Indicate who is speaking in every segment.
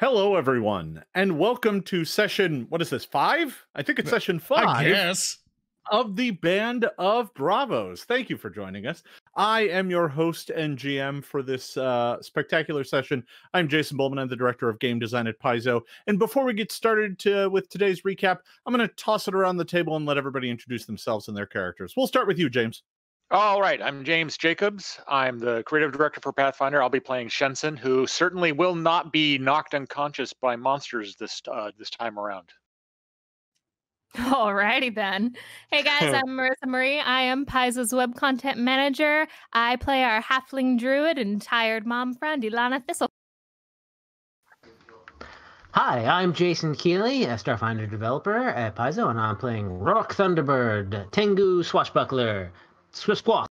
Speaker 1: Hello, everyone, and welcome to session, what is this, 5? I think it's session 5.
Speaker 2: I guess.
Speaker 1: Of the Band of Bravos. Thank you for joining us. I am your host and GM for this spectacular session. I'm Jason Bulmahn. I'm the Director of Game Design at Paizo. And before we get started with today's recap, I'm going to toss it around the table and let everybody introduce themselves and their characters. We'll start with you, James.
Speaker 3: All right, I'm James Jacobs. I'm the creative director for Pathfinder. I'll be playing Shensen, who certainly will not be knocked unconscious by monsters this time around.
Speaker 4: Alrighty then. Hey guys, I'm Maryssa Marie. I am Paizo's web content manager. I play our halfling druid and tired mom friend, Ilana Thistlefoot.
Speaker 5: Hi, I'm Jason Keeley, a Starfinder developer at Paizo, and I'm playing Roark Thunderbird, Tengu Swashbuckler, Squawk.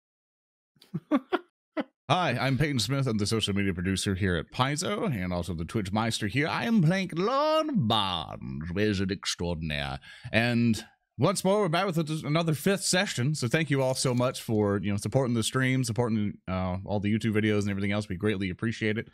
Speaker 2: Hi, I'm Peyton Smith. I'm the social media producer here at Paizo, and also the Twitch Meister here. I am playing Lord Barnes, Wizard Extraordinaire. And once more, we're back with another 5th session, so thank you all so much for supporting the stream, supporting all the YouTube videos and everything else. We greatly appreciate it.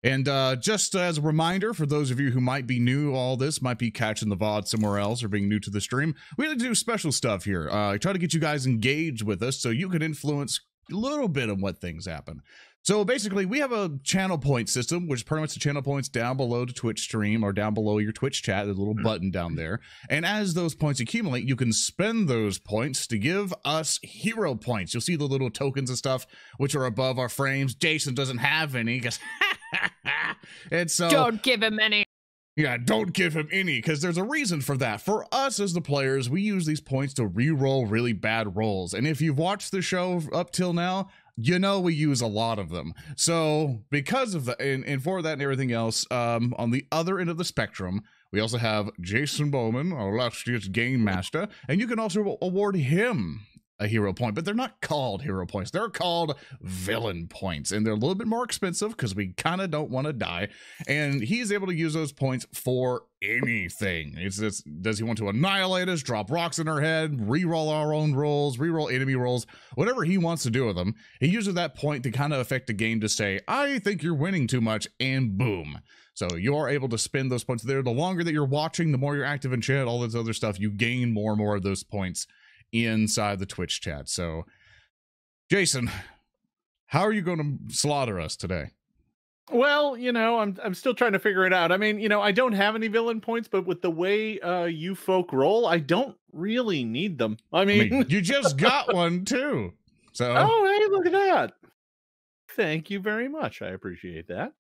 Speaker 2: And just as a reminder, for those of you who might be new to all this, might be catching the VOD somewhere else or being new to the stream, we like to do special stuff here. I try to get you guys engaged with us so you can influence a little bit of what things happen. So basically, we have a channel point system, which permits the channel points down below the Twitch stream or down below your Twitch chat. There's a little button down there. And as those points accumulate, you can spend those points to give us hero points. You'll see the little tokens and stuff, which are above our frames. Jason doesn't have any because... and so,
Speaker 4: don't give him any.
Speaker 2: Yeah, don't give him any, because there's a reason for that. For us as the players, we use these points to re-roll really bad rolls. And if you've watched the show up till now, you know we use a lot of them. So because of that, and for that and everything else, on the other end of the spectrum, we also have Jason Bowman, our illustrious game master, and you can also award him a hero point, but they're not called hero points. They're called villain points, and they're a little bit more expensive because we kind of don't want to die. And he's able to use those points for anything. It's just, does he want to annihilate us, drop rocks in our head, re-roll our own rolls, re-roll enemy rolls, whatever he wants to do with them. He uses that point to kind of affect the game to say, I think you're winning too much, and boom. So you are able to spend those points there. The longer that you're watching, the more you're active in chat, all this other stuff, you gain more and more of those points inside the Twitch chat. So, Jason, how are you going to slaughter us today?
Speaker 1: Well, I'm still trying to figure it out. I mean, I don't have any villain points, but with the way you folk roll, I don't really need them. I mean
Speaker 2: you just got one too. So,
Speaker 1: oh, hey, look at that! Thank you very much. I appreciate that.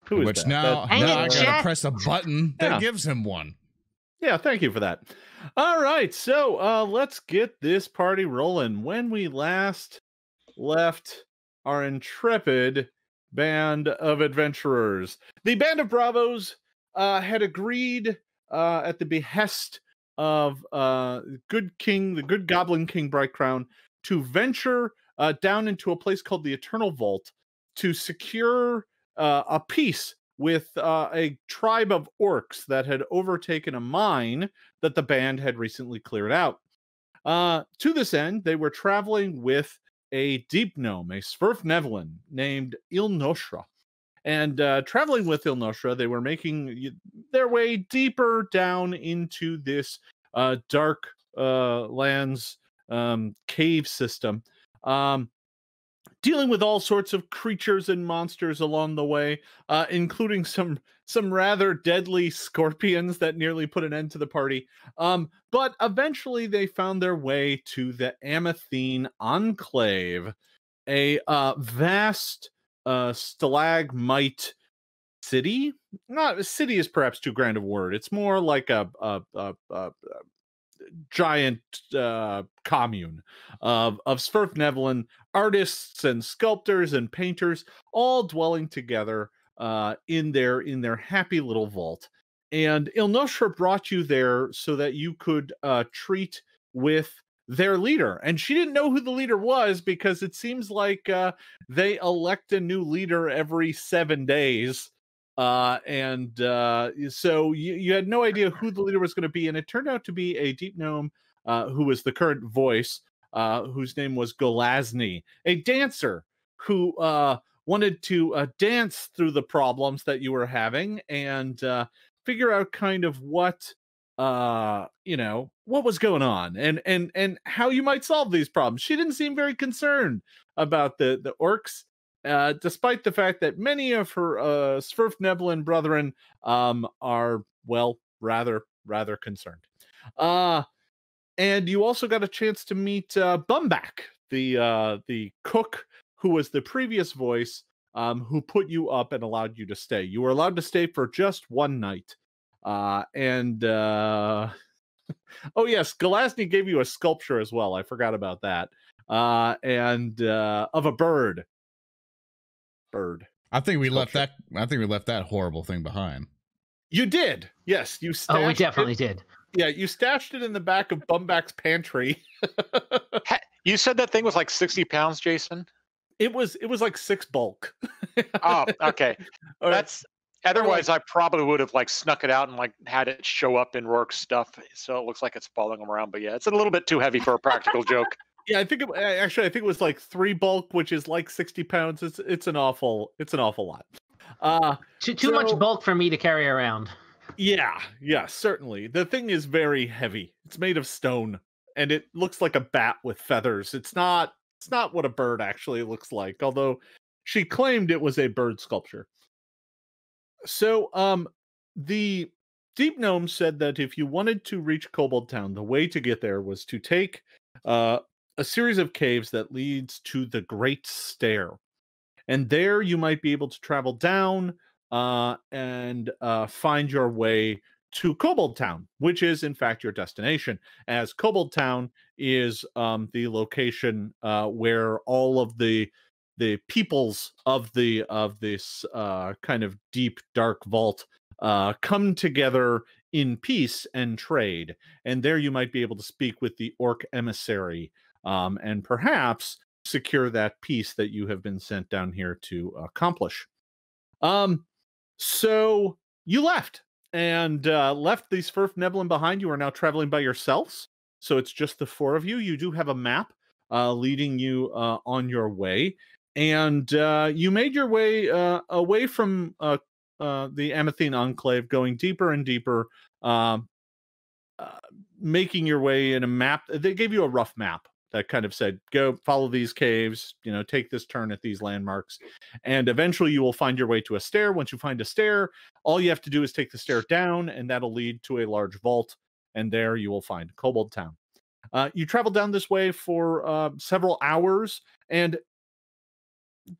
Speaker 1: Who is
Speaker 2: which
Speaker 1: that?
Speaker 2: now I gotta press a button that gives him one.
Speaker 1: Yeah, thank you for that. All right, so let's get this party rolling. When we last left our intrepid band of adventurers, the Band of Bravos had agreed at the behest of the good Goblin King Brightcrown, to venture down into a place called the Eternal Vault to secure a peace with a tribe of orcs that had overtaken a mine that the band had recently cleared out. To this end, they were traveling with a deep gnome, a Sverfnevlin, named Ilnoshra. And traveling with Ilnoshra, they were making their way deeper down into this dark lands cave system. Dealing with all sorts of creatures and monsters along the way, including some rather deadly scorpions that nearly put an end to the party. But eventually they found their way to the Amathene Enclave, a vast stalagmite city. Not city is perhaps too grand a word. It's more like a giant commune of Sverfnevlin artists and sculptors and painters, all dwelling together in their happy little vault. And Ilnoshra brought you there so that you could treat with their leader. And she didn't know who the leader was, because it seems like they elect a new leader every 7 days. So you had no idea who the leader was going to be, and it turned out to be a deep gnome who was the current voice, whose name was Golazny, a dancer who wanted to dance through the problems that you were having and figure out kind of what what was going on and how you might solve these problems. She didn't seem very concerned about the orcs, despite the fact that many of her Svirfneblin brethren are, well, rather concerned. And you also got a chance to meet Bumback, the cook who was the previous voice, who put you up and allowed you to stay. You were allowed to stay for just one night. Oh yes, Galasny gave you a sculpture as well. I forgot about that. And of a bird.
Speaker 2: I think we
Speaker 1: Sculpture.
Speaker 2: left that horrible thing behind.
Speaker 1: You did. Yes, you stashed
Speaker 5: We definitely
Speaker 1: it.
Speaker 5: did.
Speaker 1: Yeah, you stashed it in the back of Bumback's pantry.
Speaker 3: You said that thing was like 60 pounds, Jason?
Speaker 1: It was like 6 bulk.
Speaker 3: Oh, okay.
Speaker 1: Or-
Speaker 3: That's otherwise I probably would have like snuck it out and like had it show up in Roark's stuff, so it looks like it's following him around. But yeah, it's a little bit too heavy for a practical joke.
Speaker 1: Yeah, I think I think it was like 3 bulk, which is like 60 pounds. It's an awful lot.
Speaker 5: Too much bulk for me to carry around.
Speaker 1: Yeah, certainly. The thing is very heavy. It's made of stone, and it looks like a bat with feathers. It's not what a bird actually looks like, although she claimed it was a bird sculpture. So, the Deep Gnome said that if you wanted to reach Kobold Town, the way to get there was to take a series of caves that leads to the Great Stair. And there you might be able to travel down and find your way to Kobold Town, which is in fact your destination, as Kobold Town is the location where all of the peoples of this kind of deep dark vault come together in peace and trade. And there you might be able to speak with the orc emissary and perhaps secure that peace that you have been sent down here to accomplish. So you left and left these Svirfneblin behind. You are now traveling by yourselves, so it's just the 4 of you. You do have a map leading you on your way, and you made your way away from the Amathine Enclave, going deeper and deeper, making your way in a map. They gave you a rough map that kind of said, go follow these caves, take this turn at these landmarks, and eventually you will find your way to a stair. Once you find a stair, all you have to do is take the stair down, and that'll lead to a large vault, and there you will find Kobold Town. You travel down this way for several hours, and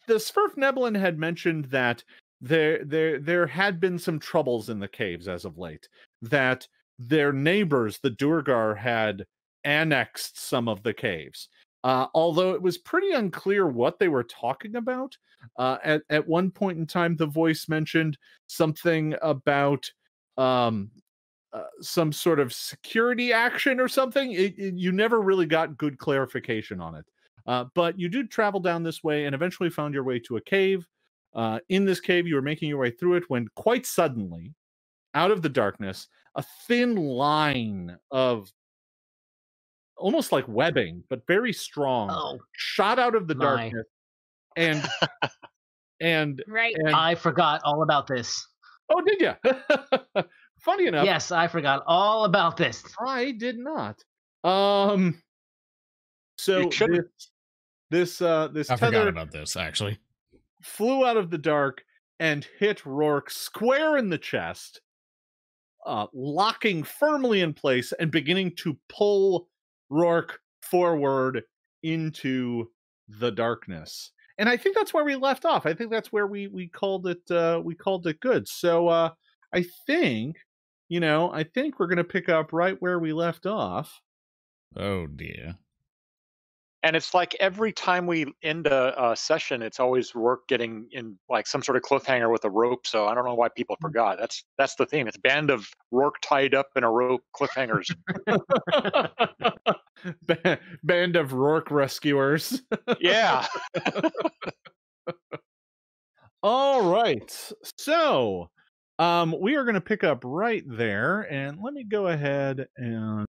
Speaker 1: the Svirfneblin had mentioned that there had been some troubles in the caves as of late, that their neighbors, the Durgar, had annexed some of the caves. Although it was pretty unclear what they were talking about. At one point in time, the voice mentioned something about some sort of security action or something. You never really got good clarification on it. But you did travel down this way and eventually found your way to a cave. In this cave, you were making your way through it when quite suddenly, out of the darkness, a thin line of almost like webbing, but very strong, shot out of the darkness, and
Speaker 4: Right.
Speaker 5: And I forgot all about this.
Speaker 1: Oh, did you? Funny enough,
Speaker 5: yes, I forgot all about this.
Speaker 1: I did not. So this
Speaker 2: I
Speaker 1: tether
Speaker 2: forgot about this actually.
Speaker 1: Flew out of the dark and hit Roark square in the chest, locking firmly in place and beginning to pull Roark forward into the darkness. And I think that's where we left off. I think that's where we called it good. So I think we're gonna pick up right where we left off.
Speaker 2: Oh dear.
Speaker 3: And it's like every time we end a session, it's always Roark getting in like some sort of cliffhanger with a rope. So I don't know why people forgot. That's the theme. It's band of Roark tied up in a rope cliffhangers.
Speaker 1: Band of Roark rescuers.
Speaker 3: Yeah.
Speaker 1: All right. So we are going to pick up right there, and let me go ahead and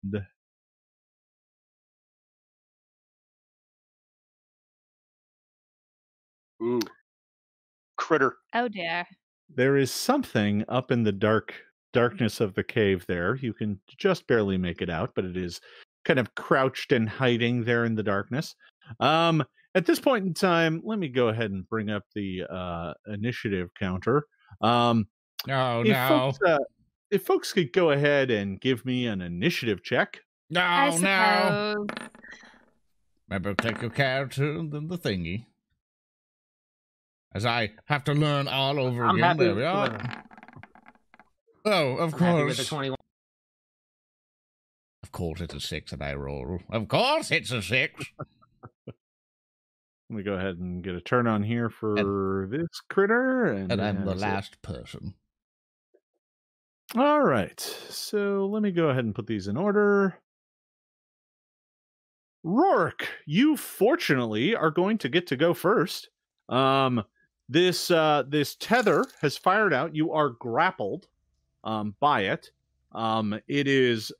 Speaker 3: Ooh. critter.
Speaker 4: Oh dear.
Speaker 1: There is something up in the darkness of the cave there. You can just barely make it out, but it is kind of crouched and hiding there in the darkness. At this point in time, let me go ahead and bring up the initiative counter.
Speaker 2: Oh, no.
Speaker 1: If folks could go ahead and give me an initiative check.
Speaker 4: I
Speaker 2: No, no.
Speaker 4: suppose.
Speaker 2: Remember, take your character and then the thingy. As I have to learn all over
Speaker 5: I'm
Speaker 2: again.
Speaker 5: happy.
Speaker 2: There we are. Oh, of
Speaker 5: I'm happy with the
Speaker 2: course.
Speaker 5: 21.
Speaker 2: Of course it's a 6 and I roll. Of course it's a 6.
Speaker 1: Let me go ahead and get a turn on here for this critter.
Speaker 2: And I'm the
Speaker 1: that's it.
Speaker 2: last person.
Speaker 1: All right. So let me go ahead and put these in order. Roark, you fortunately are going to get to go first. This tether has fired out. You are grappled by it. It is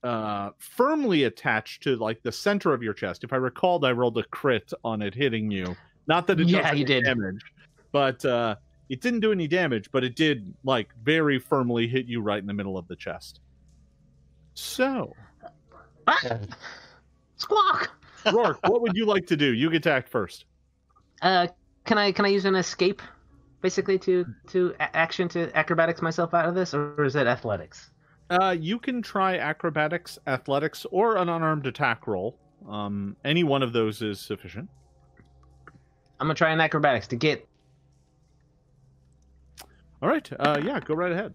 Speaker 1: firmly attached to like the center of your chest. If I recalled, I rolled a crit on it hitting you. Not that it
Speaker 5: Yeah,
Speaker 1: does
Speaker 5: you did.
Speaker 1: damage, but it didn't do any damage. But it did like very firmly hit you right in the middle of the chest. So,
Speaker 5: Squawk!
Speaker 1: Roark, what would you like to do? You get to act first.
Speaker 5: Can I use an escape, basically to action to acrobatics myself out of this, or is it athletics?
Speaker 1: You can try acrobatics, athletics, or an unarmed attack roll. Any one of those is sufficient.
Speaker 5: I'm gonna try an acrobatics to get
Speaker 1: All right. Yeah, go right ahead.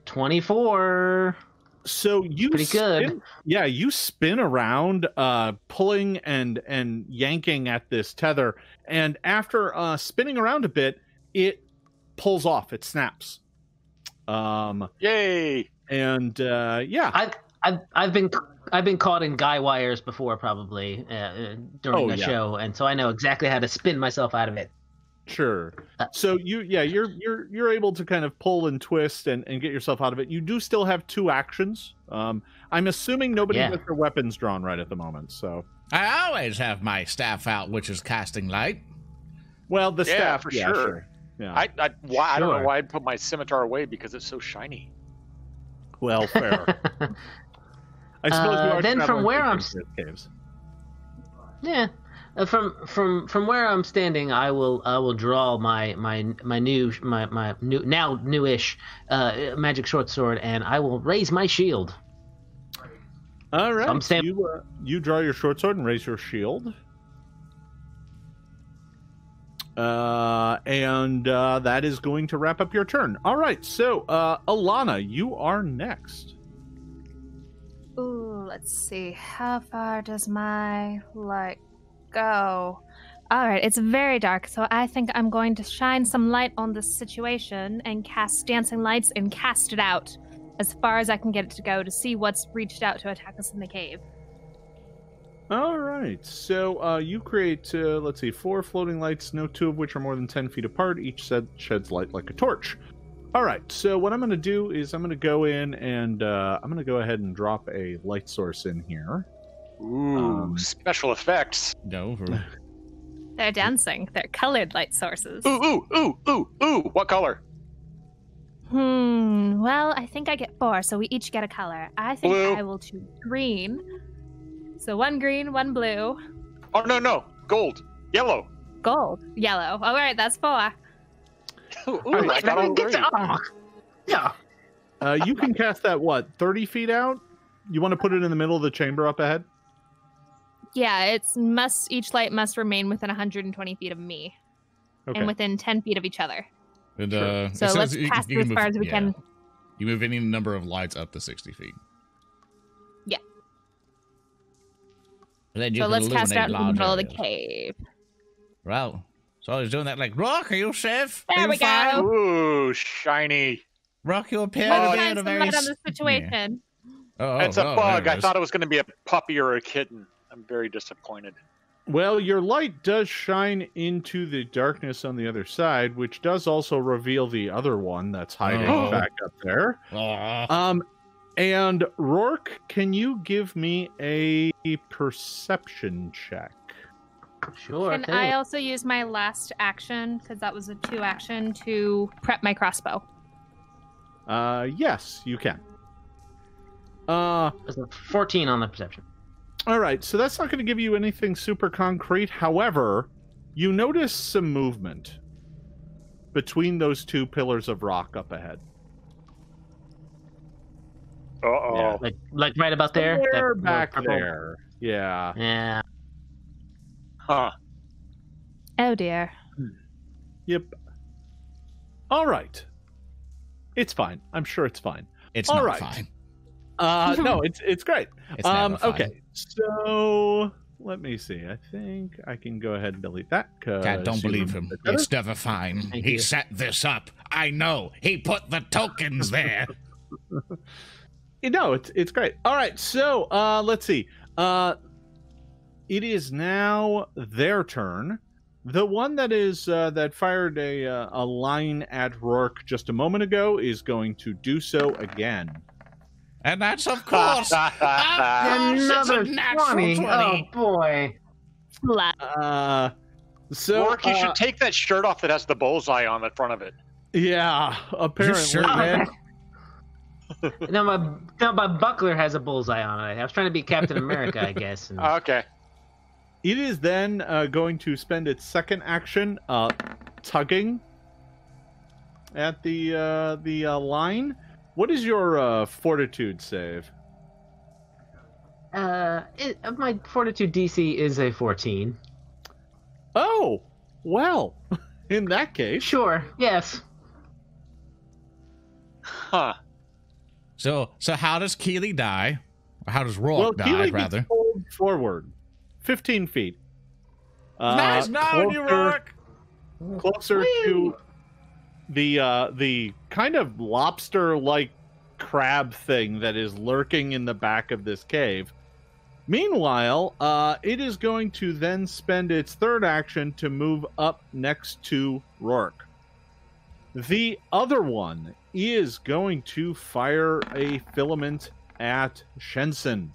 Speaker 5: 24.
Speaker 1: So you
Speaker 5: Pretty good.
Speaker 1: Yeah, you spin around, pulling and yanking at this tether, and after spinning around a bit, it pulls off. It snaps.
Speaker 3: Yay!
Speaker 1: And yeah,
Speaker 5: I've been caught in guy wires before, probably during the show, and so I know exactly how to spin myself out of it.
Speaker 1: sure. So you're able to kind of pull and twist and get yourself out of it. You do still have 2 actions. I'm assuming nobody has their weapons drawn right at the moment. So
Speaker 2: I always have my staff out, which is casting light.
Speaker 1: well, the staff
Speaker 3: for sure.
Speaker 1: Yeah.
Speaker 3: I don't know why I'd put my scimitar away because it's so shiny.
Speaker 1: Well, fair. I suppose we are
Speaker 5: then from
Speaker 1: traveling
Speaker 5: where
Speaker 1: through
Speaker 5: I'm
Speaker 1: caves.
Speaker 5: Yeah, from where I'm standing, I will draw my new now newish magic short sword, and I will raise my shield.
Speaker 1: All right,
Speaker 5: I'm
Speaker 1: you draw your short sword and raise your shield, and that is going to wrap up your turn. All right, so Ilana, you are next.
Speaker 4: Ooh, let's see. How far does my light go? All right, it's very dark, so I think I'm going to shine some light on this situation and cast dancing lights and cast it out as far as I can get it to go to see what's reached out to attack us in the cave.
Speaker 1: All right, so you create, let's see, 4 floating lights, no 2 of which are more than 10 feet apart. Each sheds light like a torch. All right, so what I'm going to do is I'm going to go in and I'm going to go ahead and drop a light source in here.
Speaker 3: Ooh, special effects.
Speaker 2: No.
Speaker 4: They're dancing. They're colored light sources.
Speaker 3: Ooh. What color?
Speaker 4: Well, I think I get 4, so we each get a color. I think
Speaker 3: Blue.
Speaker 4: I will choose green. So 1 green, 1 blue.
Speaker 3: Oh, no. Gold. Yellow.
Speaker 4: Gold. Yellow. All right, that's 4.
Speaker 3: Ooh, I got all 3.
Speaker 5: Yeah.
Speaker 1: You can cast that, 30 feet out? You want to put it in the middle of the chamber up ahead?
Speaker 4: Yeah, each light must remain within 120 feet of me.
Speaker 1: Okay.
Speaker 4: And within 10 feet of each other.
Speaker 2: And,
Speaker 4: So let's cast it as far as we can.
Speaker 2: You move any number of lights up to 60 feet.
Speaker 4: Yeah.
Speaker 2: Then you
Speaker 4: So
Speaker 2: can
Speaker 4: let's cast it out in the
Speaker 2: illuminate
Speaker 4: middle of the
Speaker 2: large
Speaker 4: cave.
Speaker 2: Well, so I was doing that like, Rock, are you safe?
Speaker 4: There
Speaker 2: Are you
Speaker 4: we go.
Speaker 2: fine?
Speaker 3: Ooh, shiny.
Speaker 2: Rock, you appear
Speaker 4: Let's
Speaker 2: to be
Speaker 4: shine
Speaker 2: in a
Speaker 4: some
Speaker 2: very...
Speaker 4: light on the situation.
Speaker 3: It's a bug. I thought it was going to be a puppy or a kitten. I'm very disappointed.
Speaker 1: Well, your light does shine into the darkness on the other side, which does also reveal the other one that's hiding back up there. And Roark, can you give me a perception check?
Speaker 5: Sure.
Speaker 4: Can I also use my last action, because that was a 2 action, to prep my crossbow?
Speaker 1: Yes, you can.
Speaker 5: There's a 14 on the perception.
Speaker 1: All right, so that's not going to give you anything super concrete. However, you notice some movement between those 2 pillars of rock up ahead.
Speaker 3: Uh-oh.
Speaker 5: Yeah, like right about there?
Speaker 1: Somewhere
Speaker 5: That
Speaker 1: back
Speaker 5: purple-
Speaker 1: there. Yeah.
Speaker 5: Yeah.
Speaker 3: Huh.
Speaker 4: Oh dear.
Speaker 1: Yep. All right. It's fine. I'm sure it's fine.
Speaker 2: It's
Speaker 1: All
Speaker 2: not
Speaker 1: right.
Speaker 2: fine.
Speaker 1: No, it's great.
Speaker 2: It's never fine.
Speaker 1: Okay. So let me see. I think I can go ahead and delete that.
Speaker 2: I don't believe him. It's never fine.
Speaker 5: Thank
Speaker 2: He
Speaker 5: you.
Speaker 2: set this up. I know. He put the tokens there.
Speaker 1: No, it's great. All right. So let's see. It is now their turn. The one that is that fired a line at Roark just a moment ago is going to do so again.
Speaker 2: And that's, of course, of course, it's a natural 20.
Speaker 5: Oh boy.
Speaker 4: Flat.
Speaker 1: So
Speaker 3: Roark, you should take that shirt off that has the bullseye on the front of it.
Speaker 1: Yeah, apparently.
Speaker 2: sure,
Speaker 1: man.
Speaker 5: No, my buckler has a bullseye on it. I was trying to be Captain America, I guess. And...
Speaker 3: Okay.
Speaker 1: It is then going to spend its second action tugging at the line. What is your fortitude save?
Speaker 5: My fortitude DC is a 14.
Speaker 1: Oh, well, in that case.
Speaker 5: Sure. Yes.
Speaker 3: Huh.
Speaker 2: So how does Keeley die? Or how does Roark
Speaker 1: Well,
Speaker 2: die,
Speaker 1: Keeley
Speaker 2: rather?
Speaker 1: gets pulled forward 15 feet.
Speaker 2: Nice known, you Roark!
Speaker 1: Closer to the kind of lobster-like crab thing that is lurking in the back of this cave. Meanwhile, it is going to then spend its third action to move up next to Roark. The other one is going to fire a filament at Shensen.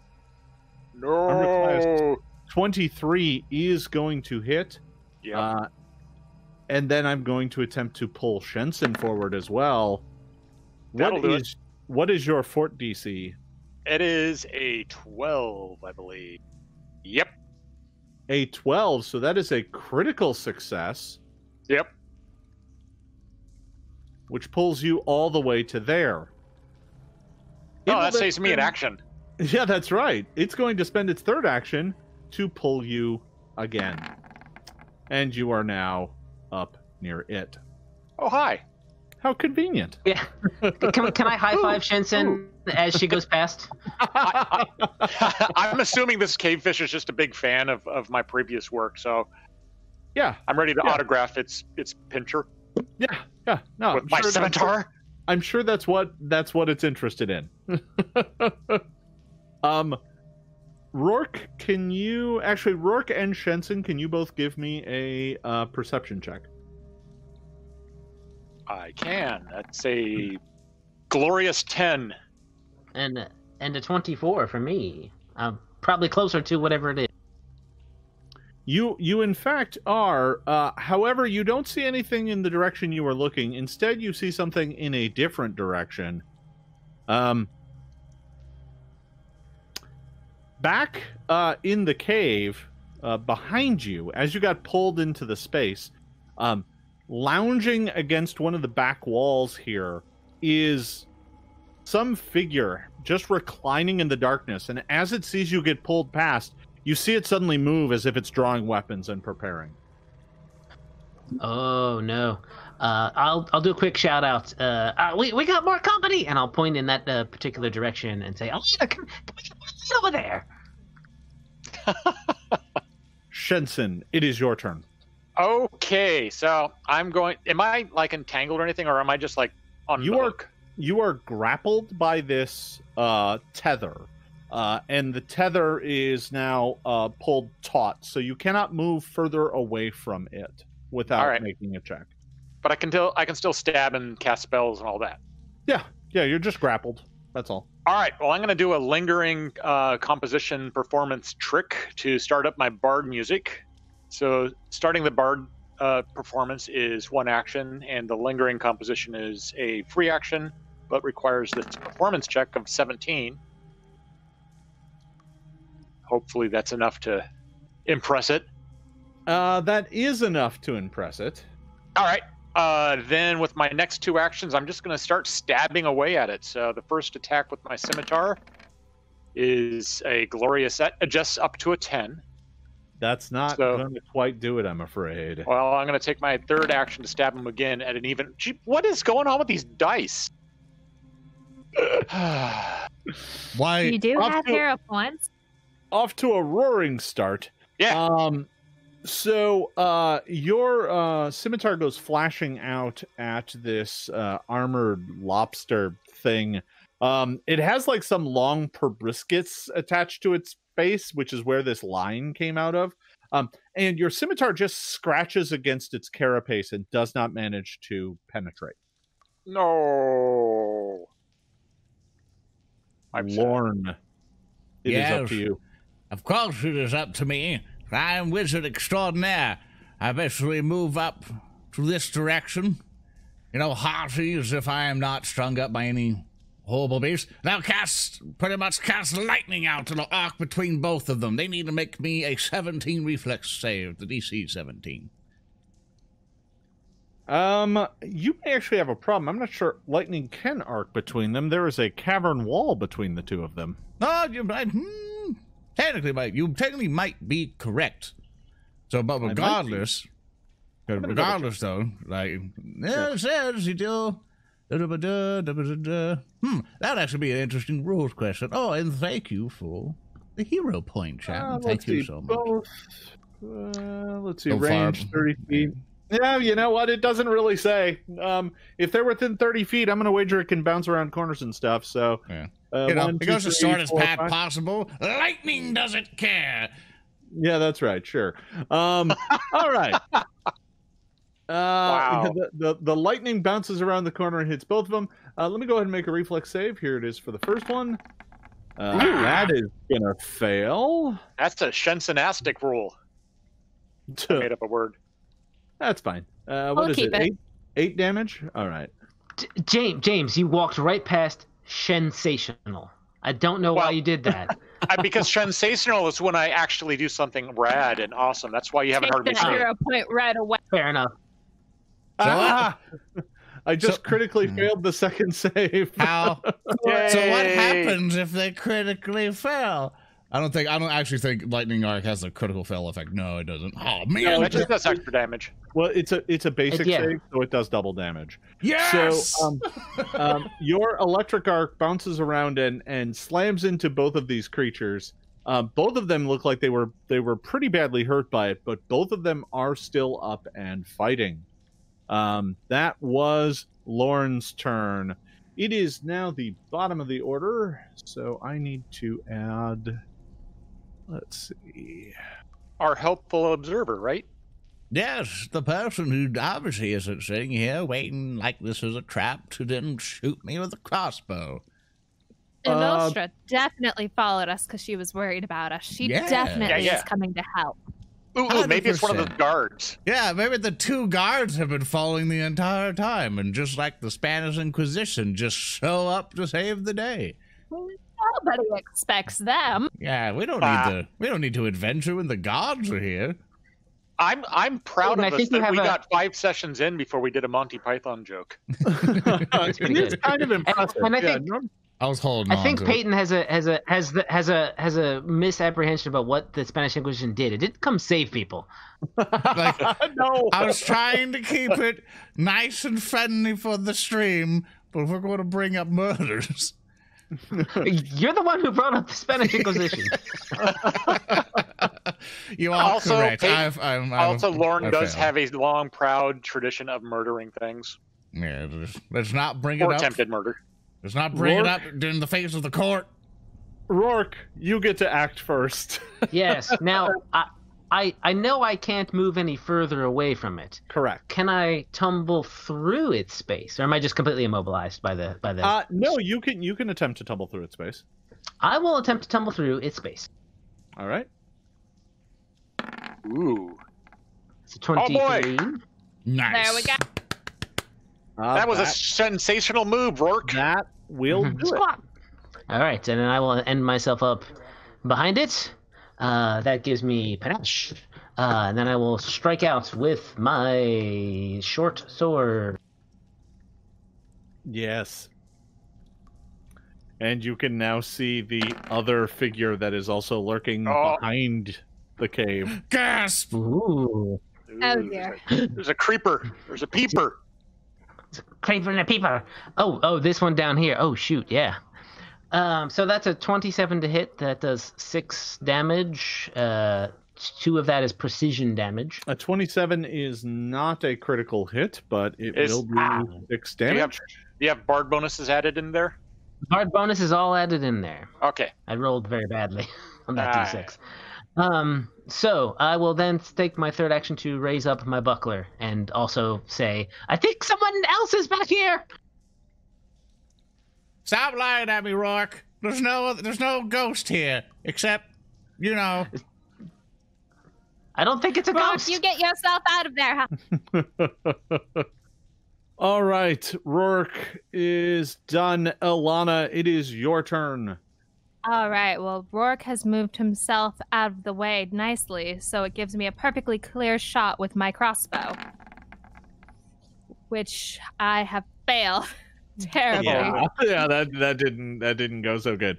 Speaker 3: No.
Speaker 1: 23 is going to hit.
Speaker 3: Yeah.
Speaker 1: And then I'm going to attempt to pull Shensen forward as well.
Speaker 3: That'll do it.
Speaker 1: What is your fort DC?
Speaker 3: It is a 12, I believe. Yep.
Speaker 1: A 12, so that is a critical success,
Speaker 3: Yep.
Speaker 1: which pulls you all the way to there. It
Speaker 3: Oh,
Speaker 1: will
Speaker 3: that
Speaker 1: then
Speaker 3: saves me in
Speaker 1: spend-
Speaker 3: action.
Speaker 1: Yeah, that's right. It's going to spend its third action to pull you again. And you are now up near it.
Speaker 3: Oh, hi.
Speaker 1: How convenient.
Speaker 5: Yeah. Can I high five Shensen as she goes past?
Speaker 3: I'm assuming this cavefish is just a big fan of my previous work, so
Speaker 1: Yeah,
Speaker 3: I'm ready to
Speaker 1: Yeah.
Speaker 3: autograph its pincher
Speaker 1: yeah. No,
Speaker 3: with my scimitar.
Speaker 1: I'm sure that's what it's interested in. Roark, Roark and Shensen, can you both give me a perception check?
Speaker 3: I can. That's a glorious 10.
Speaker 5: And a 24 for me. I'm probably closer to whatever it is.
Speaker 1: You in fact are. However, you don't see anything in the direction you are looking. Instead, you see something in a different direction. Back in the cave, behind you, as you got pulled into the space, lounging against one of the back walls here is some figure just reclining in the darkness. And as it sees you get pulled past, you see it suddenly move as if it's drawing weapons and preparing.
Speaker 5: Oh no! I'll do a quick shout out. We got more company, and I'll point in that particular direction and say, "Oh, come over there."
Speaker 1: Shensen, it is your turn.
Speaker 3: Okay, so I'm going. Am I like entangled or anything, or am I just like on the hook?
Speaker 1: You are grappled by this tether, and the tether is now pulled taut, so you cannot move further away from it without making a check.
Speaker 3: But I can still stab and cast spells and all that.
Speaker 1: Yeah, you're just grappled. That's all.
Speaker 3: All right. Well, I'm going to do a lingering composition performance trick to start up my bard music. So starting the bard performance is 1 action, and the lingering composition is a free action, but requires this performance check of 17. Hopefully that's enough to impress it.
Speaker 1: That is enough to impress it.
Speaker 3: All right. Then with my next 2 actions, I'm just going to start stabbing away at it. So the first attack with my scimitar is a glorious, adjusts up to a 10.
Speaker 1: That's not going to quite do it, I'm afraid.
Speaker 3: Well, I'm going to take my 3rd action to stab him again at an even... Gee, what is going on with these dice?
Speaker 2: Why?
Speaker 4: You do have hero points.
Speaker 1: Off to a roaring start.
Speaker 3: Yeah.
Speaker 1: So your scimitar goes flashing out at this armored lobster thing. It has like some long proboscis attached to its face, which is where this line came out of. And your scimitar just scratches against its carapace and does not manage to penetrate.
Speaker 3: No.
Speaker 1: Lorne, it is up to you.
Speaker 6: Of course it is up to me. I am wizard extraordinaire. I basically move up to this direction. You know, hearty as if I am not strung up by any horrible beast. Now pretty much cast lightning out in an arc between both of them. They need to make me a 17 reflex save, the DC 17.
Speaker 1: You may actually have a problem. I'm not sure lightning can arc between them. There is a cavern wall between the two of them.
Speaker 6: Oh, you technically might be correct. So, but regardless, though, like, it says you do. That would actually be an interesting rules question. Oh, and thank you for the hero point, chat. Thank you so much.
Speaker 1: Let's see, range 30 feet. Yeah, you know what? It doesn't really say. If they're within 30 feet, I'm going to wager it can bounce around corners and stuff. So,
Speaker 6: yeah. It goes to start as bad possible. Lightning doesn't care.
Speaker 1: Yeah, that's right. Sure. All right.
Speaker 3: Wow.
Speaker 1: The lightning bounces around the corner and hits both of them. Let me go ahead and make a reflex save. Here it is for the first one. That is going to fail.
Speaker 3: That's a Shensenastic rule. I made up a word.
Speaker 1: That's fine. What is it? 8 damage? All right.
Speaker 5: James, you walked right past Shensational. I don't know why you did that.
Speaker 3: Because Shensational is when I actually do something rad and awesome. That's why you haven't heard me say it.
Speaker 4: Hero point right away.
Speaker 5: Fair enough.
Speaker 1: I just critically failed the second save.
Speaker 6: How? So what happens if they critically fail? I don't actually think Lightning Arc has a critical fail effect. No, it doesn't. Oh man,
Speaker 3: no, it just does extra damage.
Speaker 1: Well, it's a basic save, so it does double damage.
Speaker 6: Yes.
Speaker 1: So, your electric arc bounces around and slams into both of these creatures. Both of them look like they were pretty badly hurt by it, but both of them are still up and fighting. That was Lauren's turn. It is now the bottom of the order, so I need to add. Let's see.
Speaker 3: Our helpful observer, right?
Speaker 6: Yes, the person who obviously isn't sitting here waiting like this is a trap to then shoot me with a crossbow.
Speaker 4: Illustra definitely followed us because she was worried about us. She definitely is coming to help.
Speaker 3: Ooh, maybe it's one of the guards.
Speaker 6: Yeah, maybe the 2 guards have been following the entire time, and just like the Spanish Inquisition, just show up to save the day.
Speaker 4: Nobody expects them.
Speaker 6: Yeah, we don't need to adventure when the gods are here.
Speaker 3: I'm proud of us that we got 5 sessions in before we did a Monty Python joke.
Speaker 1: It's kind of impressive.
Speaker 5: And I think
Speaker 2: I was holding on.
Speaker 5: I think
Speaker 2: to
Speaker 5: Peyton has a misapprehension about what the Spanish Inquisition did. It didn't come save people.
Speaker 6: Like,
Speaker 1: No.
Speaker 6: I was trying to keep it nice and friendly for the stream, but we're going to bring up murders.
Speaker 5: You're the one who brought up the Spanish Inquisition.
Speaker 6: You are
Speaker 3: Also,
Speaker 6: correct.
Speaker 3: Lauren does have a long, proud tradition of murdering things.
Speaker 6: Yeah, let's not bring
Speaker 3: Or
Speaker 6: it up.
Speaker 3: attempted murder.
Speaker 6: Let's not bring it
Speaker 1: Roark?
Speaker 6: up in the face of the court.
Speaker 1: Roark, you get to act first.
Speaker 5: Yes. Now, I know I can't move any further away from it.
Speaker 1: Correct.
Speaker 5: Can I tumble through its space, or am I just completely immobilized by the?
Speaker 1: No, you can attempt to tumble through its space.
Speaker 5: I will attempt to tumble through its space.
Speaker 1: All right.
Speaker 3: Ooh.
Speaker 5: It's a 23.
Speaker 6: Nice.
Speaker 4: There we go.
Speaker 3: That was a sensational move, Roark.
Speaker 1: That will do it.
Speaker 5: Squat. All right, and then I will end myself up behind it. That gives me panache. And then I will strike out with my short sword.
Speaker 1: Yes. And you can now see the other figure that is also lurking behind the cave.
Speaker 6: Gasp!
Speaker 5: Ooh.
Speaker 4: Oh, dear.
Speaker 3: There's a creeper. There's a peeper.
Speaker 5: It's a creeper and a peeper. Oh, this one down here. Oh, shoot, yeah. So that's a 27 to hit. That does 6 damage. 2 of that is precision damage.
Speaker 1: A 27 is not a critical hit, but it will do 6 damage.
Speaker 3: Do you have bard bonuses added in there?
Speaker 5: Hard bonus is all added in there.
Speaker 3: Okay.
Speaker 5: I rolled very badly on that d6. So I will then take my third action to raise up my buckler and also say, I think someone else is back here.
Speaker 6: Stop lying at me, Roark. There's no ghost here, except, you know.
Speaker 5: I don't think it's a
Speaker 4: Roark,
Speaker 5: ghost.
Speaker 4: you get yourself out of there, huh?
Speaker 1: All right, Roark is done. Ilana, it is your turn.
Speaker 4: All right, well, Roark has moved himself out of the way nicely, so it gives me a perfectly clear shot with my crossbow, which I have failed terribly.
Speaker 1: Yeah, that didn't go so good.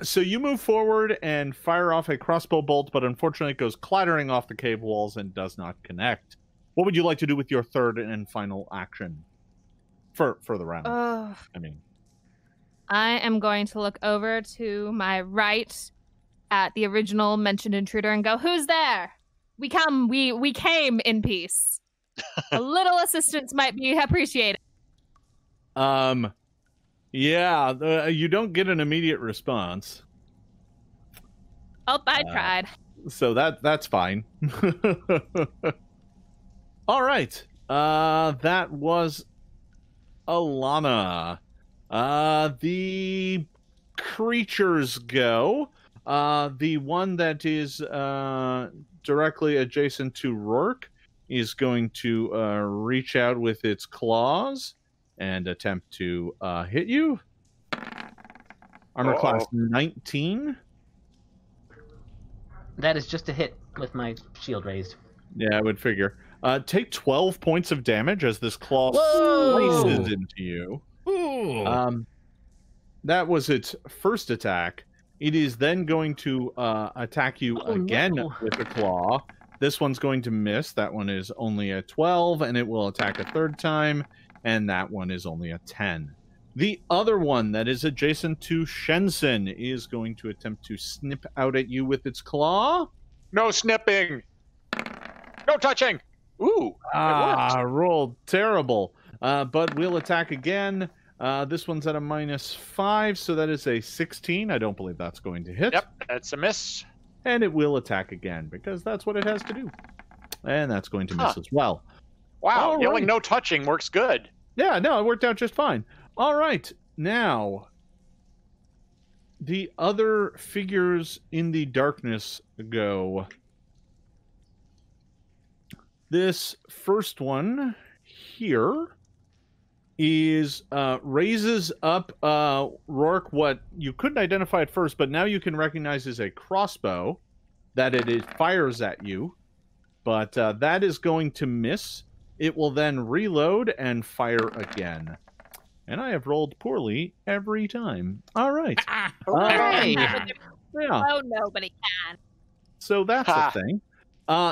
Speaker 1: So you move forward and fire off a crossbow bolt, but unfortunately it goes clattering off the cave walls and does not connect. What would you like to do with your third and final action for the round?
Speaker 4: I am going to look over to my right at the original mentioned intruder and go, "Who's there? We came in peace. A little assistance might be appreciated."
Speaker 1: Yeah, you don't get an immediate response.
Speaker 4: Oh, I tried.
Speaker 1: So that's fine. All right. That was Ilana. The creatures go. The one that is directly adjacent to Roark is going to reach out with its claws and attempt to hit you. Armor class 19.
Speaker 5: That is just a hit with my shield raised.
Speaker 1: Yeah, I would figure. Take 12 points of damage as this claw slices into you.
Speaker 6: Ooh.
Speaker 1: That was its first attack. It is then going to attack you again with a claw. This one's going to miss. That one is only a 12, and it will attack a third time, and that one is only a 10. The other one that is adjacent to Shensen is going to attempt to snip out at you with its claw.
Speaker 3: No snipping. No touching. Ooh.
Speaker 1: Rolled terrible. But we'll attack again. This one's at a -5, so that is a 16. I don't believe that's going to hit.
Speaker 3: Yep, that's a miss.
Speaker 1: And it will attack again, because that's what it has to do. And that's going to miss as well.
Speaker 3: Wow,
Speaker 1: All
Speaker 3: yelling
Speaker 1: right.
Speaker 3: no touching works good.
Speaker 1: Yeah, no, it worked out just fine. All right, now, the other figures in the darkness go. This first one here is raises up Roark, what you couldn't identify at first, but now you can recognize as a crossbow that it fires at you. But that is going to miss. It will then reload and fire again. And I have rolled poorly every time. All right.
Speaker 5: Hooray!
Speaker 1: Yeah.
Speaker 4: Oh, nobody can.
Speaker 1: So that's a thing.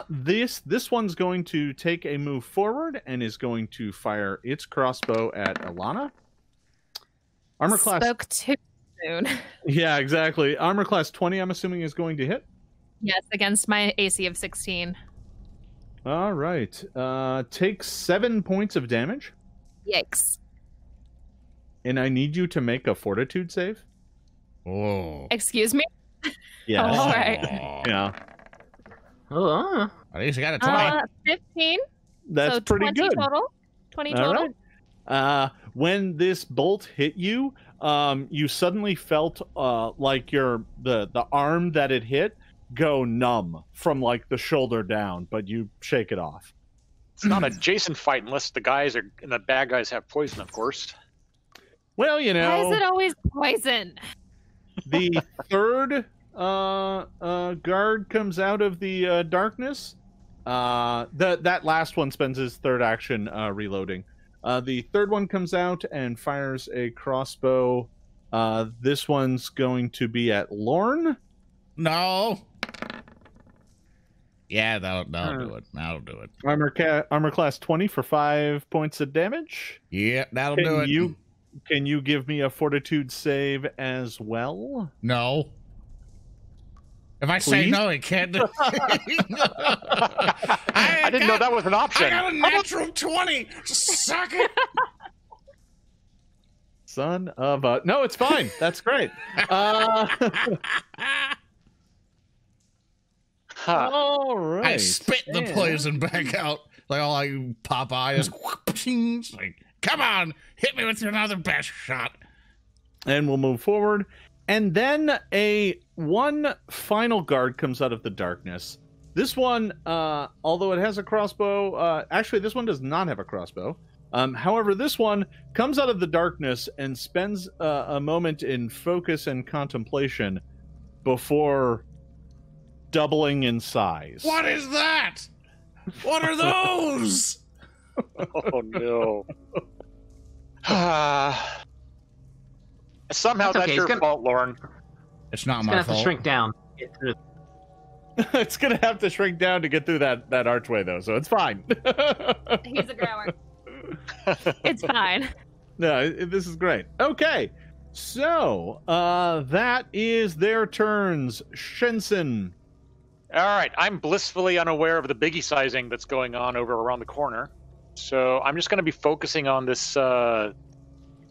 Speaker 1: This one's going to take a move forward and is going to fire its crossbow at Ilana. Armor class.
Speaker 4: Spoke too soon.
Speaker 1: Yeah, exactly. Armor class 20, I'm assuming, is going to hit.
Speaker 4: Yes, against my AC of 16.
Speaker 1: All right. Take 7 points of damage.
Speaker 4: Yikes.
Speaker 1: And I need you to make a fortitude save.
Speaker 6: Oh.
Speaker 4: Excuse me?
Speaker 1: Yeah.
Speaker 4: All right.
Speaker 1: Yeah.
Speaker 5: Oh,
Speaker 6: At least I got a 20.
Speaker 4: 15.
Speaker 1: That's
Speaker 4: so
Speaker 1: pretty
Speaker 4: 20
Speaker 1: good.
Speaker 4: total. 20
Speaker 1: All
Speaker 4: total.
Speaker 1: right. When this bolt hit you, you suddenly felt like the arm that it hit go numb from like the shoulder down, but you shake it off.
Speaker 3: It's not a Jason fight unless the bad guys have poison, of course.
Speaker 1: Well, you know.
Speaker 4: Why is it always poison?
Speaker 1: The third guard comes out of the darkness. That last one spends his third action reloading. The third one comes out and fires a crossbow. This one's going to be at Lorne.
Speaker 6: No. Yeah, that'll do it. That'll do it.
Speaker 1: Armor class 20 for 5 points of damage.
Speaker 6: Yeah, that'll do it.
Speaker 1: Can you give me a fortitude save as well?
Speaker 6: No. If I say no, it can't do
Speaker 3: I didn't know that was an option.
Speaker 6: I got a natural 20. Suck it.
Speaker 1: Son of a... No, it's fine. That's great. All right.
Speaker 6: I spit the poison back out. Like all like Popeye. Like, come on, hit me with another best shot.
Speaker 1: And we'll move forward. And then one final guard comes out of the darkness. This one, although it has a crossbow, actually this one does not have a crossbow. However, this one comes out of the darkness and spends a moment in focus and contemplation before doubling in size.
Speaker 6: What is that? What are those?
Speaker 3: Oh no. Somehow that's your fault, Lauren.
Speaker 6: It's not
Speaker 5: It's
Speaker 6: my
Speaker 5: gonna have
Speaker 6: fault.
Speaker 5: to shrink down.
Speaker 1: It's gonna have to shrink down to get through that archway, though, so it's fine.
Speaker 4: He's a grower. It's fine.
Speaker 1: No, this is great. Okay, so that is their turns. Shensen.
Speaker 3: All right, I'm blissfully unaware of the biggie sizing that's going on over around the corner, so I'm just going to be focusing on this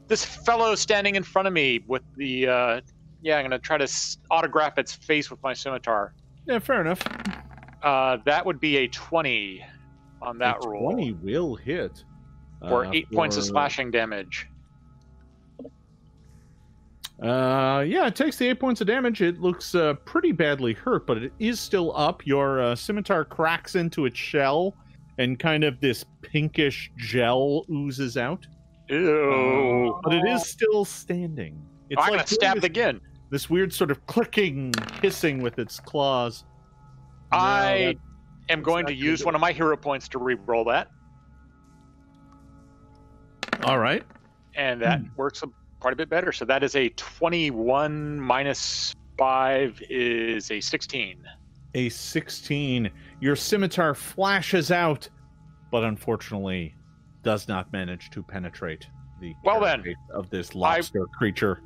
Speaker 3: this fellow standing in front of me with the I'm going to try to autograph its face with my scimitar.
Speaker 1: Yeah, fair enough.
Speaker 3: That would be a 20 on that roll.
Speaker 1: 20 will hit.
Speaker 3: For 8 points of slashing damage.
Speaker 1: Yeah, it takes the 8 points of damage. It looks pretty badly hurt, but it is still up. Your scimitar cracks into its shell, and kind of this pinkish gel oozes out.
Speaker 3: Ew.
Speaker 1: But it is still standing. It's
Speaker 3: I'm going to stab it again.
Speaker 1: This weird sort of clicking, hissing with its claws.
Speaker 3: I am going to use one of my hero points to re-roll that.
Speaker 1: All right.
Speaker 3: And that works quite a bit better. So that is a 21 minus 5 is a 16.
Speaker 1: A 16. Your scimitar flashes out, but unfortunately does not manage to penetrate the carapace of this lobster creature.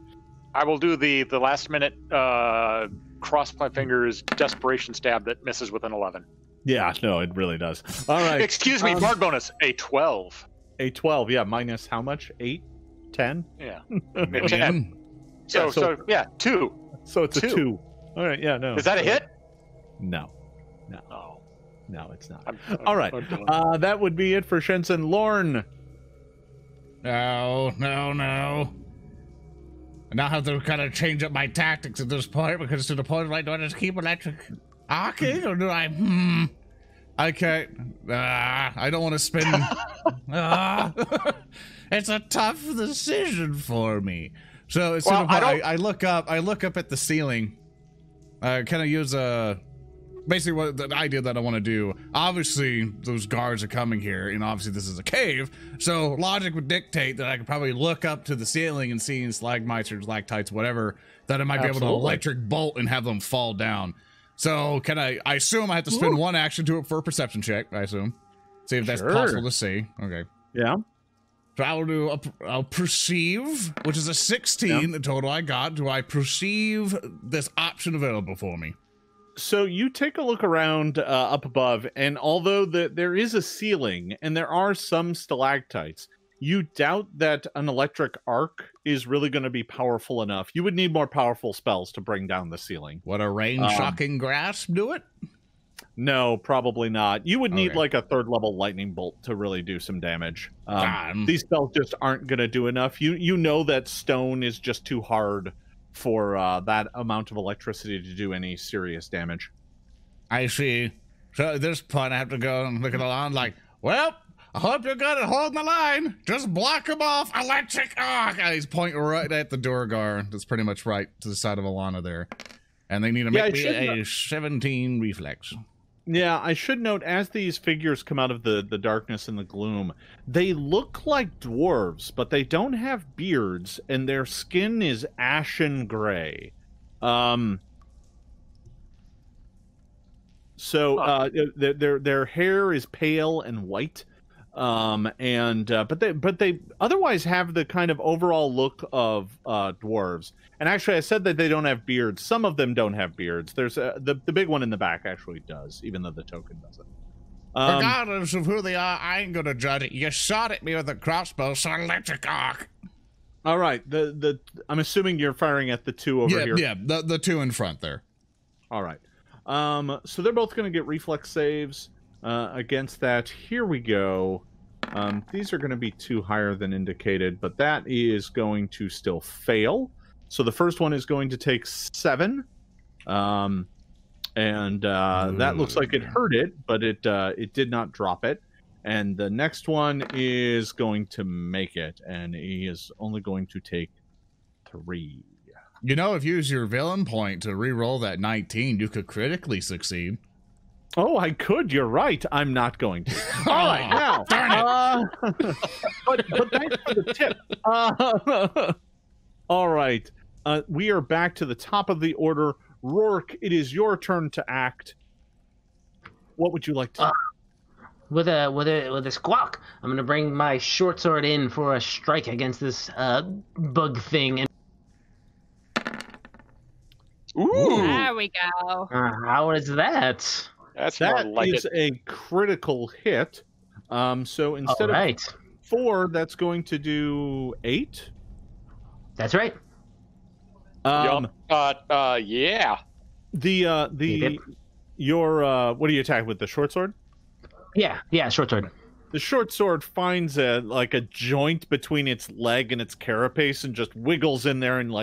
Speaker 3: I will do the last minute cross my fingers desperation stab that misses with an 11.
Speaker 1: Yeah, no, it really does. All right.
Speaker 3: Excuse me, bard bonus, a 12.
Speaker 1: A 12, yeah, minus how much? 8? 10?
Speaker 3: Yeah. 10. So 2.
Speaker 1: So it's a 2. All right, yeah, no.
Speaker 3: Is that a hit?
Speaker 1: No.
Speaker 3: Oh.
Speaker 1: No, it's not. All right. That would be it for Shensen. Lorne.
Speaker 6: No. I now have to kind of change up my tactics at this point, because to the point, like, do I just keep electric arcing, or do I, I can't, I don't want to spin, it's a tough decision for me. So as soon as I look up at the ceiling, kind of use basically what the idea that I want to do. Obviously those guards are coming here, and obviously this is a cave, so logic would dictate that I could probably look up to the ceiling and see stalagmites or stalactites, whatever, that I might be able to electric bolt and have them fall down. So can I assume I have to spend one action to it for a perception check, I assume. See if that's possible to see. Okay.
Speaker 1: Yeah.
Speaker 6: So I will do I'll perceive, which is a 16, the total I got. Do I perceive this option available for me?
Speaker 1: So you take a look around up above, and although there is a ceiling and there are some stalactites, you doubt that an electric arc is really going to be powerful enough. You would need more powerful spells to bring down the ceiling.
Speaker 6: Would a rain-shocking grasp do it?
Speaker 1: No, probably not. You would need like a 3rd level lightning bolt to really do some damage. These spells just aren't going to do enough. You know that stone is just too hard for that amount of electricity to do any serious damage.
Speaker 6: I see. So at this point, I have to go and look at Ilana like, well, I hope you're good at holding the line. Just block him off. Electric arc. And he's pointing right at the Durgar. That's pretty much right to the side of Ilana there. And they need to make me a 17 reflex.
Speaker 1: Yeah, I should note, as these figures come out of the darkness and the gloom, they look like dwarves, but they don't have beards, and their skin is ashen gray. So their hair is pale and white, but they otherwise have the kind of overall look of dwarves. And actually, I said that they don't have beards. Some of them don't have beards. There's the big one in the back actually does, even though the token doesn't.
Speaker 6: Regardless of who they are, I ain't gonna judge it. You shot at me with a crossbow, so electric arc.
Speaker 1: All right, I'm assuming you're firing at the two over here.
Speaker 2: Yeah, the two in front there.
Speaker 1: All right. So they're both going to get reflex saves against that. Here we go. These are going to be 2 higher than indicated, but that is going to still fail. So the first one is going to take 7. That looks like it hurt it, but it did not drop it. And the next one is going to make it, and he is only going to take 3.
Speaker 2: You know, if you use your villain point to re-roll that 19, you could critically succeed.
Speaker 1: Oh, I could. You're right. I'm not going to. All right, now.
Speaker 2: Darn
Speaker 1: it. But thanks for the tip. All right. We are back to the top of the order. Roark, it is your turn to act. What would you like to do?
Speaker 5: With a squawk, I'm gonna bring my short sword in for a strike against this bug thing. And
Speaker 3: Ooh,
Speaker 4: There we go.
Speaker 5: how is that?
Speaker 3: that's more
Speaker 1: That
Speaker 3: like
Speaker 1: is
Speaker 3: it.
Speaker 1: a critical hit. So instead
Speaker 5: All right,
Speaker 1: of 4, that's going to do 8.
Speaker 5: that's right.
Speaker 1: Yeah.
Speaker 3: Yeah.
Speaker 1: Your what do you attack with, the short sword?
Speaker 5: Yeah, short sword.
Speaker 1: The short sword finds a joint between its leg and its carapace and just wiggles in there, and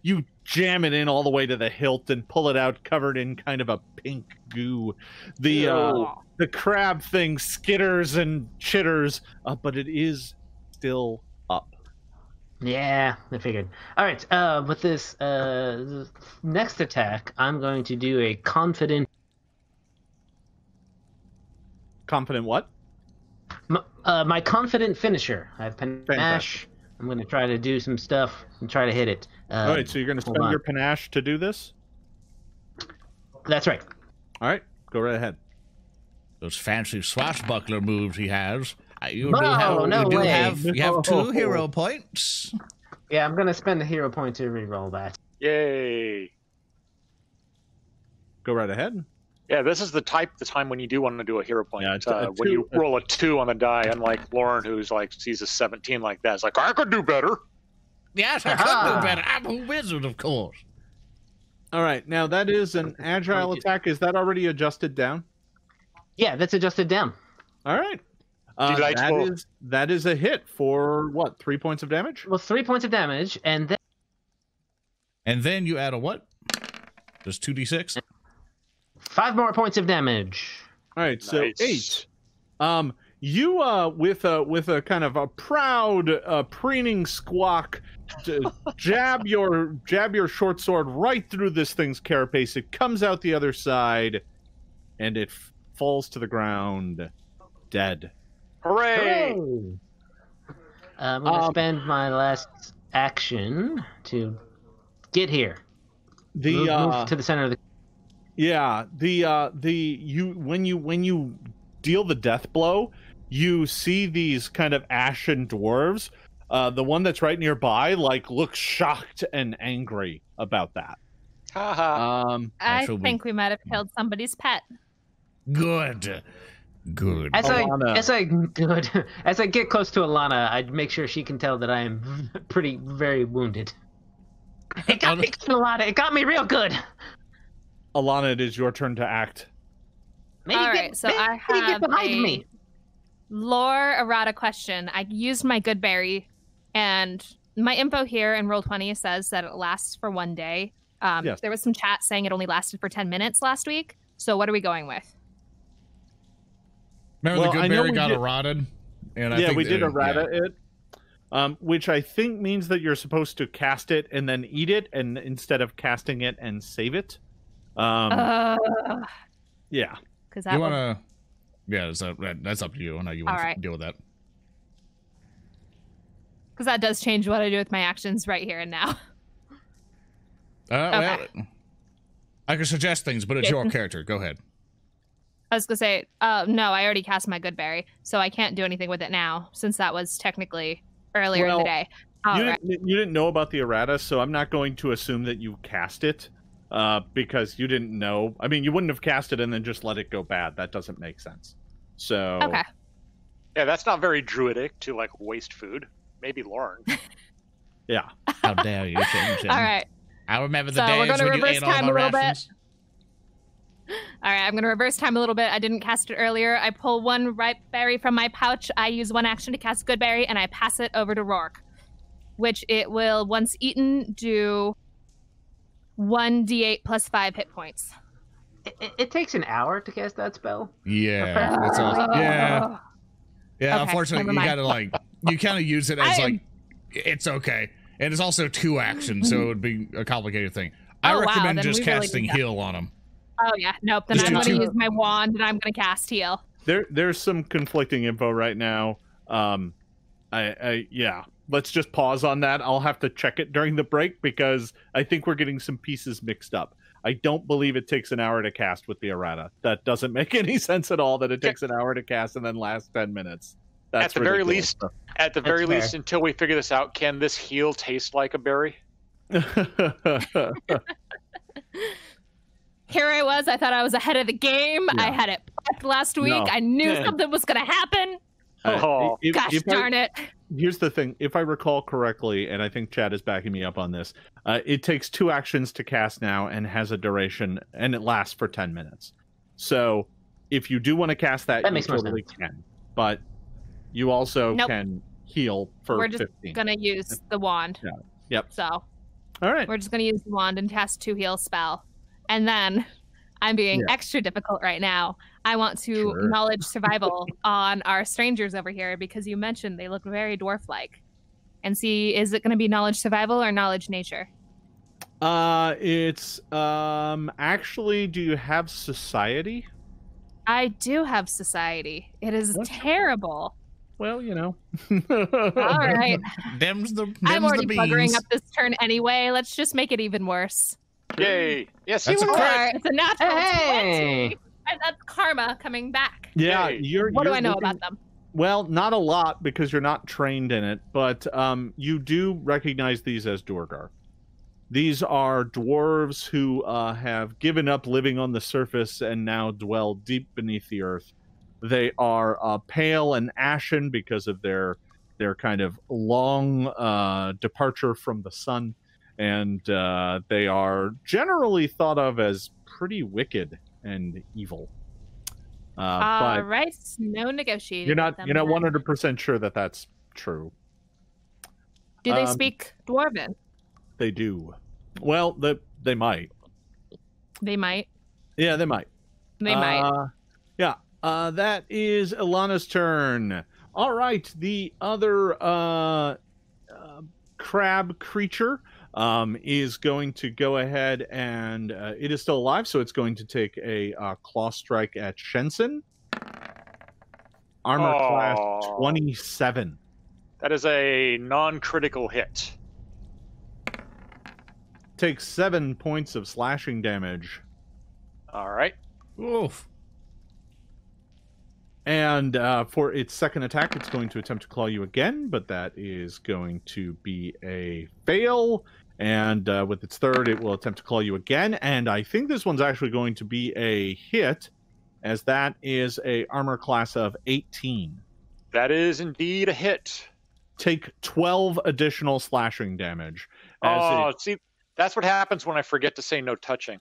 Speaker 1: you jam it in all the way to the hilt and pull it out covered in kind of a pink goo. The crab thing skitters and chitters, but it is still up.
Speaker 5: Yeah, I figured. All right, with this next attack, I'm going to do a confident.
Speaker 1: Confident what?
Speaker 5: My confident finisher. I have panache. I'm going to try to do some stuff and try to hit it.
Speaker 1: All right, so you're going to spend your panache to do this?
Speaker 5: That's right.
Speaker 1: All right, go right ahead.
Speaker 6: Those fancy swashbuckler moves he has. You
Speaker 5: way.
Speaker 6: have 2 hero points.
Speaker 5: Yeah, I'm going to spend a hero point to reroll that.
Speaker 3: Yay.
Speaker 1: Go right ahead.
Speaker 3: Yeah, this is the time when you do want to do a hero point.
Speaker 1: Yeah,
Speaker 3: when you roll a 2 on the die, unlike Lauren, who's sees a 17 like that. It's like, I could do better.
Speaker 6: Yes, I could do better. I'm a wizard, of course.
Speaker 1: All right, now that is an agile attack. Is that already adjusted down?
Speaker 5: Yeah, that's adjusted down.
Speaker 1: All right. That is a hit for what? 3 points of damage?
Speaker 5: Well, 3 points of damage, and
Speaker 2: then you add a what? Just 2d6?
Speaker 5: 5 more points of damage.
Speaker 1: All right, so
Speaker 3: Nice.
Speaker 1: 8. You with a kind of a proud preening squawk, jab your short sword right through this thing's carapace. It comes out the other side, and it falls to the ground, dead.
Speaker 3: Hooray!
Speaker 5: I'm going to spend my last action to get here. Move to the center of the.
Speaker 1: Yeah, when you deal the death blow, you see these kind of ashen dwarves. The one that's right nearby looks shocked and angry about that.
Speaker 3: Haha.
Speaker 4: I think we might have killed somebody's pet.
Speaker 6: Good.
Speaker 5: As I get close to Ilana, I'd make sure she can tell that I am very wounded. It got me, Ilana. It got me real good.
Speaker 1: Ilana, it is your turn to act.
Speaker 4: I have
Speaker 5: behind me.
Speaker 4: Lore errata question. I used my good berry, and my info here in Roll20 says that it lasts for 1 day.
Speaker 1: Yes.
Speaker 4: There was some chat saying it only lasted for 10 minutes last week. So what are we going with?
Speaker 2: Remember
Speaker 1: Well,
Speaker 2: the
Speaker 1: I
Speaker 2: good
Speaker 1: know
Speaker 2: berry
Speaker 1: we
Speaker 2: got
Speaker 1: did-
Speaker 2: errated? And I
Speaker 1: Yeah,
Speaker 2: think
Speaker 1: we did errata
Speaker 2: yeah.
Speaker 1: it, which I think means that you're supposed to cast it and then eat it, and instead of casting it and save it. Yeah.
Speaker 4: Because that
Speaker 2: You
Speaker 4: will...
Speaker 2: want to... Yeah, that's up to you on how you want
Speaker 4: All
Speaker 2: to
Speaker 4: right.
Speaker 2: deal with that.
Speaker 4: Because that does change what I do with my actions right here and now.
Speaker 2: Well, I can suggest things, but it's your character. Go ahead.
Speaker 4: I was gonna say, no, I already cast my good berry, so I can't do anything with it now, since that was technically earlier in the
Speaker 1: Well,
Speaker 4: day.
Speaker 1: You didn't know about the errata, so I'm not going to assume that you cast it, because you didn't know. I mean, you wouldn't have cast it and then just let it go bad. That doesn't make sense. So
Speaker 4: Okay.
Speaker 3: Yeah, that's not very druidic to like waste food. Maybe Lauren.
Speaker 1: yeah.
Speaker 6: How dare you, Shensen?
Speaker 4: All right.
Speaker 6: I remember the
Speaker 4: So we're
Speaker 6: days
Speaker 4: gonna
Speaker 6: when you
Speaker 4: reverse
Speaker 6: ate all
Speaker 4: time
Speaker 6: my
Speaker 4: a little bit.
Speaker 6: rations.
Speaker 4: All right, I'm going to reverse time a little bit. I didn't cast it earlier. I pull one ripe berry from my pouch. I use one action to cast good berry, and I pass it over to Roark, which it will, once eaten, do 1d8 plus 5 hit points.
Speaker 5: It takes an hour to cast that spell.
Speaker 2: Yeah, that's all. Yeah, yeah.
Speaker 4: Okay,
Speaker 2: Unfortunately,
Speaker 4: never
Speaker 2: you
Speaker 4: mind.
Speaker 2: gotta like you kind of use it as like it's okay, and it's also 2 actions, so it would be a complicated thing. I
Speaker 4: Oh, wow,
Speaker 2: recommend
Speaker 4: then
Speaker 2: just
Speaker 4: we really
Speaker 2: casting
Speaker 4: need that.
Speaker 2: heal on him.
Speaker 4: Oh, yeah. Nope. Then
Speaker 2: Just
Speaker 4: I'm
Speaker 2: do
Speaker 4: going to
Speaker 2: two.
Speaker 4: use my wand, and I'm going to cast heal.
Speaker 1: There's some conflicting info right now. Yeah. Let's just pause on that. I'll have to check it during the break because I think we're getting some pieces mixed up. I don't believe it takes an hour to cast with the errata. That doesn't make any sense at all that it takes an hour to cast and then lasts 10 minutes. That's
Speaker 3: At the very
Speaker 1: ridiculous.
Speaker 3: least, until we figure this out, can this heal taste like a berry?
Speaker 4: Here I was. I thought I was ahead of the game.
Speaker 1: Yeah.
Speaker 4: I had it prepped last week.
Speaker 1: No.
Speaker 4: I knew
Speaker 3: Yeah.
Speaker 4: something was going to happen.
Speaker 3: Oh,
Speaker 4: Gosh darn it.
Speaker 1: Here's the thing. If I recall correctly, and I think Chad is backing me up on this, it takes 2 actions to cast now and has a duration, and it lasts for 10 minutes. So if you do want to cast that you
Speaker 5: makes more
Speaker 1: totally
Speaker 5: sense.
Speaker 1: can. But you also
Speaker 4: Nope.
Speaker 1: can heal for
Speaker 4: We're just
Speaker 1: 15.
Speaker 4: going to use the wand.
Speaker 1: Yeah. Yep.
Speaker 4: So
Speaker 1: All right.
Speaker 4: we're just going to use the wand and cast 2 heal spell. And then I'm being extra difficult right now. I want to
Speaker 1: Sure.
Speaker 4: knowledge survival on our strangers over here because you mentioned they look very dwarf-like. And see, is it going to be knowledge survival or knowledge nature?
Speaker 1: It's actually, do you have society?
Speaker 4: I do have society. It is
Speaker 1: What?
Speaker 4: terrible.
Speaker 1: Well, you know.
Speaker 4: All right.
Speaker 6: Them's the
Speaker 4: I'm already
Speaker 6: the
Speaker 4: buggering
Speaker 6: beans.
Speaker 4: up this turn anyway. Let's just make it even worse.
Speaker 3: yay! Yes,
Speaker 2: That's a
Speaker 3: you
Speaker 2: crit.
Speaker 3: are.
Speaker 4: It's a natural
Speaker 5: Hey!
Speaker 4: 20. And that's karma coming back.
Speaker 1: Yeah,
Speaker 3: Yay.
Speaker 4: What do
Speaker 1: you're
Speaker 4: I know
Speaker 1: looking-
Speaker 4: about them?
Speaker 1: Well, not a lot because you're not trained in it, but you do recognize these as Duergar. These are dwarves who have given up living on the surface and now dwell deep beneath the earth. They are pale and ashen because of their kind of long departure from the sun, and they are generally thought of as pretty wicked and evil.
Speaker 4: All
Speaker 1: But
Speaker 4: right, no negotiating.
Speaker 1: you're
Speaker 4: with
Speaker 1: not
Speaker 4: them
Speaker 1: you're not
Speaker 4: then.
Speaker 1: 100% sure that that's true.
Speaker 4: Do they
Speaker 1: um,
Speaker 4: speak Dwarven?
Speaker 1: They do. Well, they might.
Speaker 4: They might.
Speaker 1: Yeah, they might.
Speaker 4: They might.
Speaker 1: Yeah. That is Ilana's turn. All right. The other crab creature is going to go ahead and it is still alive, so it's going to take a claw strike at Shensen. Armor class
Speaker 3: Aw.
Speaker 1: 27.
Speaker 3: That is a non-critical hit.
Speaker 1: Takes 7 points of slashing damage.
Speaker 3: All right.
Speaker 6: Oof.
Speaker 1: And for its second attack, it's going to attempt to claw you again, but that is going to be a fail. And with its third, it will attempt to claw you again. And I think this one's actually going to be a hit, as that is a armor class of 18.
Speaker 3: That is indeed a hit.
Speaker 1: Take 12 additional slashing damage. As
Speaker 3: Oh, see, that's what happens when I forget to say no touching.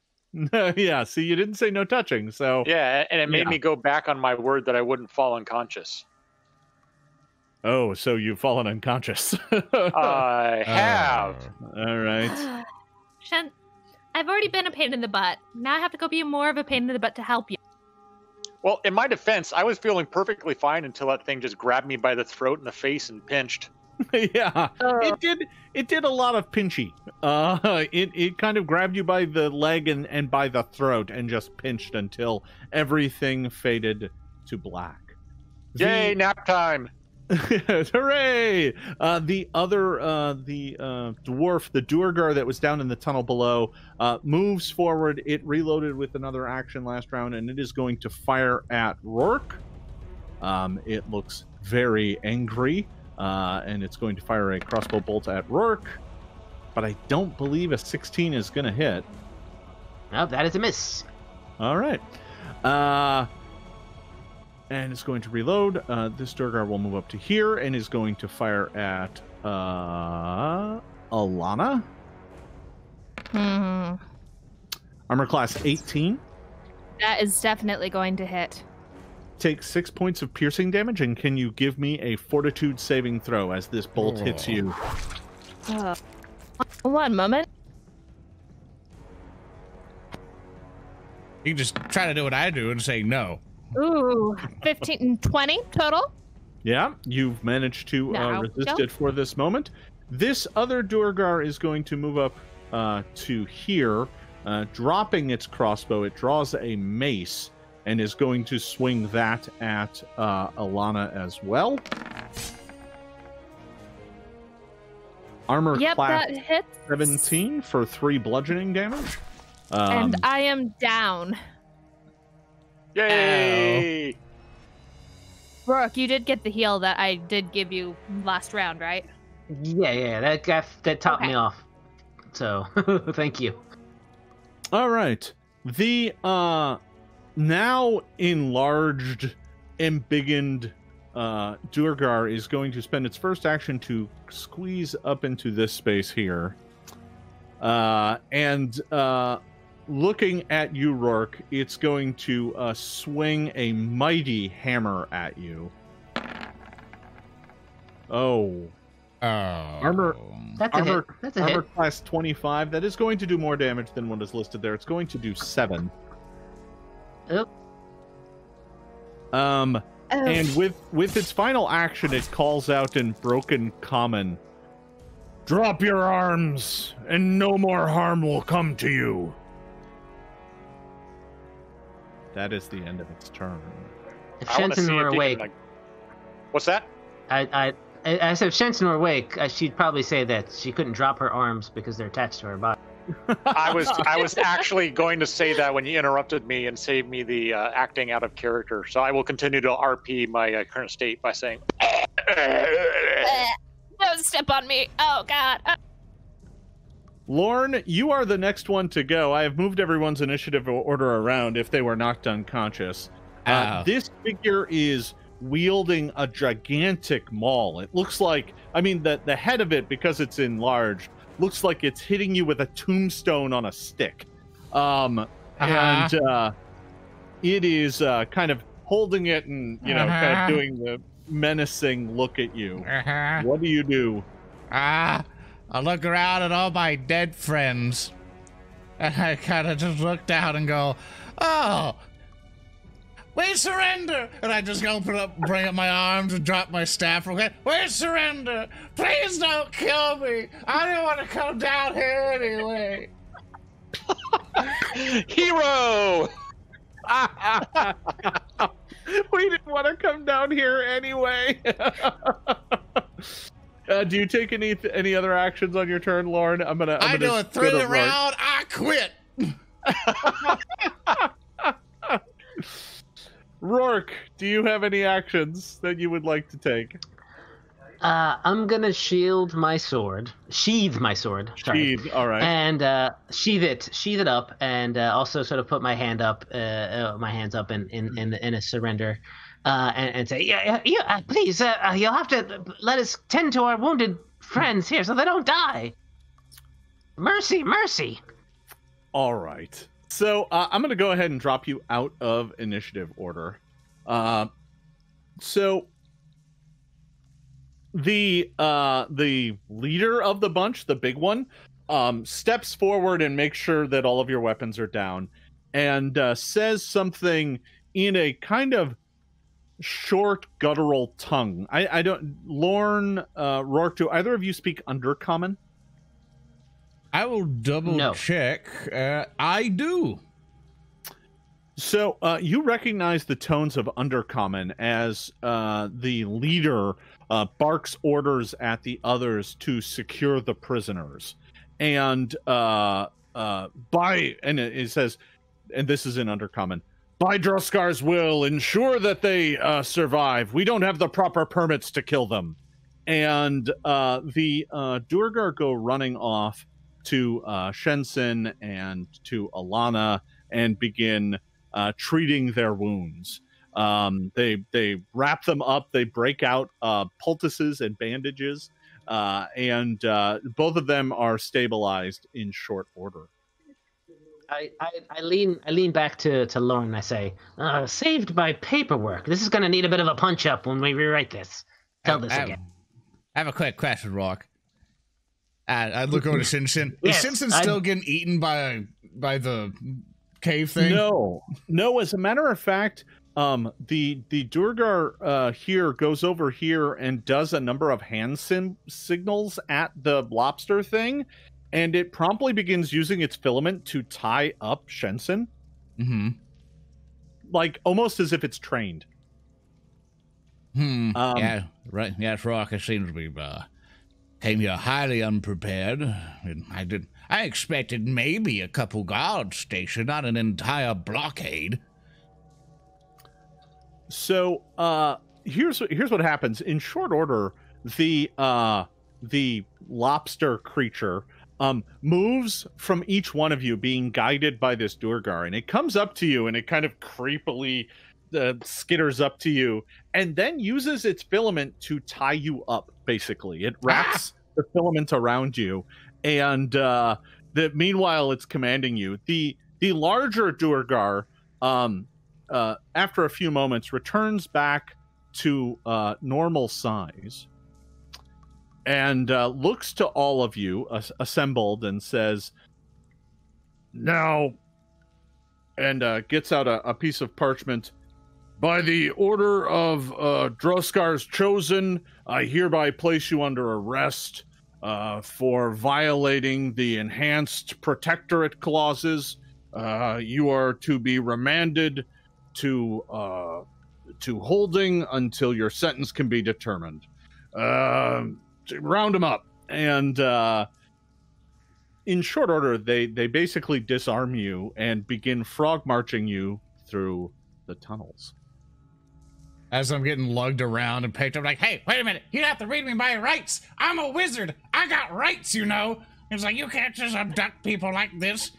Speaker 1: yeah, see, you didn't say no touching, so...
Speaker 3: Yeah, and it made
Speaker 1: Yeah.
Speaker 3: me go back on my word that I wouldn't fall unconscious.
Speaker 1: Oh, so you've fallen unconscious.
Speaker 3: I have.
Speaker 1: All right.
Speaker 4: Shen, I've already been a pain in the butt. Now I have to go be more of a pain in the butt to help you.
Speaker 3: Well, in my defense, I was feeling perfectly fine until that thing just grabbed me by the throat and the face and pinched.
Speaker 1: Yeah, it did a lot of pinchy. It kind of grabbed you by the leg and by the throat and just pinched until everything faded to black.
Speaker 3: Yay, nap time!
Speaker 1: Hooray! The dwarf, the Duergar that was down in the tunnel below, moves forward. It reloaded with another action last round, and it is going to fire at Roark. It looks very angry, and it's going to fire a crossbow bolt at Roark. But I don't believe a 16 is going to hit.
Speaker 5: No, that is a miss.
Speaker 1: All right. And it's going to reload. This Duergar will move up to here and is going to fire at Ilana. Armor class 18.
Speaker 4: That is definitely going to hit.
Speaker 1: Take 6 points of piercing damage, and can you give me a fortitude saving throw as this bolt hits you?
Speaker 4: 1 moment.
Speaker 6: You can just try to do what I do and say no.
Speaker 4: Ooh, 15 and 20 total.
Speaker 1: Yeah, you've managed to resist it for this moment. This other Duergar is going to move up to here, dropping its crossbow. It draws a mace and is going to swing that at Ilana as well. Armor class
Speaker 4: that hits.
Speaker 1: 17 for 3 bludgeoning damage.
Speaker 4: And I am down.
Speaker 3: Yay!
Speaker 4: Roark, you did get the heal that I did give you last round, right?
Speaker 5: Yeah, that topped me off. So, thank you.
Speaker 1: All right. The now enlarged, embiggened Duergar is going to spend its first action to squeeze up into this space here. Looking at you, Roark, it's going to swing a mighty hammer at you.
Speaker 6: Oh.
Speaker 1: Armor class 25. That is going to do more damage than what is listed there. It's going to do 7.
Speaker 5: Oh.
Speaker 1: And with its final action, it calls out in broken common, "Drop your arms, and no more harm will come to you." That is the end of its turn.
Speaker 5: If Shensen were awake,
Speaker 3: what's that?
Speaker 5: I said if Shensen were awake, she'd probably say that she couldn't drop her arms because they're attached to her body.
Speaker 3: I was actually going to say that when you interrupted me and saved me the acting out of character. So I will continue to RP my current state by saying,
Speaker 4: Don't step on me. Oh, God.
Speaker 1: Lorne, you are the next one to go. I have moved everyone's initiative order around if they were knocked unconscious. This figure is wielding a gigantic maul. It looks like, the head of it, because it's enlarged, looks like it's hitting you with a tombstone on a stick. And it is kind of holding it and, kind of doing the menacing look at you. What do you do?
Speaker 6: I look around at all my dead friends, and I kind of just look down and go, "Oh, we surrender!" And I just go bring up my arms and drop my staff. Okay, we surrender! Please don't kill me! I didn't want to come down here anyway.
Speaker 3: Hero!
Speaker 1: We didn't want to come down here anyway. Do you take any other actions on your turn, Lauren? I'm gonna
Speaker 6: do a 3 round. I quit.
Speaker 1: Roark, do you have any actions that you would like to take?
Speaker 5: I'm gonna sheath my sword. Sorry.
Speaker 1: Sheath, all right.
Speaker 5: And sheath it up, and also sort of put my hands up in a surrender, and say, yeah, please, you'll have to let us tend to our wounded friends here so they don't die. Mercy. All
Speaker 1: right. So I'm going to go ahead and drop you out of initiative order. So the leader of the bunch, the big one, steps forward and makes sure that all of your weapons are down, and says something in a kind of short guttural tongue. I don't, Lorne, Roark, do either of you speak Undercommon?
Speaker 6: I will double check. I do.
Speaker 1: So you recognize the tones of Undercommon as the leader barks orders at the others to secure the prisoners, and it says, and this is in Undercommon, by Droskar's will, ensure that they survive. We don't have the proper permits to kill them. And the Duergar go running off to Shensen and to Ilana and begin treating their wounds. They wrap them up. They break out poultices and bandages, and both of them are stabilized in short order.
Speaker 5: I lean back to Lauren and I say, saved by paperwork. This is going to need a bit of a punch-up when we rewrite this. Tell this again.
Speaker 6: I have a quick question, Roark. I look over to Shensen.
Speaker 5: Yes,
Speaker 6: Is Shensen still getting eaten by the cave thing?
Speaker 1: No. As a matter of fact, the Duergar here goes over here and does a number of hand signals at the lobster thing, and it promptly begins using its filament to tie up Shensen.
Speaker 6: Mm-hmm.
Speaker 1: Like, almost as if it's trained.
Speaker 6: Yeah, right. Yeah, Roark seems to be came here highly unprepared. I expected maybe a couple guards stationed, not an entire blockade.
Speaker 1: So here's what happens. In short order, the lobster creature moves from each one of you, being guided by this Duergar, and it comes up to you and it kind of creepily skitters up to you, and then uses its filament to tie you up. Basically, it wraps the filament around you, and meanwhile it's commanding you. The larger Duergar, after a few moments, returns back to normal size and looks to all of you assembled and says, now, and gets out a piece of parchment. By the order of Droskar's chosen, I hereby place you under arrest for violating the enhanced protectorate clauses. You are to be remanded to holding until your sentence can be determined. Round them up. And in short order, they basically disarm you and begin frog marching you through the tunnels.
Speaker 6: As I'm getting lugged around and picked up, like, hey, wait a minute, you have to read me my rights. I'm a wizard. I got rights, you know. It's like, you can't just abduct people like this.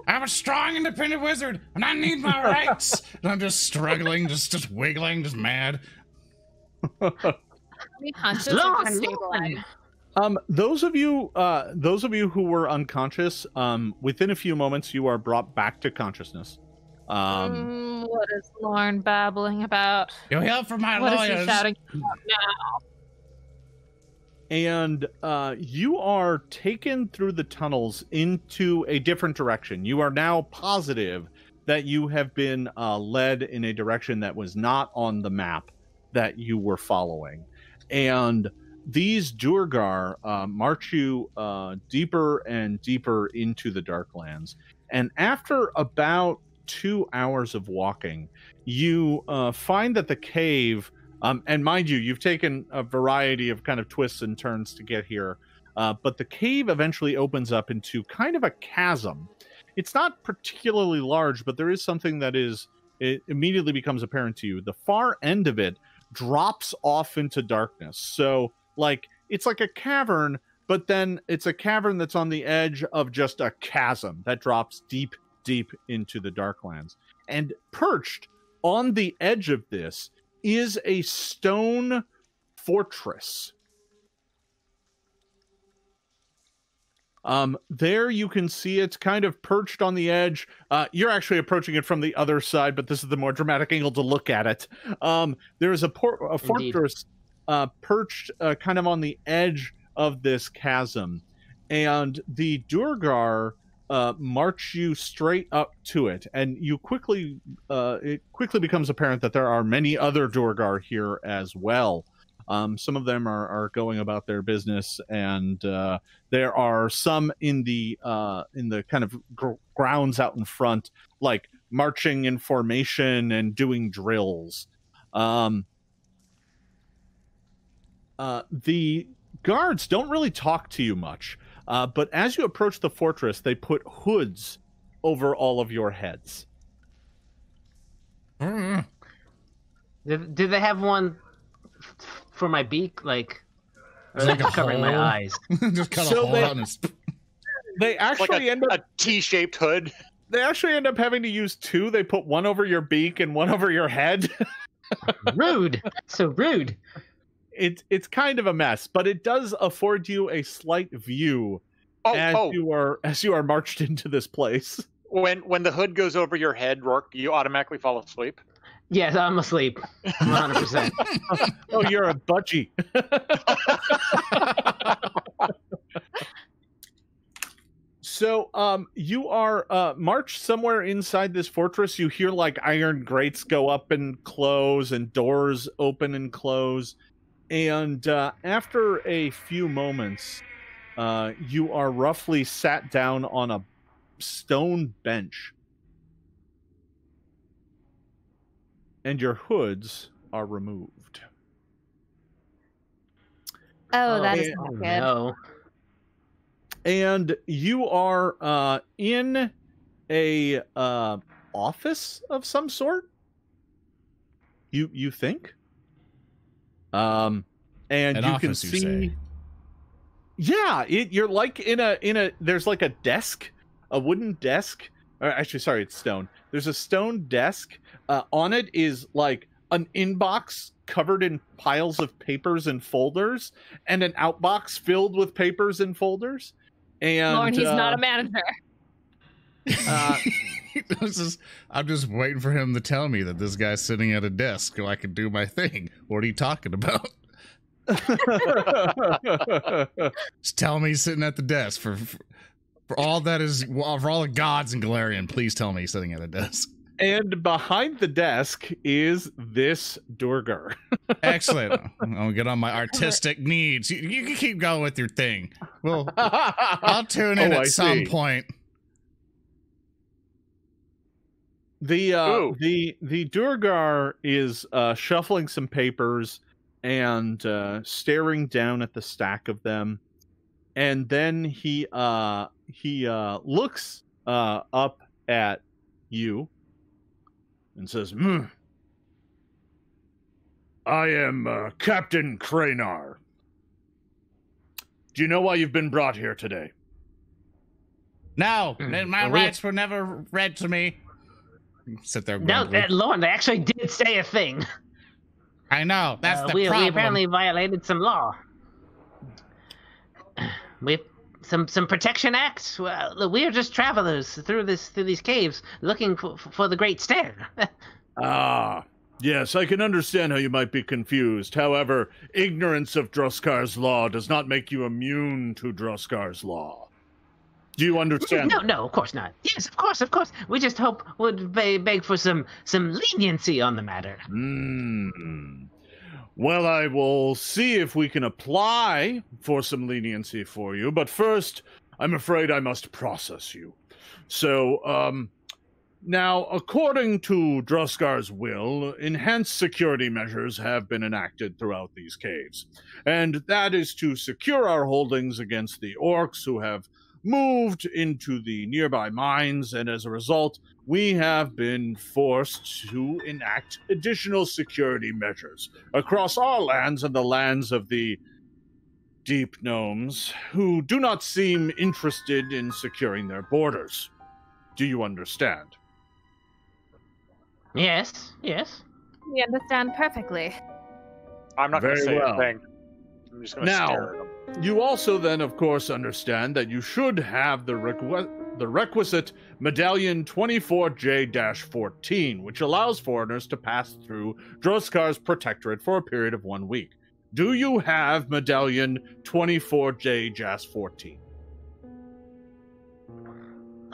Speaker 6: I'm a strong, independent wizard, and I need my rights. And I'm just struggling, just wiggling, just mad.
Speaker 1: Those of you who were unconscious, within a few moments, you are brought back to consciousness.
Speaker 4: What is Lorne babbling about?
Speaker 6: You'll hear from my
Speaker 4: lawyers.
Speaker 6: lawyers.
Speaker 4: What is he shouting about now?
Speaker 1: And you are taken through the tunnels into a different direction. You are now positive that you have been led in a direction that was not on the map that you were following. And these Duergar march you deeper and deeper into the Darklands. And after about 2 hours of walking, you find that the cave, and mind you, you've taken a variety of kind of twists and turns to get here, but the cave eventually opens up into kind of a chasm. It's not particularly large, but there is something that it immediately becomes apparent to you. The far end of it drops off into darkness. So, like, it's like a cavern, but then it's a cavern that's on the edge of just a chasm that drops deep into the Darklands. And perched on the edge of this is a stone fortress. There you can see it's kind of perched on the edge. You're actually approaching it from the other side, but this is the more dramatic angle to look at it. There is a fortress perched kind of on the edge of this chasm. and the Durgar march you straight up to it, and you it quickly becomes apparent that there are many other Durgar here as well. Some of them are going about their business, and there are some in the kind of grounds out in front, like marching in formation and doing drills. The guards don't really talk to you much, but as you approach the fortress, they put hoods over all of your heads.
Speaker 5: Did they have one for my beak, like, or like covering my eyes?
Speaker 2: Just cut a hole out and
Speaker 1: They actually end up
Speaker 3: a T-shaped hood.
Speaker 1: They actually end up having to use two. They put one over your beak and one over your head.
Speaker 5: Rude. So rude.
Speaker 1: It's kind of a mess, but it does afford you a slight view you are marched into this place.
Speaker 3: When the hood goes over your head, Roark, you automatically fall asleep.
Speaker 5: Yes, I'm asleep. 100%.
Speaker 1: Oh, you're a budgie. So, you are marched somewhere inside this fortress. You hear like iron grates go up and close, and doors open and close. And after a few moments, you are roughly sat down on a stone bench. And your hoods are removed.
Speaker 4: Oh, that is not good.
Speaker 5: No.
Speaker 1: And you are in a office of some sort. You think? And
Speaker 2: An
Speaker 1: you
Speaker 2: office,
Speaker 1: can
Speaker 2: you
Speaker 1: see.
Speaker 2: say?
Speaker 1: Yeah, you're like in a. There's like a desk, a wooden desk. Or actually, sorry, it's stone. There's a stone desk. On it is like an inbox covered in piles of papers and folders, and an outbox filled with papers and folders. And
Speaker 4: Lauren, he's not a manager.
Speaker 2: I'm just waiting for him to tell me that this guy's sitting at a desk so I can do my thing. What are you talking about? Just tell me he's sitting at the desk for all that is, for all the gods in Galarian. Please tell me he's sitting at a desk.
Speaker 1: And behind the desk is this Durgar.
Speaker 2: Excellent. I'll get on my artistic needs. You can keep going with your thing. Well, I'll tune in at some point.
Speaker 1: The Durgar is shuffling some papers and staring down at the stack of them, and then he looks up at you and says, "I am Captain Cranar. Do you know why you've been brought here today?"
Speaker 6: No, my rights were never read to me.
Speaker 2: Sit there.
Speaker 5: No, Lauren, they actually did say a thing.
Speaker 6: I know, that's the
Speaker 5: we
Speaker 6: problem.
Speaker 5: We apparently violated some law. We some protection acts. Well, we are just travelers through these caves, looking for the Great Stair.
Speaker 1: Ah, yes, I can understand how you might be confused. However, ignorance of Droskar's law does not make you immune to Droskar's law. Do you understand?
Speaker 5: No, of course not. Yes, of course. We just would beg for some leniency on the matter.
Speaker 1: Well, I will see if we can apply for some leniency for you, but first, I'm afraid I must process you. So, now, according to Droskar's will, enhanced security measures have been enacted throughout these caves, and that is to secure our holdings against the orcs who have moved into the nearby mines, and as a result, we have been forced to enact additional security measures across our lands and the lands of the Deep Gnomes, who do not seem interested in securing their borders. Do you understand?
Speaker 5: Yes.
Speaker 4: We understand perfectly.
Speaker 3: I'm not going to
Speaker 1: Very
Speaker 3: say
Speaker 1: well.
Speaker 3: a thing. I'm just going to stare at him.
Speaker 1: You also then, of course, understand that you should have the requisite Medallion 24J-14, which allows foreigners to pass through Droskar's protectorate for a period of 1 week. Do you have Medallion 24J-14?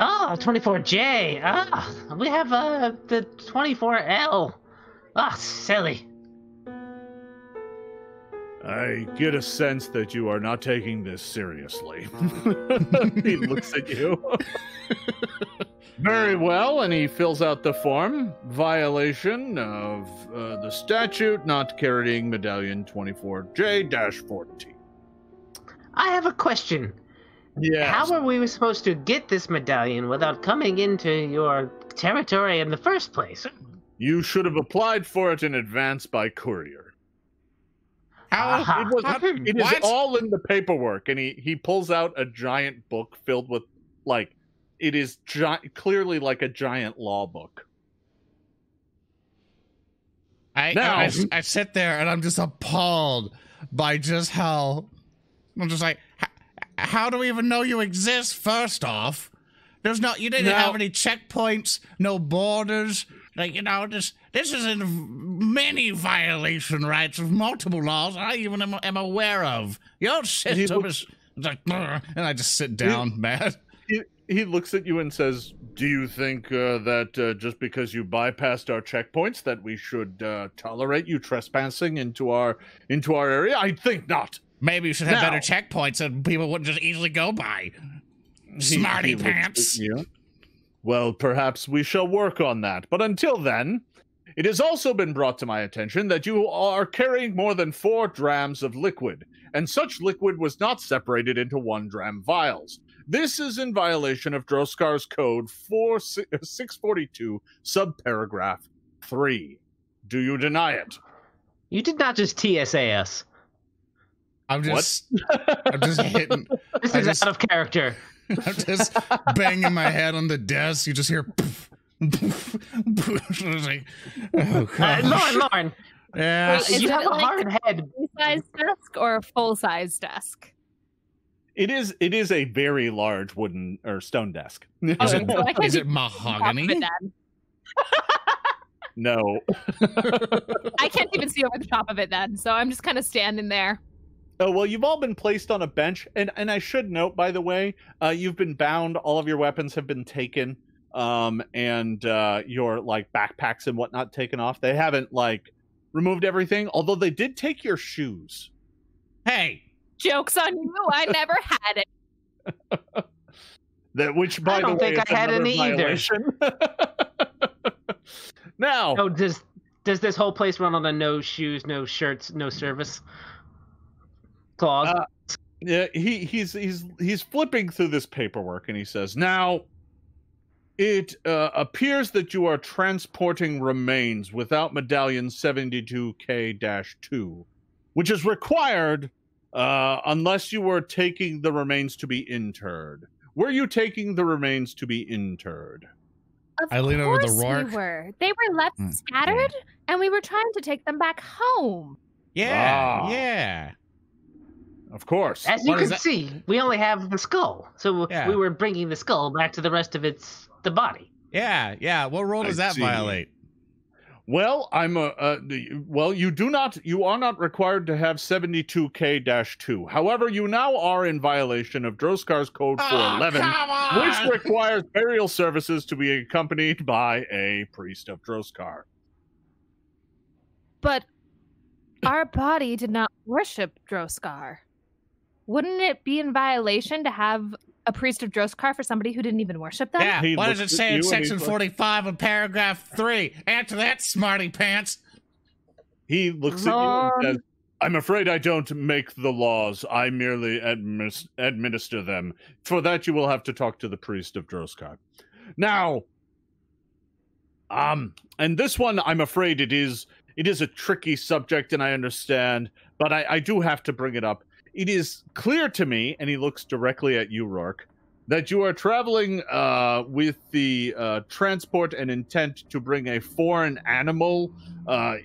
Speaker 5: Oh, 24J. We have the 24L. Silly.
Speaker 1: I get a sense that you are not taking this seriously. He looks at you. Very well, and he fills out the form. Violation of the statute not carrying medallion 24J-14.
Speaker 5: I have a question.
Speaker 1: Yes.
Speaker 5: How are we supposed to get this medallion without coming into your territory in the first place?
Speaker 1: You should have applied for it in advance by courier.
Speaker 5: Aha.
Speaker 1: It is all in the paperwork, and he pulls out a giant book filled with, like, it is clearly like a giant law book.
Speaker 2: I sit there and I'm just appalled by just how I'm just like, how do we even know you exist? First off, you didn't have any checkpoints, no borders. Like, this is in many violation rights of multiple laws I even am aware of. Your system is like, and I just sit down, mad.
Speaker 1: He looks at you and says, do you think that just because you bypassed our checkpoints that we should tolerate you trespassing into our area? I think not.
Speaker 6: Maybe you should have better checkpoints and people wouldn't just easily go by. Smarty pants.
Speaker 1: Well, perhaps we shall work on that. But until then, it has also been brought to my attention that you are carrying more than 4 drams of liquid, and such liquid was not separated into 1-dram vials. This is in violation of Droskar's Code 642, subparagraph 3. Do you deny it?
Speaker 5: You did not just TSA us.
Speaker 2: I'm just hitting.
Speaker 5: This is out of character.
Speaker 2: I'm just banging my head on the desk. You just hear. Poof, poof, poof. I was like, oh gosh.
Speaker 5: Lauren.
Speaker 2: Yeah.
Speaker 5: You have a hard head.
Speaker 4: Full-size desk or a full-size desk?
Speaker 1: It is a very large wooden or stone desk.
Speaker 2: Is it mahogany?
Speaker 1: No.
Speaker 4: I can't even see over the top of it then, so I'm just kind of standing there.
Speaker 1: Oh, well, you've all been placed on a bench, and I should note, by the way, you've been bound, all of your weapons have been taken, and your, like, backpacks and whatnot taken off. They haven't, like, removed everything, although they did take your shoes.
Speaker 6: Hey!
Speaker 4: Joke's on you, I never had it.
Speaker 1: Which, by the way,
Speaker 5: I don't think I had any
Speaker 1: violation. Now...
Speaker 5: Oh, does this whole place run on a no shoes, no shirts, no service clause?
Speaker 1: Yeah, he's flipping through this paperwork, and he says, now, it appears that you are transporting remains without medallion 72K-2, which is required unless you were taking the remains to be interred. Were you taking the remains to be interred?
Speaker 2: I lean over the Roark.
Speaker 4: We were. They were left scattered, and we were trying to take them back home.
Speaker 6: Yeah.
Speaker 1: Of course.
Speaker 5: As you can see, we only have the skull, so we were bringing the skull back to the rest of the body.
Speaker 6: Yeah. What rule does that violate?
Speaker 1: Well, you are not required to have 72K-2. However, you now are in violation of Droskar's Code 411, which requires burial services to be accompanied by a priest of Droskar.
Speaker 4: But our body did not worship Droskar. Wouldn't it be in violation to have a priest of Droskar for somebody who didn't even worship them?
Speaker 6: Yeah, what does it say in section 45 of paragraph 3? Answer that, smarty pants.
Speaker 1: He looks at you and says, I'm afraid I don't make the laws. I merely administer them. For that, you will have to talk to the priest of Droskar. Now, and this one, I'm afraid it is a tricky subject, and I understand, but I do have to bring it up. It is clear to me, and he looks directly at you, Roark, that you are traveling with the transport and intent to bring a foreign animal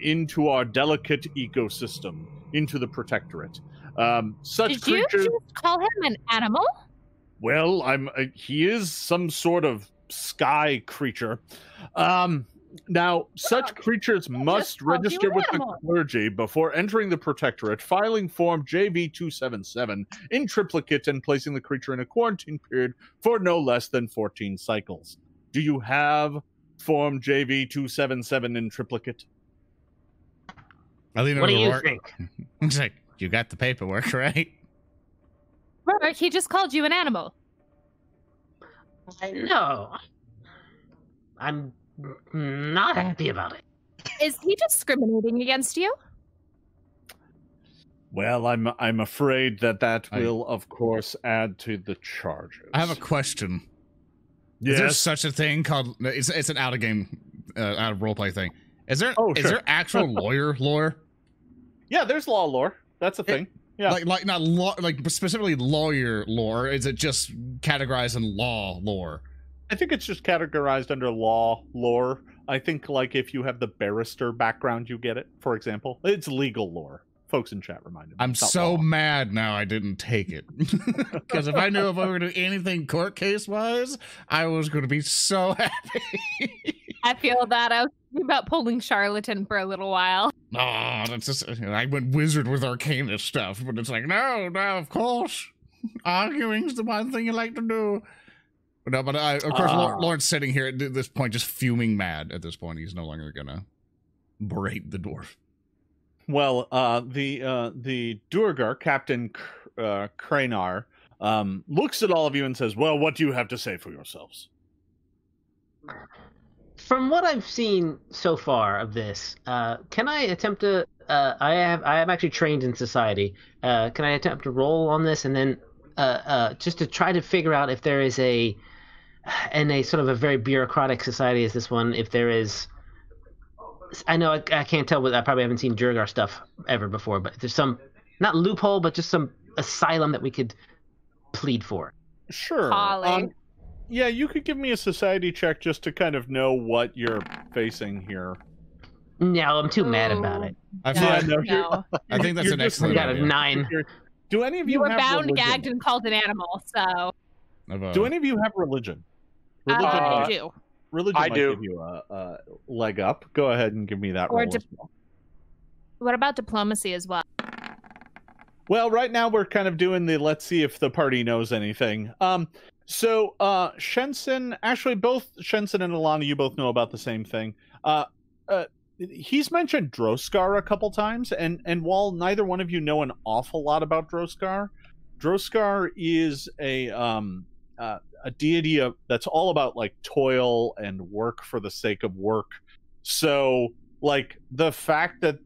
Speaker 1: into our delicate ecosystem, into the Protectorate. Such
Speaker 4: Did you just call him an animal?
Speaker 1: Well, he is some sort of sky creature. Now, such creatures must
Speaker 4: called you
Speaker 1: register
Speaker 4: an
Speaker 1: with the
Speaker 4: animal.
Speaker 1: clergy before entering the Protectorate, filing Form JV277 in triplicate and placing the creature in a quarantine period for no less than 14 cycles. Do you have Form JV277 in triplicate?
Speaker 2: I lean
Speaker 5: What
Speaker 2: over
Speaker 5: do
Speaker 2: to
Speaker 5: you
Speaker 2: Roark.
Speaker 5: think?
Speaker 6: It's like, you got the paperwork, right?
Speaker 4: Roark, he just called you an animal.
Speaker 5: No. I'm not happy about it.
Speaker 4: Is he discriminating against you?
Speaker 1: Well, I'm afraid that will, of course, add to the charges.
Speaker 2: I have a question. Is there such a thing called? It's an out of game, out of roleplay thing. Is there?
Speaker 1: Oh,
Speaker 2: is
Speaker 1: sure.
Speaker 2: there actual lawyer lore?
Speaker 1: Yeah, there's law lore. That's a thing. Yeah,
Speaker 2: like not law, like specifically lawyer lore. Is it just categorized in law lore?
Speaker 1: I think it's just categorized under law lore. I think like if you have the barrister background, you get it. For example, it's legal lore. Folks in chat reminded me.
Speaker 2: I'm
Speaker 1: It's not
Speaker 2: so
Speaker 1: law.
Speaker 2: mad now I didn't take it. Because if I knew if I were to do anything court case wise, I was going to be so happy.
Speaker 4: I feel that. I was thinking about pulling charlatan for a little while.
Speaker 2: Oh, that's just, I went wizard with arcana stuff, but it's like, no, of course. Arguing's the one thing you like to do. But no, but of course, Lawrence sitting here at this point, just fuming mad at this point. He's no longer gonna berate the dwarf.
Speaker 1: Well, the Durgar, Captain Kranar, looks at all of you and says, "Well, what do you have to say for yourselves?"
Speaker 5: From what I've seen so far of this, can I attempt to? I am actually trained in society. Can I attempt to roll on this and then just to try to figure out if there is in a sort of a very bureaucratic society as this one, if there is. I know I can't tell, but I probably haven't seen Durgar stuff ever before. But if there's some not loophole, but just some asylum that we could plead for.
Speaker 1: Sure.
Speaker 4: Holly.
Speaker 1: Yeah, you could give me a society check just to kind of know what you're facing here.
Speaker 5: No, I'm too mad about it.
Speaker 2: I feel like,
Speaker 4: No.
Speaker 2: I think that's an excellent
Speaker 5: We got a
Speaker 2: idea.
Speaker 5: 9.
Speaker 1: Do any of
Speaker 4: You were
Speaker 1: have
Speaker 4: bound,
Speaker 1: religion?
Speaker 4: gagged, and called an animal, so
Speaker 1: Do any of you have religion?
Speaker 4: I do.
Speaker 1: Religion
Speaker 3: I
Speaker 1: might
Speaker 3: do.
Speaker 1: give you a leg up. Go ahead and give me that
Speaker 4: Or
Speaker 1: roll as well.
Speaker 4: What about diplomacy as well?
Speaker 1: Well, right now we're kind of doing the let's see if the party knows anything. So Shensen, actually both Shensen and Ilana, you both know about the same thing. He's mentioned Droskar a couple times, and while neither one of you know an awful lot about Droskar is a deity that's all about like toil and work for the sake of work. So like the fact that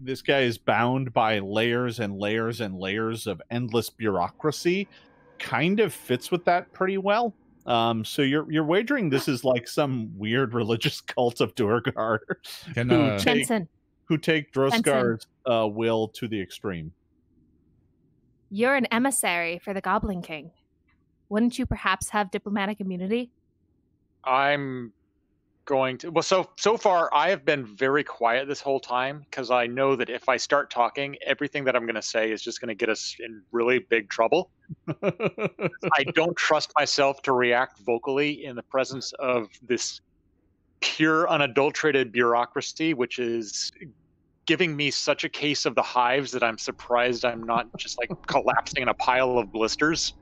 Speaker 1: this guy is bound by layers and layers and layers of endless bureaucracy kind of fits with that pretty well. So you're wagering this is like some weird religious cult of Durgar who take Droskar's will to the extreme.
Speaker 4: You're an emissary for the Goblin King. Wouldn't you perhaps have diplomatic immunity?
Speaker 3: I'm going to. Well, so far I have been very quiet this whole time because I know that if I start talking, everything that I'm going to say is just going to get us in really big trouble. I don't trust myself to react vocally in the presence of this pure, unadulterated bureaucracy, which is giving me such a case of the hives that I'm surprised I'm not just like collapsing in a pile of blisters.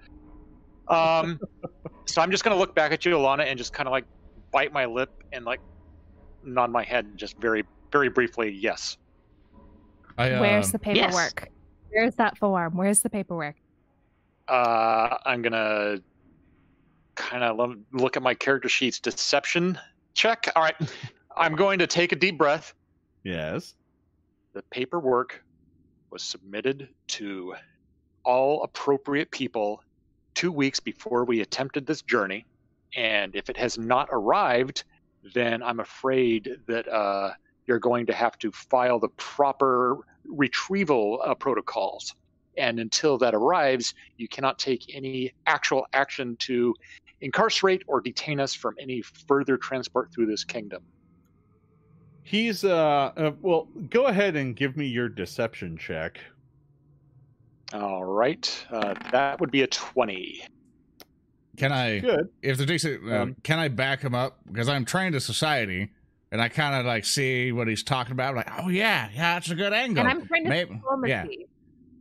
Speaker 3: So I'm just going to look back at you, Ilana, and just kind of like bite my lip and like nod my head just very, very briefly, yes.
Speaker 4: Where's the paperwork?
Speaker 5: Yes.
Speaker 4: Where's that form? Where's the paperwork?
Speaker 3: I'm going to kind of look at my character sheet's deception check. All right. I'm going to take a deep breath.
Speaker 1: Yes.
Speaker 3: The paperwork was submitted to all appropriate people 2 weeks before we attempted this journey, and if it has not arrived, then I'm afraid that you're going to have to file the proper retrieval protocols. And until that arrives, you cannot take any actual action to incarcerate or detain us from any further transport through this kingdom.
Speaker 1: He's well, go ahead and give me your deception check.
Speaker 3: All right, that would be a 20.
Speaker 2: Can I?
Speaker 1: Good.
Speaker 2: If the DC, can I back him up? Because I'm trained to society, and I kind of like see what he's talking about. I'm like, oh yeah, that's a good angle.
Speaker 4: And I'm trying to diplomacy.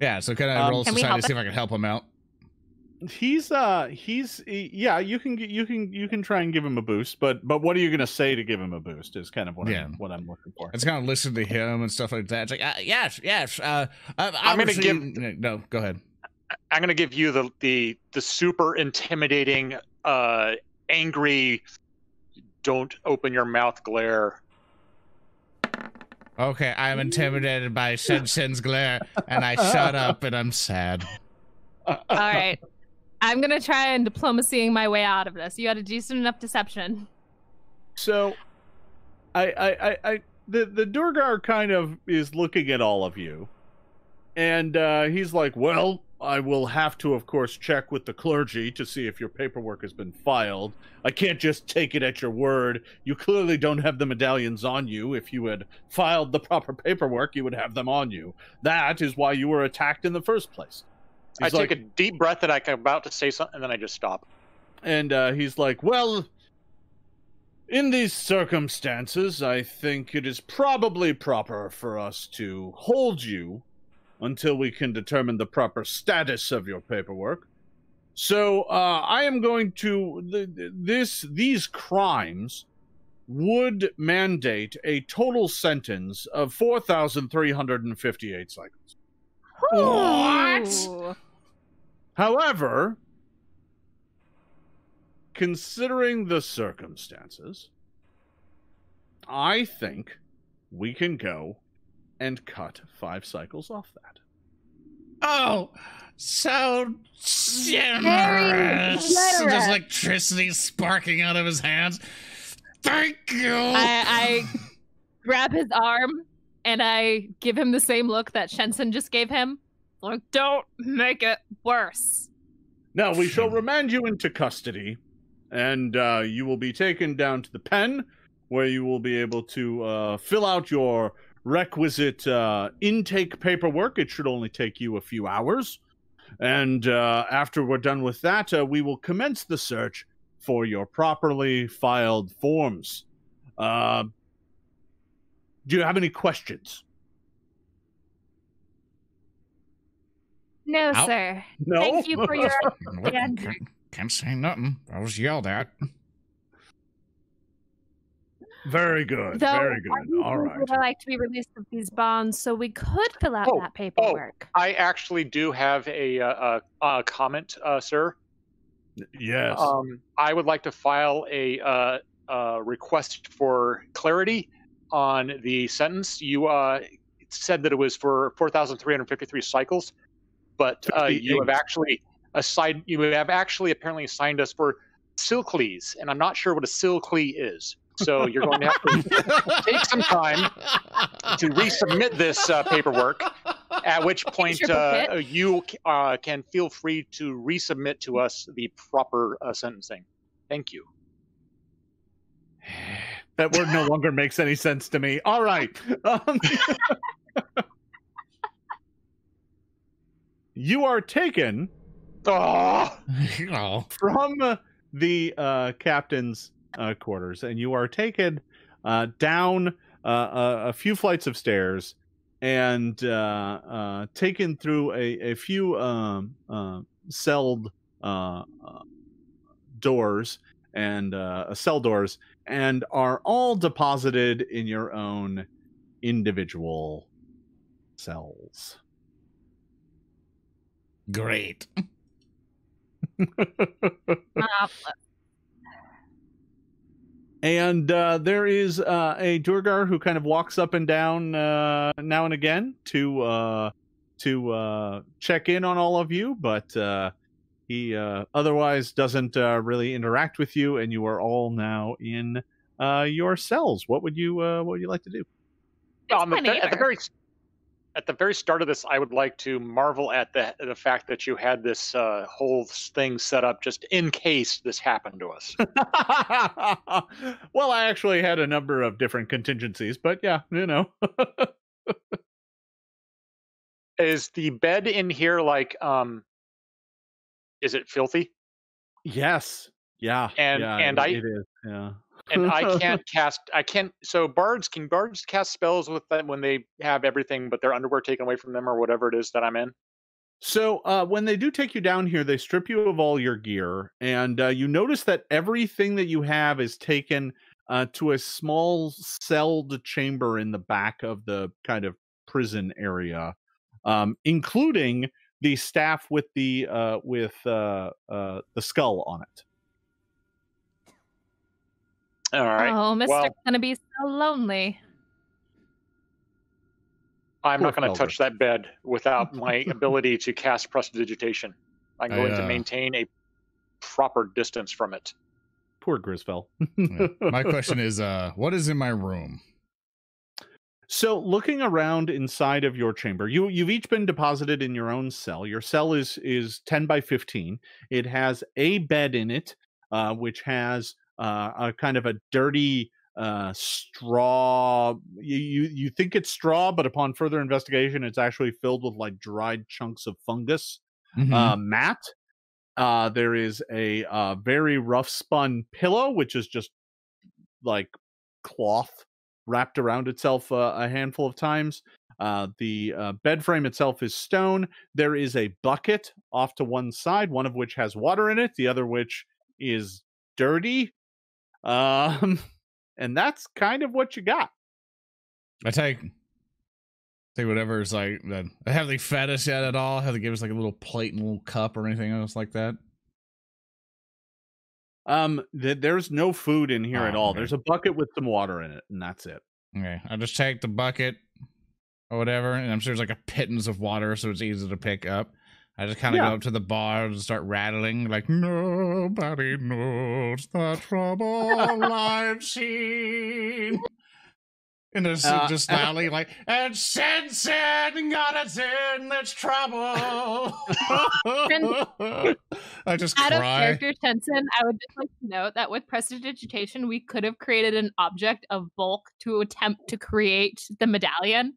Speaker 2: Yeah. So can I roll
Speaker 4: Can we
Speaker 2: society
Speaker 4: help
Speaker 2: to see if I can help him out?
Speaker 1: Yeah, you can try and give him a boost, but what are you gonna say to give him a boost is kind of what I'm looking for.
Speaker 2: It's kind of listen to him and stuff like that. It's like yes.
Speaker 3: I'm gonna give.
Speaker 2: No, go ahead.
Speaker 3: I'm gonna give you the super intimidating, angry, don't open your mouth glare.
Speaker 2: Okay, I'm intimidated by Shensen's glare, and I shut up, and I'm sad.
Speaker 4: All right. I'm going to try and diplomacying my way out of this. You had a decent enough deception.
Speaker 1: So, the Durgar kind of is looking at all of you, and he's like, well, I will have to, of course, check with the clergy to see if your paperwork has been filed. I can't just take it at your word. You clearly don't have the medallions on you. If you had filed the proper paperwork, you would have them on you. That is why you were attacked in the first place.
Speaker 3: I take a deep breath that I'm about to say something, and then I just stop.
Speaker 1: And he's like, well, in these circumstances, I think it is probably proper for us to hold you until we can determine the proper status of your paperwork. So I am going to... These crimes would mandate a total sentence of 4,358 cycles.
Speaker 4: What?
Speaker 1: However, considering the circumstances, I think we can go and cut 5 cycles off that.
Speaker 2: Oh, so generous. There's electricity sparking out of his hands. Thank you.
Speaker 4: I grab his arm and I give him the same look that Shensen just gave him. Like, don't make it worse.
Speaker 1: Now, we shall remand you into custody, and you will be taken down to the pen, where you will be able to fill out your requisite intake paperwork. It should only take you a few hours. And after we're done with that, we will commence the search for your properly filed forms. Do you have any questions?
Speaker 4: No, sir.
Speaker 1: No?
Speaker 4: Thank you for your...
Speaker 2: Can't say nothing. I was yelled at.
Speaker 1: Very good.
Speaker 4: Though,
Speaker 1: Very good. All right.
Speaker 4: Would I like to be released of these bonds so we could fill out that paperwork?
Speaker 3: I actually do have a comment, sir.
Speaker 1: Yes.
Speaker 3: I would like to file a request for clarity on the sentence. You said that it was for 4,353 cycles, but you have actually apparently assigned us for Silcles, and I'm not sure what a Silcle is. So you're going to have to take some time to resubmit this paperwork, at which point you can feel free to resubmit to us the proper sentencing. Thank you.
Speaker 1: That word no longer makes any sense to me. All right. You are taken from the captain's quarters, and you are taken down a few flights of stairs and taken through a few celled doors and cell doors, and are all deposited in your own individual cells.
Speaker 2: Great.
Speaker 1: And there is a Durgar who kind of walks up and down now and again to check in on all of you, but he otherwise doesn't really interact with you, and you are all now in your cells. What would you like to do?
Speaker 3: At the very start of this, I would like to marvel at the fact that you had this whole thing set up just in case this happened to us.
Speaker 1: Well, I actually had a number of different contingencies, but yeah, you know.
Speaker 3: Is the bed in here like, is it filthy?
Speaker 1: Yes. Yeah.
Speaker 3: And
Speaker 1: yeah,
Speaker 3: and
Speaker 1: it is. Yeah.
Speaker 3: and I can't cast. I can't. So can bards cast spells with them when they have everything but their underwear taken away from them or whatever it is that I'm in?
Speaker 1: So when they do take you down here, they strip you of all your gear, and you notice that everything that you have is taken to a small celled chamber in the back of the kind of prison area, including the staff with the skull on it.
Speaker 3: All right.
Speaker 4: Oh, Mister's
Speaker 3: Well,
Speaker 4: gonna be so lonely.
Speaker 3: I'm not
Speaker 1: Poor
Speaker 3: going to
Speaker 1: Felder.
Speaker 3: touch that bed without my ability to cast prestidigitation. I'm going to maintain a proper distance from it.
Speaker 1: Poor Grisfell.
Speaker 2: Yeah. My question is, what is in my room?
Speaker 1: So, looking around inside of your chamber, you've each been deposited in your own cell. Your cell is 10 by 15. It has a bed in it, which has a kind of a dirty straw. You think it's straw, but upon further investigation, it's actually filled with like dried chunks of fungus. Mat. There is a very rough spun pillow, which is just like cloth wrapped around itself a handful of times. The bed frame itself is stone. There is a bucket off to one side, one of which has water in it, the other which is dirty. And that's kind of what you got.
Speaker 2: I take whatever is like that. Have they fed us yet at all? Have they given us like a little plate and a little cup or anything else like that?
Speaker 1: There's no food in here at all.
Speaker 2: Okay.
Speaker 1: There's a bucket with some water in it, and that's it.
Speaker 2: Okay, I just take the bucket or whatever, and I'm sure there's like a pittance of water, so it's easy to pick up. I just kind of go up to the bar and start rattling, like, nobody knows the trouble I've seen. And there's just loudly like, and Shensen got us in this trouble. I just
Speaker 4: Out of
Speaker 2: cry.
Speaker 4: character, Shensen, I would just like to note that with prestidigitation, we could have created an object of bulk to attempt to create the medallion.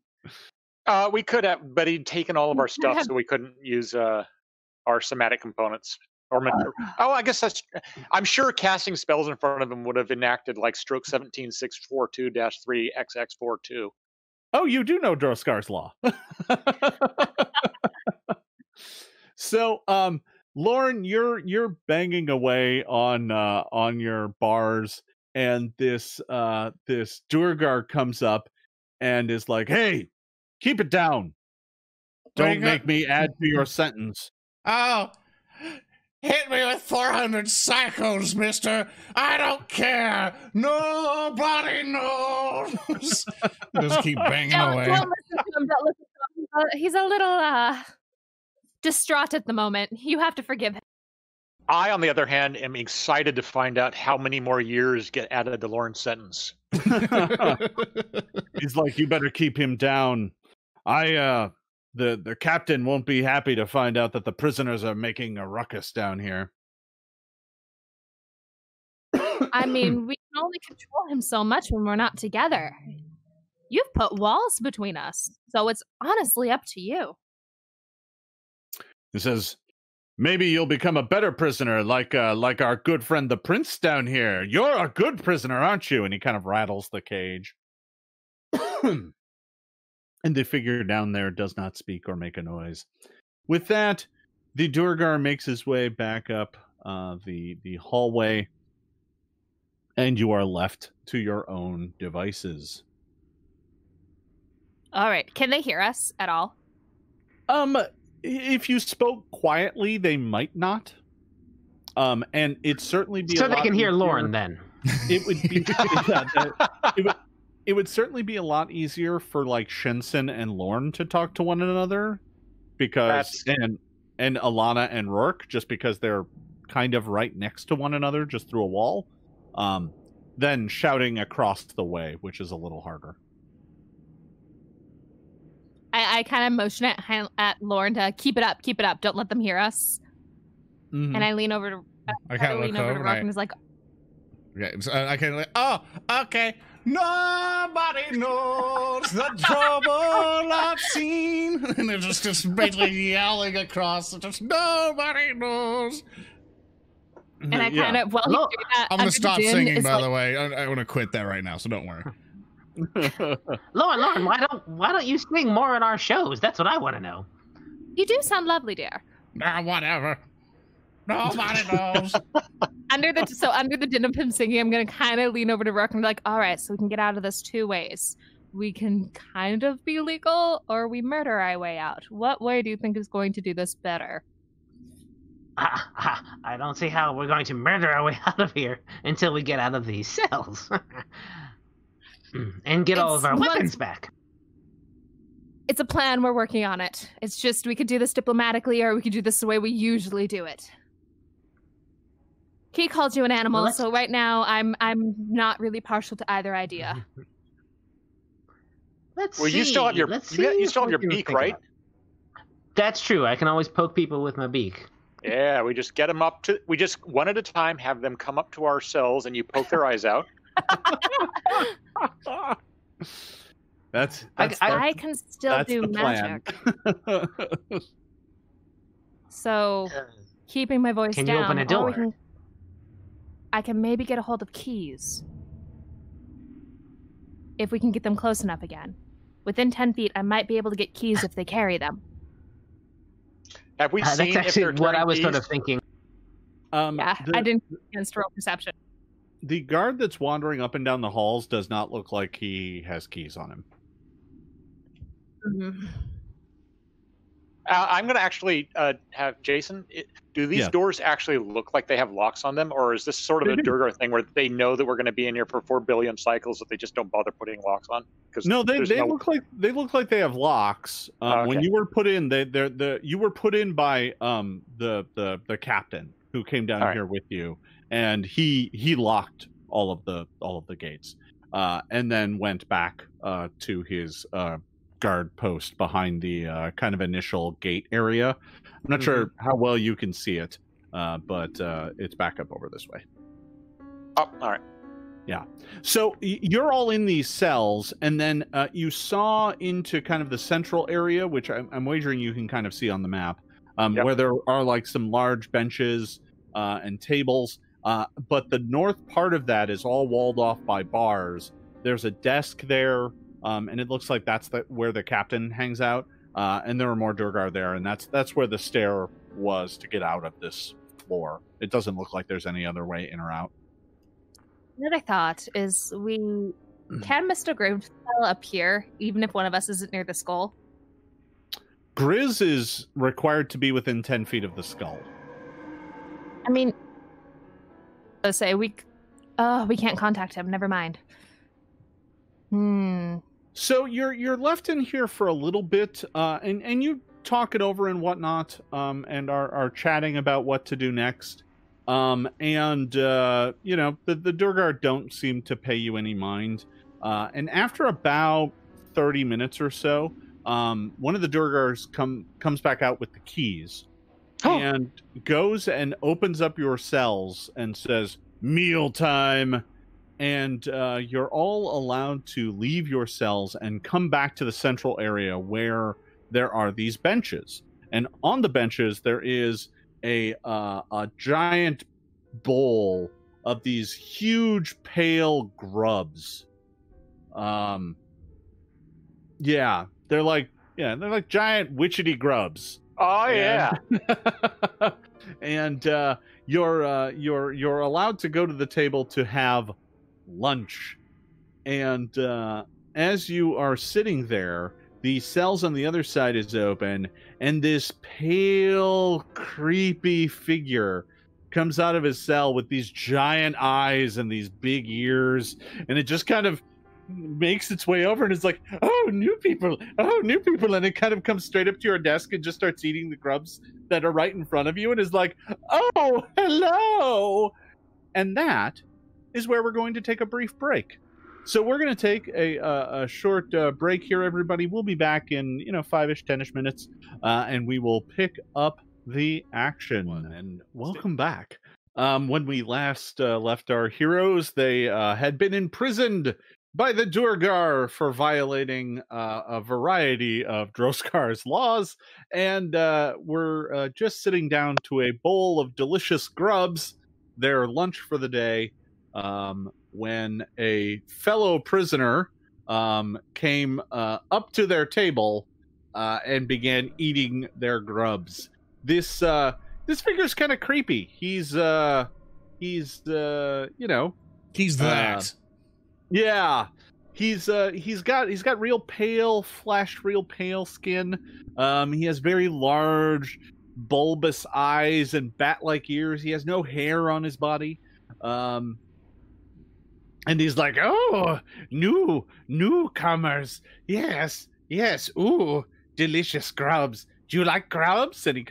Speaker 3: We could have, but he'd taken all of our stuff, so we couldn't use our somatic components. I guess that's. I'm sure casting spells in front of him would have enacted like stroke 17642-3XX42.
Speaker 1: Oh, you do know Droskar's law. So, Lauren, you're banging away on your bars, and this Durgar comes up and is like, "Hey, keep it down! Don't make me add to your sentence."
Speaker 6: Oh, hit me with 400 cycles, mister. I don't care. Nobody knows.
Speaker 2: Just keep banging away.
Speaker 4: Don't listen to him. Don't listen to him. He's a little distraught at the moment. You have to forgive him.
Speaker 3: I, on the other hand, am excited to find out how many more years get added to Lauren's sentence.
Speaker 1: He's like, "You better keep him down. The captain won't be happy to find out that the prisoners are making a ruckus down here."
Speaker 4: I mean, we can only control him so much when we're not together. You've put walls between us, so it's honestly up to you.
Speaker 1: He says, "Maybe you'll become a better prisoner, like our good friend the prince down here. You're a good prisoner, aren't you?" And he kind of rattles the cage. And the figure down there does not speak or make a noise. With that, the Durgar makes his way back up the hallway, and you are left to your own devices.
Speaker 4: All right. Can they hear us at all?
Speaker 1: If you spoke quietly, they might not. And it'd certainly be
Speaker 5: So
Speaker 1: a
Speaker 5: they
Speaker 1: lot
Speaker 5: can hear
Speaker 1: easier.
Speaker 5: Lauren then.
Speaker 1: It would be it would certainly be a lot easier for like Shensen and Lorne to talk to one another, because and Ilana and Roark, just because they're kind of right next to one another just through a wall, than shouting across the way, which is a little harder.
Speaker 4: I kind of motion at Lauren to keep it up, don't let them hear us.
Speaker 1: Mhm.
Speaker 4: And I lean over to
Speaker 2: I kind of look over
Speaker 4: Roark and is like,
Speaker 2: okay, so I kind of like, oh, okay. Nobody knows the trouble I've seen. And they're just basically yelling across. Just nobody knows.
Speaker 4: And I kind of, while he's
Speaker 5: No,
Speaker 4: doing that,
Speaker 2: I'm gonna
Speaker 4: under the
Speaker 2: stop
Speaker 4: din
Speaker 2: singing,
Speaker 4: is
Speaker 2: by
Speaker 4: like,
Speaker 2: the way. I want to quit that right now, so don't worry.
Speaker 5: Lauren, why don't you sing more in our shows? That's what I want to know.
Speaker 4: You do sound lovely, dear.
Speaker 6: Whatever. Nobody knows.
Speaker 4: Under the din of him singing, I'm gonna kind of lean over to Roark and be like, all right, so we can get out of this two ways. We can kind of be legal, or we murder our way out. What way do you think is going to do this better?
Speaker 5: I don't see how we're going to murder our way out of here until we get out of these cells. And get all of our weapons back.
Speaker 4: It's a plan. We're working on it. It's just we could do this diplomatically, or we could do this the way we usually do it. Key called you an animal,
Speaker 5: Well,
Speaker 4: so right now I'm not really partial to either idea.
Speaker 5: Let's
Speaker 3: Well,
Speaker 5: see.
Speaker 3: you still have your
Speaker 5: Let's
Speaker 3: you
Speaker 5: see
Speaker 3: still
Speaker 5: if
Speaker 3: have
Speaker 5: we
Speaker 3: your
Speaker 5: can
Speaker 3: beak,
Speaker 5: think
Speaker 3: right?
Speaker 5: about it. That's true. I can always poke people with my beak.
Speaker 3: Yeah, we just get them up to. We just one at a time have them come up to our cells, and you poke their eyes out.
Speaker 1: That's
Speaker 4: I can still
Speaker 1: that's
Speaker 4: do
Speaker 1: the plan.
Speaker 4: magic. So keeping my voice
Speaker 5: Can
Speaker 4: down.
Speaker 5: you open a
Speaker 4: or we
Speaker 5: door?
Speaker 4: I can maybe get a hold of keys. If we can get them close enough again. Within 10 feet, I might be able to get keys if they carry them.
Speaker 3: Have we
Speaker 5: That's
Speaker 3: seen if
Speaker 5: actually
Speaker 3: they're
Speaker 5: what I was sort
Speaker 3: keys?
Speaker 5: of thinking.
Speaker 4: Yeah, I didn't against roll perception.
Speaker 1: The guard that's wandering up and down the halls does not look like he has keys on him.
Speaker 4: Mhm.
Speaker 3: I'm going to actually have Jason. Do these
Speaker 1: Yeah.
Speaker 3: doors actually look like they have locks on them, or is this sort of
Speaker 1: They
Speaker 3: a
Speaker 1: do.
Speaker 3: Durgar thing where they know that we're going to be in here for 4 billion cycles that they just don't bother putting locks on? Because
Speaker 1: No, they look like they have locks. When
Speaker 3: Okay.
Speaker 1: you were put in, you were put in by the captain who came down
Speaker 3: All right.
Speaker 1: here with you, and he locked all of the gates, and then went back to his guard post behind the kind of initial gate area. I'm not sure how well you can see it, but it's back up over this way.
Speaker 3: Oh, all right.
Speaker 1: Yeah. So you're all in these cells, and then you saw into kind of the central area, which I'm wagering you can kind of see on the map,
Speaker 3: Yep.
Speaker 1: where there are like some large benches and tables. But the north part of that is all walled off by bars. There's a desk there, and it looks like that's where the captain hangs out. And there are more Durgar there, and that's where the stair was to get out of this floor. It doesn't look like there's any other way in or out.
Speaker 4: What I thought is can Mr. Grimms up here, even if one of us isn't near the skull?
Speaker 1: Grizz is required to be within 10 feet of the skull.
Speaker 4: I mean, let's say we can't contact him. Never mind.
Speaker 1: So you're left in here for a little bit, and you talk it over and whatnot, and are chatting about what to do next. The Durgar don't seem to pay you any mind. And after about 30 minutes or so, one of the Durgars comes back out with the keys and goes and opens up your cells and says, "Mealtime." And you're all allowed to leave your cells and come back to the central area where there are these benches. And on the benches, there is a giant bowl of these huge pale grubs. They're like giant witchetty grubs.
Speaker 3: Oh yeah.
Speaker 1: And you're allowed to go to the table to have lunch. And as you are sitting there, the cells on the other side is open, and this pale, creepy figure comes out of his cell with these giant eyes and these big ears, and it just kind of makes its way over and is like, oh, new people, and it kind of comes straight up to your desk and just starts eating the grubs that are right in front of you and is like, oh, hello. And that is where we're going to take a brief break. So we're going to take a short break here, everybody. We'll be back in 5-ish, 10-ish minutes, and we will pick up the action. And welcome back. When we last left our heroes, they had been imprisoned by the Durgar for violating a variety of Droskar's laws, and we're just sitting down to a bowl of delicious grubs their lunch for the day when a fellow prisoner came up to their table and began eating their grubs. This figure's kind of creepy. He's that. Yeah. He's got real pale skin. He has very large, bulbous eyes and bat-like ears. He has no hair on his body. And he's like, "Oh, newcomers. Yes. Ooh, delicious grubs. Do you like grubs?" And he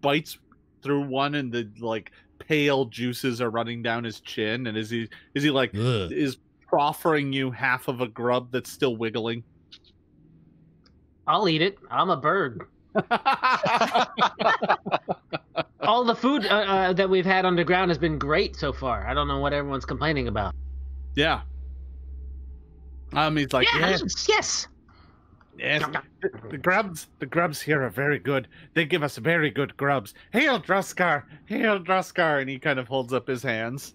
Speaker 1: bites through one, and the pale juices are running down his chin. And is he proffering you half of a grub that's still wiggling?
Speaker 5: I'll eat it. I'm a bird. All the food that we've had underground has been great so far. I don't know what everyone's complaining about.
Speaker 1: Yeah. He's like,
Speaker 5: yes.
Speaker 1: The grubs here are very good. They give us very good grubs. Hail Druskar! Hail Druskar! And he kind of holds up his hands.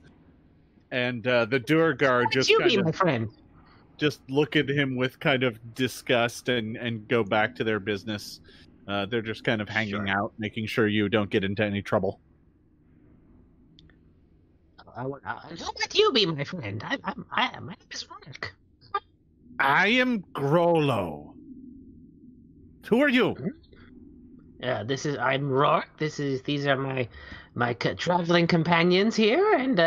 Speaker 1: And the Durgar just look at him with kind of disgust and go back to their business. They're just kind of hanging out, making sure you don't get into any trouble.
Speaker 5: Don't let you be my friend. My name is Roark.
Speaker 1: I am Grollo. Who are you?
Speaker 5: I'm Roark. These are my traveling companions here, and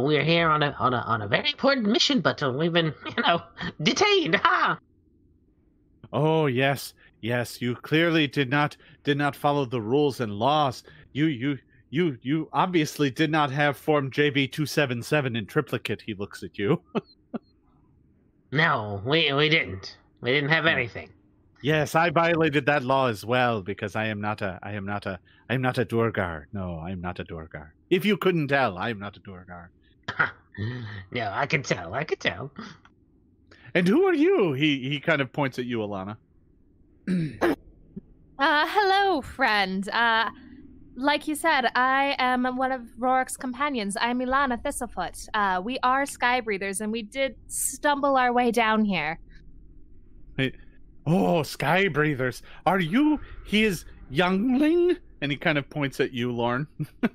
Speaker 5: we're here on a very important mission, but we've been detained. Ha!
Speaker 1: Oh yes, you clearly did not follow the rules and laws. You obviously did not have Form JB-277 in triplicate. He looks at you.
Speaker 5: No, we didn't. We didn't have anything.
Speaker 1: Yes, I violated that law as well because I am not a Durgar. No, I am not a Durgar. If you couldn't tell, I am not a Durgar.
Speaker 5: No, I could tell.
Speaker 1: And who are you? He kind of points at you, Ilana.
Speaker 4: Hello, friend. Like you said, I am one of Roark's companions. I'm Ilana Thistlefoot. We are sky breathers, and we did stumble our way down here.
Speaker 1: Hey, oh, sky breathers. Are you his youngling? And he kind of points at you, Lorne.
Speaker 2: I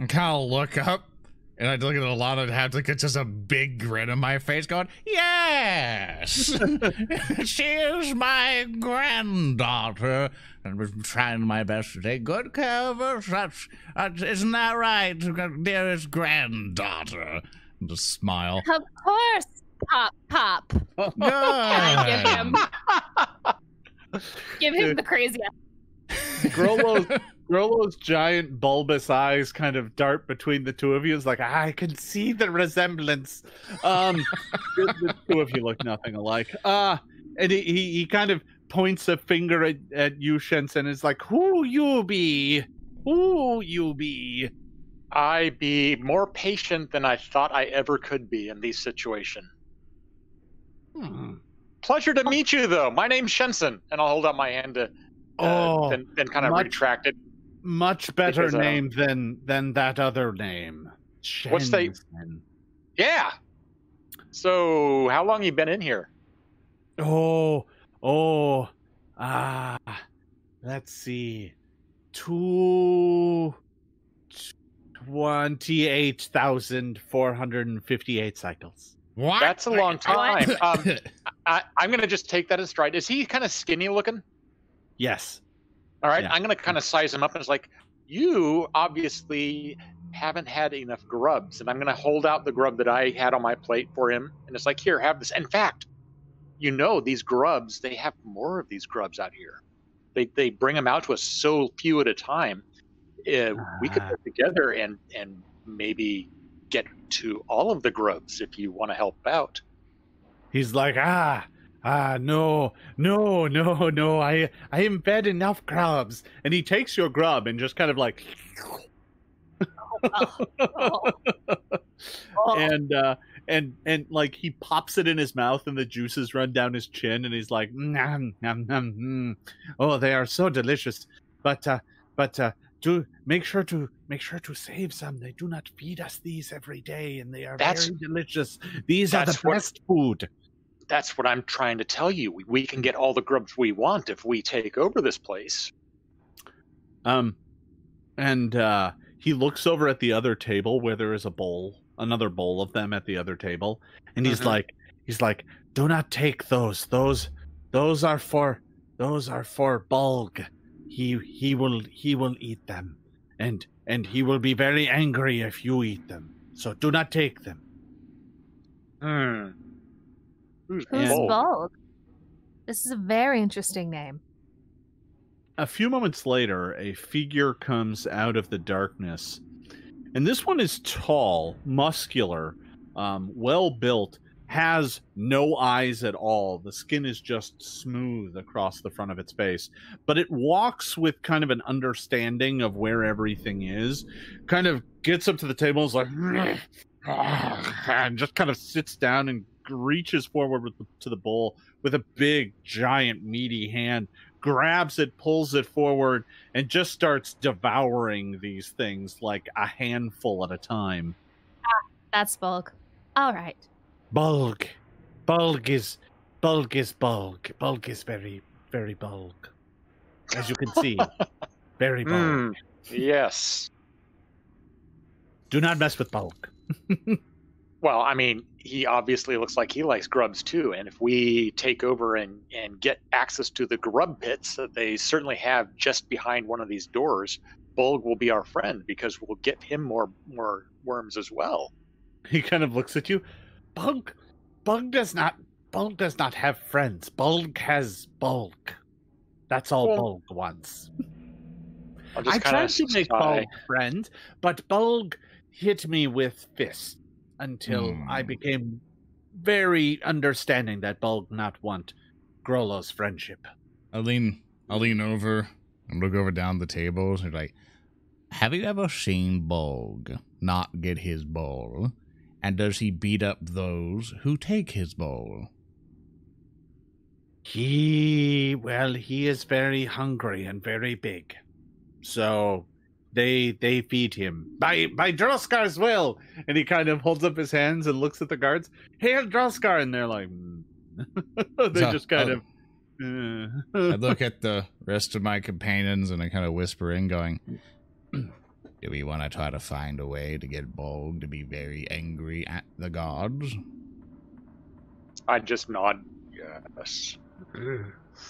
Speaker 2: kind of look up, and I look at Ilana and have just a big grin on my face going, yes! She is my granddaughter, and I'm trying my best to take good care of her. Isn't that right, dearest granddaughter? And just smile.
Speaker 4: Of course, Pop.
Speaker 2: Good.
Speaker 4: Give him the crazy.
Speaker 1: Grollo's giant bulbous eyes kind of dart between the two of you. It's like, I can see the resemblance. The two of you look nothing alike. And he kind of points a finger at you, Shensen. It's like, who you be?
Speaker 3: I be more patient than I thought I ever could be in these situations. Pleasure to meet you, though. My name's Shensen, and I'll hold out my hand to then kind of retract it.
Speaker 1: Much better name than that other name. Shensen.
Speaker 3: What's the? Yeah. So, how long you been in here?
Speaker 1: Let's see. 28,458 cycles.
Speaker 2: What?
Speaker 3: That's a long time. I'm going to just take that as stride. Is he kind of skinny looking?
Speaker 1: Yes.
Speaker 3: All right.
Speaker 1: Yeah.
Speaker 3: I'm going to kind of size him up, and it's like, you obviously haven't had enough grubs, and I'm going to hold out the grub that I had on my plate for him, and it's like, here, have this. In fact, these grubs, they have more of these grubs out here. They bring them out to us so few at a time. We could put together and maybe get to all of the grubs if you want to help out.
Speaker 1: He's like, no, I am fed enough grubs. And he takes your grub and just kind of like and like he pops it in his mouth and the juices run down his chin and he's like, nom, nom, nom, oh, they are so delicious. But do make sure to save some. They do not feed us these every day, and they are very delicious. These are the best food.
Speaker 3: That's what I'm trying to tell you. We can get all the grubs we want if we take over this place.
Speaker 1: And he looks over at the other table where there is another bowl of them at the other table, and he's like, do not take those. Those are for Bulg. He will eat them, and he will be very angry if you eat them. So do not take them.
Speaker 4: Who's Bulg? This is a very interesting name.
Speaker 1: A few moments later, a figure comes out of the darkness, and this one is tall, muscular, well built, has no eyes at all. The skin is just smooth across the front of its face, but it walks with kind of an understanding of where everything is, kind of gets up to the table and is like, and just kind of sits down and reaches forward to the bowl with a big, giant, meaty hand, grabs it, pulls it forward, and just starts devouring these things like a handful at a time.
Speaker 4: That's Bulg. All right.
Speaker 1: Bulg is Bulg is very, very Bulg. As you can see, very Bulg.
Speaker 3: Yes.
Speaker 1: Do not mess with Bulg.
Speaker 3: Well, I mean, he obviously looks like he likes grubs too, and if we take over and get access to the grub pits that they certainly have just behind one of these doors, Bulg will be our friend because we'll get him more worms as well.
Speaker 1: He kind of looks at you. Bulg does not have friends. Bulg has Bulg. That's all Bulg wants. I tried to make Bulg friend, but Bulg hit me with fists until I became very understanding that Bulg not want Grollo's friendship.
Speaker 2: I'll lean over and look over down the tables and like,
Speaker 6: have you ever seen Bulg not get his bowl? And does he beat up those who take his bowl?
Speaker 1: He is very hungry and very big. So they feed him. By Droskar's will. And he kind of holds up his hands and looks at the guards. Hail Droskar! And they're like, they just kind of...
Speaker 2: I look at the rest of my companions and I kind of whisper in going, do we want to try to find a way to get Bulg to be very angry at the gods?
Speaker 3: I just nod yes.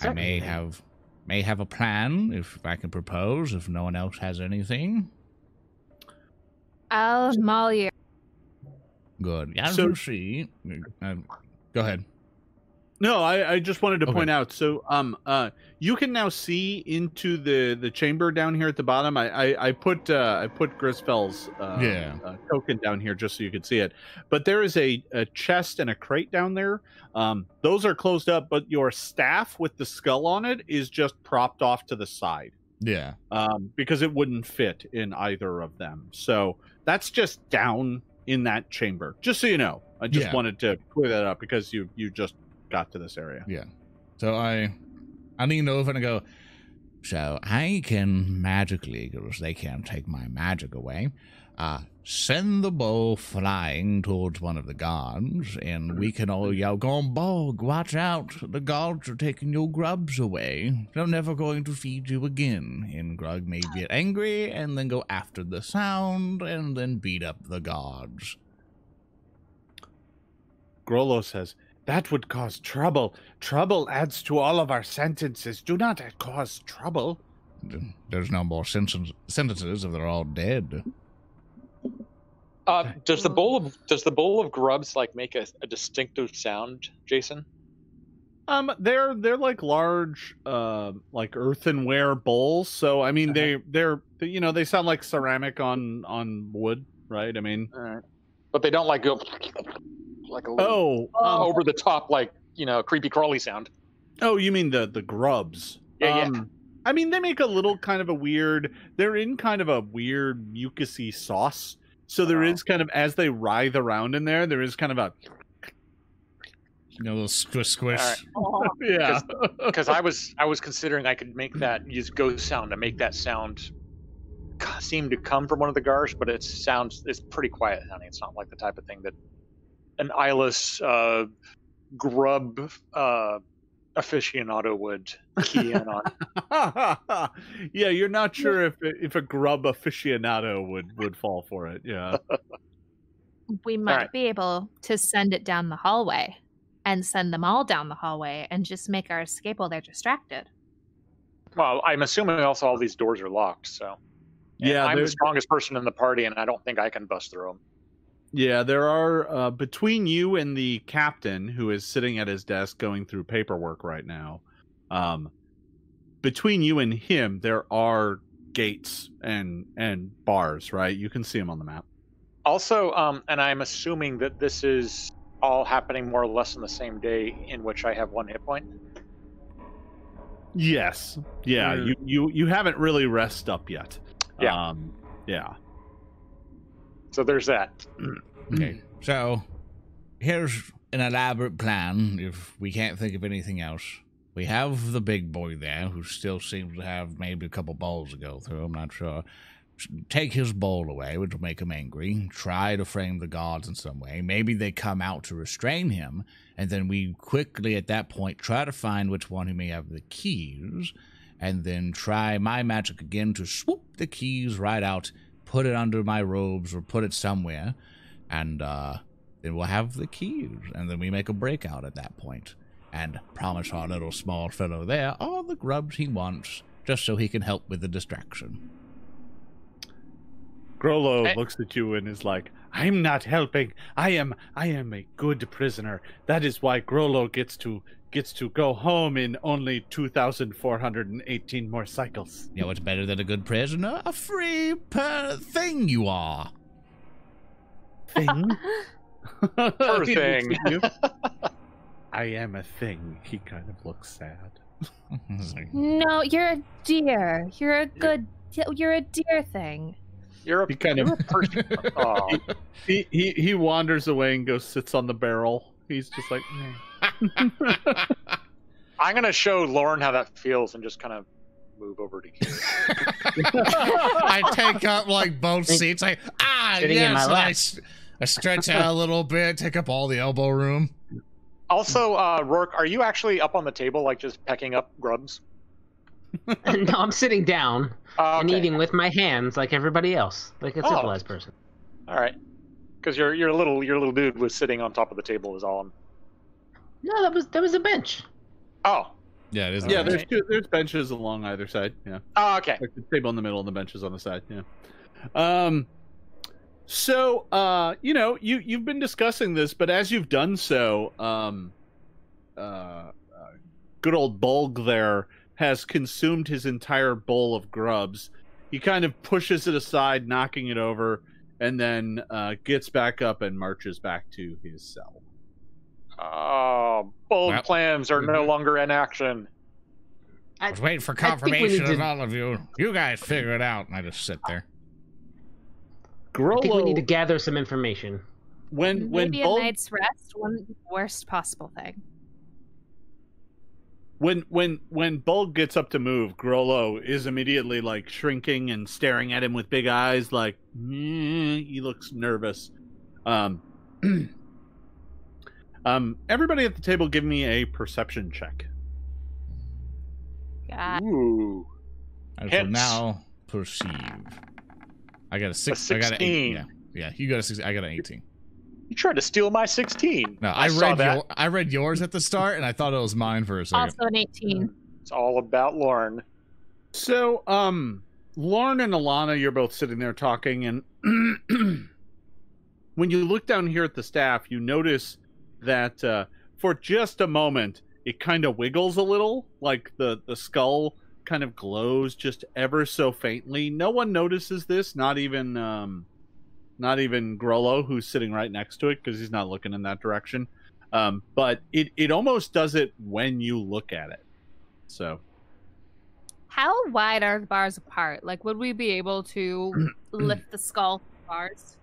Speaker 6: I may have a plan if I can propose, if no one else has anything.
Speaker 4: I'll maul you.
Speaker 6: Good. As you see...
Speaker 2: go ahead.
Speaker 1: No, I just wanted to point out. So, you can now see into the chamber down here at the bottom. I put Grisfel's token down here just so you could see it. But there is a chest and a crate down there. Those are closed up, but your staff with the skull on it is just propped off to the side.
Speaker 2: Yeah.
Speaker 1: Because it wouldn't fit in either of them. So that's just down in that chamber. Just so you know. I just wanted to clear that up because you just got to this area.
Speaker 2: Yeah. So I lean over and I go,
Speaker 6: so I can magically, because they can't take my magic away, send the bow flying towards one of the guards, and we can all yell, Bulg, watch out, the guards are taking your grubs away. They're never going to feed you again. And Grug may get angry, and then go after the sound, and then beat up the guards.
Speaker 1: Grollo says, that would cause trouble. Trouble adds to all of our sentences. Do not cause trouble.
Speaker 6: There's no more sentences if they're all dead.
Speaker 3: Does the bowl of grubs like make a distinctive sound, Jason?
Speaker 1: They're like large like earthenware bowls. So I mean they're they sound like ceramic on wood, right? I mean,
Speaker 3: but they don't like go like a little over the top, like creepy crawly sound.
Speaker 1: Oh, you mean the grubs?
Speaker 3: Yeah.
Speaker 1: I mean, they make a little kind of a weird. They're in kind of a weird mucusy sauce. So there is kind of, as they writhe around in there is kind of a
Speaker 2: little squish. Right.
Speaker 1: Yeah.
Speaker 3: Because I was considering I could make that use ghost sound to make that sound seem to come from one of the Garsh, but it's pretty quiet sounding. It's not like the type of thing that an eyeless grub aficionado would key in on.
Speaker 1: Yeah, you're not sure if a grub aficionado would fall for it. Yeah.
Speaker 4: We might be able to send it down the hallway and send them all down the hallway and just make our escape while they're distracted.
Speaker 3: Well, I'm assuming also all these doors are locked, so.
Speaker 1: Yeah,
Speaker 3: I'm the strongest person in the party, and I don't think I can bust through them.
Speaker 1: Yeah, there are, between you and the captain, who is sitting at his desk going through paperwork right now, between you and him, there are gates and bars, right? You can see them on the map.
Speaker 3: Also, and I'm assuming that this is all happening more or less on the same day in which I have 1 hit point.
Speaker 1: Yes. Yeah, you haven't really rested up yet.
Speaker 3: Yeah.
Speaker 1: Yeah.
Speaker 3: So there's that.
Speaker 6: Okay, so here's an elaborate plan if we can't think of anything else. We have the big boy there who still seems to have maybe a couple balls to go through, I'm not sure. Take his bowl away, which will make him angry. Try to frame the guards in some way. Maybe they come out to restrain him, and then we quickly at that point try to find which one who may have the keys, and then try my magic again to swoop the keys right out, put it under my robes or put it somewhere, and then we'll have the keys, and then we make a breakout at that point, and promise our little small fellow there all the grubs he wants, just so he can help with the distraction.
Speaker 1: Grollo looks at you and is like, I'm not helping. I am a good prisoner. That is why Grollo gets to go home in only 2,418 more cycles.
Speaker 6: You know what's better than a good prisoner? A free thing you are.
Speaker 1: Thing?
Speaker 3: Poor thing.
Speaker 1: I am a thing. He kind of looks sad.
Speaker 4: No, you're a deer. You're a deer thing.
Speaker 3: You're a person. Oh.
Speaker 1: He wanders away and goes sits on the barrel. He's just like,
Speaker 3: I'm gonna show Lauren how that feels and just kind of move over to Keeley.
Speaker 2: I take up like both seats. I
Speaker 5: Sitting in my lap.
Speaker 2: I stretch out a little bit, take up all the elbow room.
Speaker 3: Also, Roark, are you actually up on the table, like just pecking up grubs?
Speaker 5: No, I'm sitting down and
Speaker 3: Okay.
Speaker 5: eating with my hands like everybody else, like a civilized person.
Speaker 3: All right, because your little dude was sitting on top of the table. Is all.
Speaker 5: No, that was a bench.
Speaker 3: Oh.
Speaker 2: Yeah, it is.
Speaker 1: yeah. There's benches along either side. Yeah.
Speaker 3: Oh, okay.
Speaker 1: Like the table in the middle and the benches on the side. Yeah. So, you've been discussing this, but as you've done so, good old Bulg there has consumed his entire bowl of grubs. He kind of pushes it aside, knocking it over, and then gets back up and marches back to his cell.
Speaker 3: Oh, bold plans are no longer in action.
Speaker 6: I was waiting for confirmation of all of you. You guys figure it out, and I just sit there.
Speaker 1: Grollo,
Speaker 5: I think we need to gather some information.
Speaker 1: When
Speaker 4: Maybe
Speaker 1: Bulg,
Speaker 4: a night's rest wouldn't be the worst possible thing.
Speaker 1: When Bulg gets up to move, Grollo is immediately like shrinking and staring at him with big eyes, like he looks nervous. Everybody at the table, give me a perception check.
Speaker 4: God.
Speaker 3: Ooh.
Speaker 6: I shall
Speaker 3: Hence.
Speaker 6: now perceive. I got a 16. I got an 8. Yeah. You got a 16. I got an 18.
Speaker 3: You tried to steal my 16.
Speaker 6: No, I read yours at the start, and I thought it was mine for a second.
Speaker 4: Also an 18.
Speaker 3: It's all about Lauren.
Speaker 1: So, Lauren and Ilana, you're both sitting there talking, and when you look down here at the staff, you notice that for just a moment, it kind of wiggles a little, like the skull kind of glows just ever so faintly. No one notices this, not even Grollo, who's sitting right next to it, because he's not looking in that direction. But it almost does it when you look at it. So,
Speaker 4: How wide are the bars apart? Like, would we be able to lift the skull bars?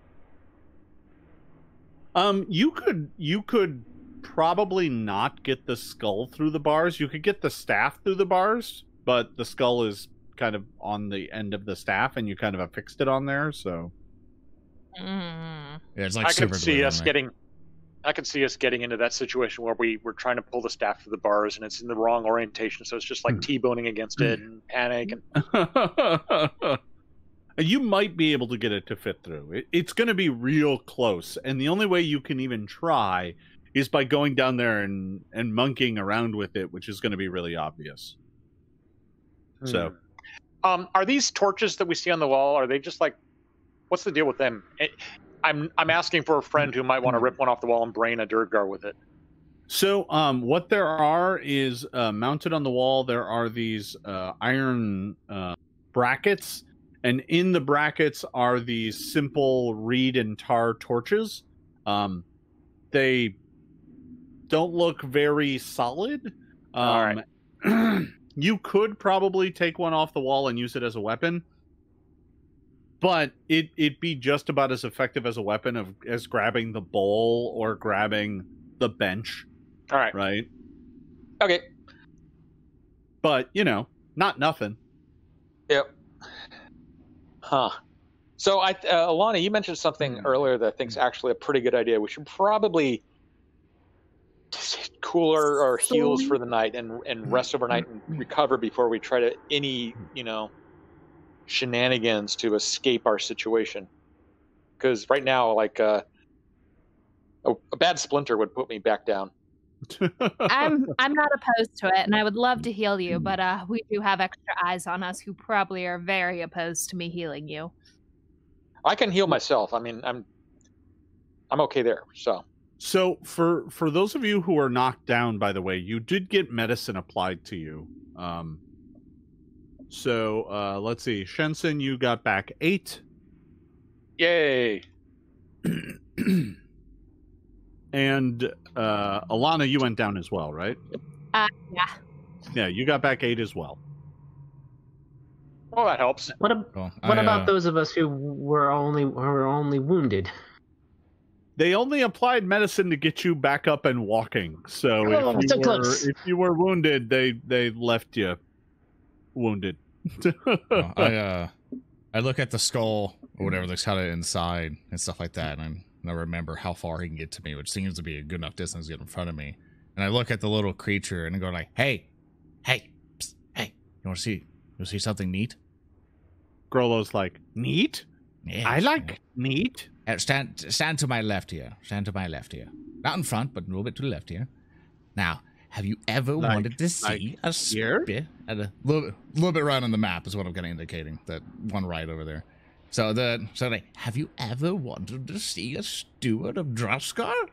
Speaker 1: You could probably not get the skull through the bars. You could get the staff through the bars, but the skull is kind of on the end of the staff, and you kind of affixed it on there. So
Speaker 4: Mm.
Speaker 2: Yeah, it's like
Speaker 3: I
Speaker 2: super
Speaker 3: could see
Speaker 2: glue
Speaker 3: us
Speaker 2: on there.
Speaker 3: getting. I could see us getting into that situation where we're trying to pull the staff to the bars and it's in the wrong orientation, so it's just like T-boning against it and panic. And
Speaker 1: you might be able to get it to fit through. It's going to be real close, and the only way you can even try is by going down there and monkeying around with it, which is going to be really obvious. So,
Speaker 3: are these torches that we see on the wall? Are they just like? What's the deal with them? I'm asking for a friend who might want to rip one off the wall and brain a Durgar with it.
Speaker 1: So, what there are is mounted on the wall. There are these iron brackets, and in the brackets are these simple reed and tar torches. They don't look very solid.
Speaker 3: All right.
Speaker 1: You could probably take one off the wall and use it as a weapon, but it'd be just about as effective as a weapon as grabbing the bowl or grabbing the bench.
Speaker 3: All right.
Speaker 1: Right.
Speaker 3: Okay.
Speaker 1: But, not nothing.
Speaker 3: Yep. Huh. So, Ilana, you mentioned something earlier that I think is actually a pretty good idea. We should probably cool our heels for the night and rest overnight and recover before we try to any shenanigans to escape our situation. Because right now, like a bad splinter would put me back down.
Speaker 4: I'm not opposed to it, and I would love to heal you, but we do have extra eyes on us who probably are very opposed to me healing you.
Speaker 3: I can heal myself. I mean, I'm okay there.
Speaker 1: So for those of you who are knocked down, by the way, you did get medicine applied to you. So let's see, Shensen, you got back 8.
Speaker 3: Yay!
Speaker 1: And Ilana, you went down as well, right?
Speaker 4: Yeah.
Speaker 1: Yeah, you got back 8 as well.
Speaker 3: Well, that helps.
Speaker 5: What about those of us who were only wounded?
Speaker 1: They only applied medicine to get you back up and walking. So if you were wounded, they left you wounded.
Speaker 2: I look at the skull or whatever that's kind of inside and stuff like that, and I remember how far he can get to me, which seems to be a good enough distance to get in front of me. And I look at the little creature and I go like, "Hey, psst, hey, you want to see something neat?"
Speaker 1: Grolo's like, "Neat?
Speaker 2: Yeah,
Speaker 1: I like neat."
Speaker 2: Stand to my left here. Stand to my left here. Not in front, but a little bit to the left here. Now, have you ever wanted to see a spear? A little bit right on the map is what I'm kind of indicating. That one right over there. So have you ever wanted to see a steward of Droskar?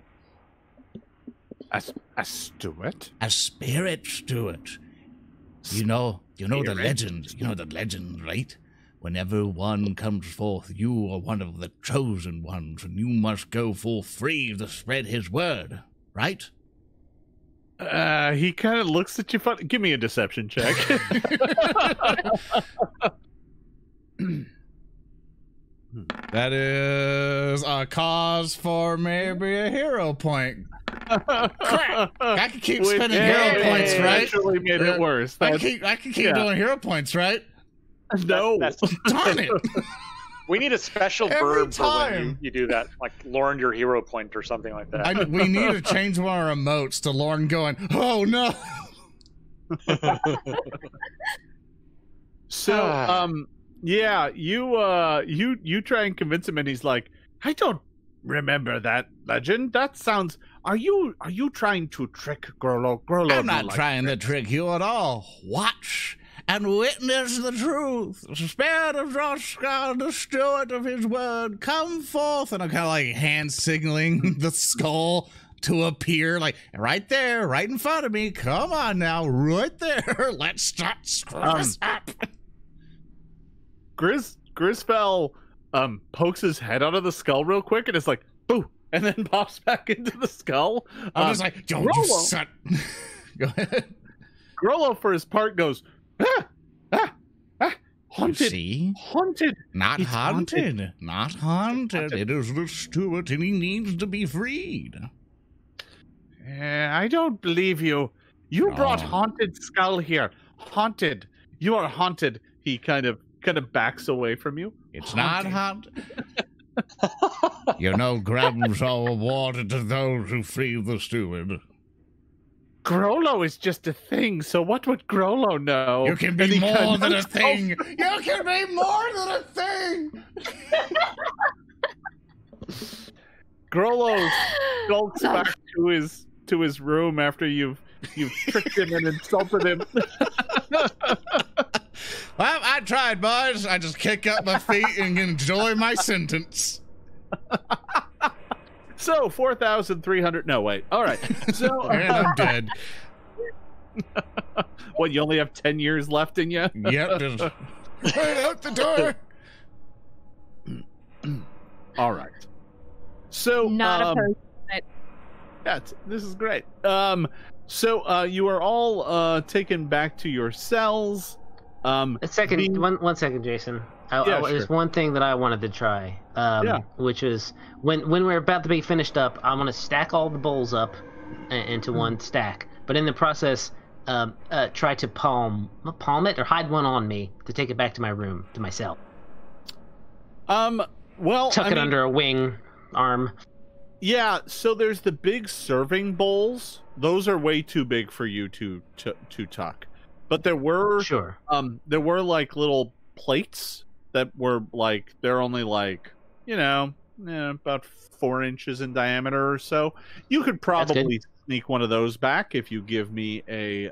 Speaker 1: A steward?
Speaker 6: A spirit steward. You know the legend. You know the legend, right? Whenever one comes forth, you are one of the chosen ones, and you must go full free to spread his word, right?
Speaker 1: He kind of looks at you funny. Give me a deception check.
Speaker 2: That is a cause for maybe a hero point. Crap! I can keep spending hero points, right?
Speaker 1: Actually made it worse.
Speaker 2: I can keep doing hero points, right?
Speaker 1: No.
Speaker 2: Darn it!
Speaker 3: We need a special verb for when you do that, like Lorne your hero point or something like that.
Speaker 2: We need to change one of our emotes to Lorne going, "Oh no!"
Speaker 1: So, yeah, you try and convince him, and he's like, "I don't remember that legend. That sounds. Are you trying to trick Grolo?
Speaker 6: I'm not trying to trick you at all. Watch and witness the truth. The spirit of Droskar, the steward of his word, come forth." And I'm kind of like hand signaling the skull to appear, like right there, right in front of me. Come on now, right there. Let's start screwing this up.
Speaker 1: Grisfell pokes his head out of the skull real quick, and it's like, boo, and then pops back into the skull.
Speaker 2: I'm just like, "Don't you son." Go ahead.
Speaker 1: Grolo, for his part, goes, haunted.
Speaker 6: You see?
Speaker 1: Haunted.
Speaker 6: Not
Speaker 1: It's
Speaker 6: haunted. Not haunted. It is the steward, and he needs to be freed.
Speaker 1: I don't believe you. You brought haunted skull here. Haunted. You are haunted. he kind of backs away from you.
Speaker 6: It's not hot. You know, grubs are awarded to those who free the steward.
Speaker 1: Grollo is just a thing, so what would Grollo know?
Speaker 6: You can be more than a thing. You can be more than a thing.
Speaker 1: Grollo skulks back to his room after you've tricked him and insulted him.
Speaker 2: Well, I tried, boys. I just kick up my feet and enjoy my sentence.
Speaker 1: So 4,300. No, wait. All right. So
Speaker 2: And I'm dead.
Speaker 1: What? You only have 10 years left in you?
Speaker 2: Yep. Just right out the door.
Speaker 1: All right. So
Speaker 4: Not opposed to it.
Speaker 1: yeah, this is great. So you are all taken back to your cells.
Speaker 5: A second, one second, Jason. There's one thing that I wanted to try, which is when we're about to be finished up, I'm going to stack all the bowls up into one stack. But in the process, try to palm it or hide one on me to take it back to my room, to myself.
Speaker 1: Well,
Speaker 5: Tuck it under a wing arm.
Speaker 1: Yeah, so there's the big serving bowls. Those are way too big for you to tuck. But there were like little plates that were like, they're only like, about 4 inches in diameter or so. You could probably sneak one of those back if you give me a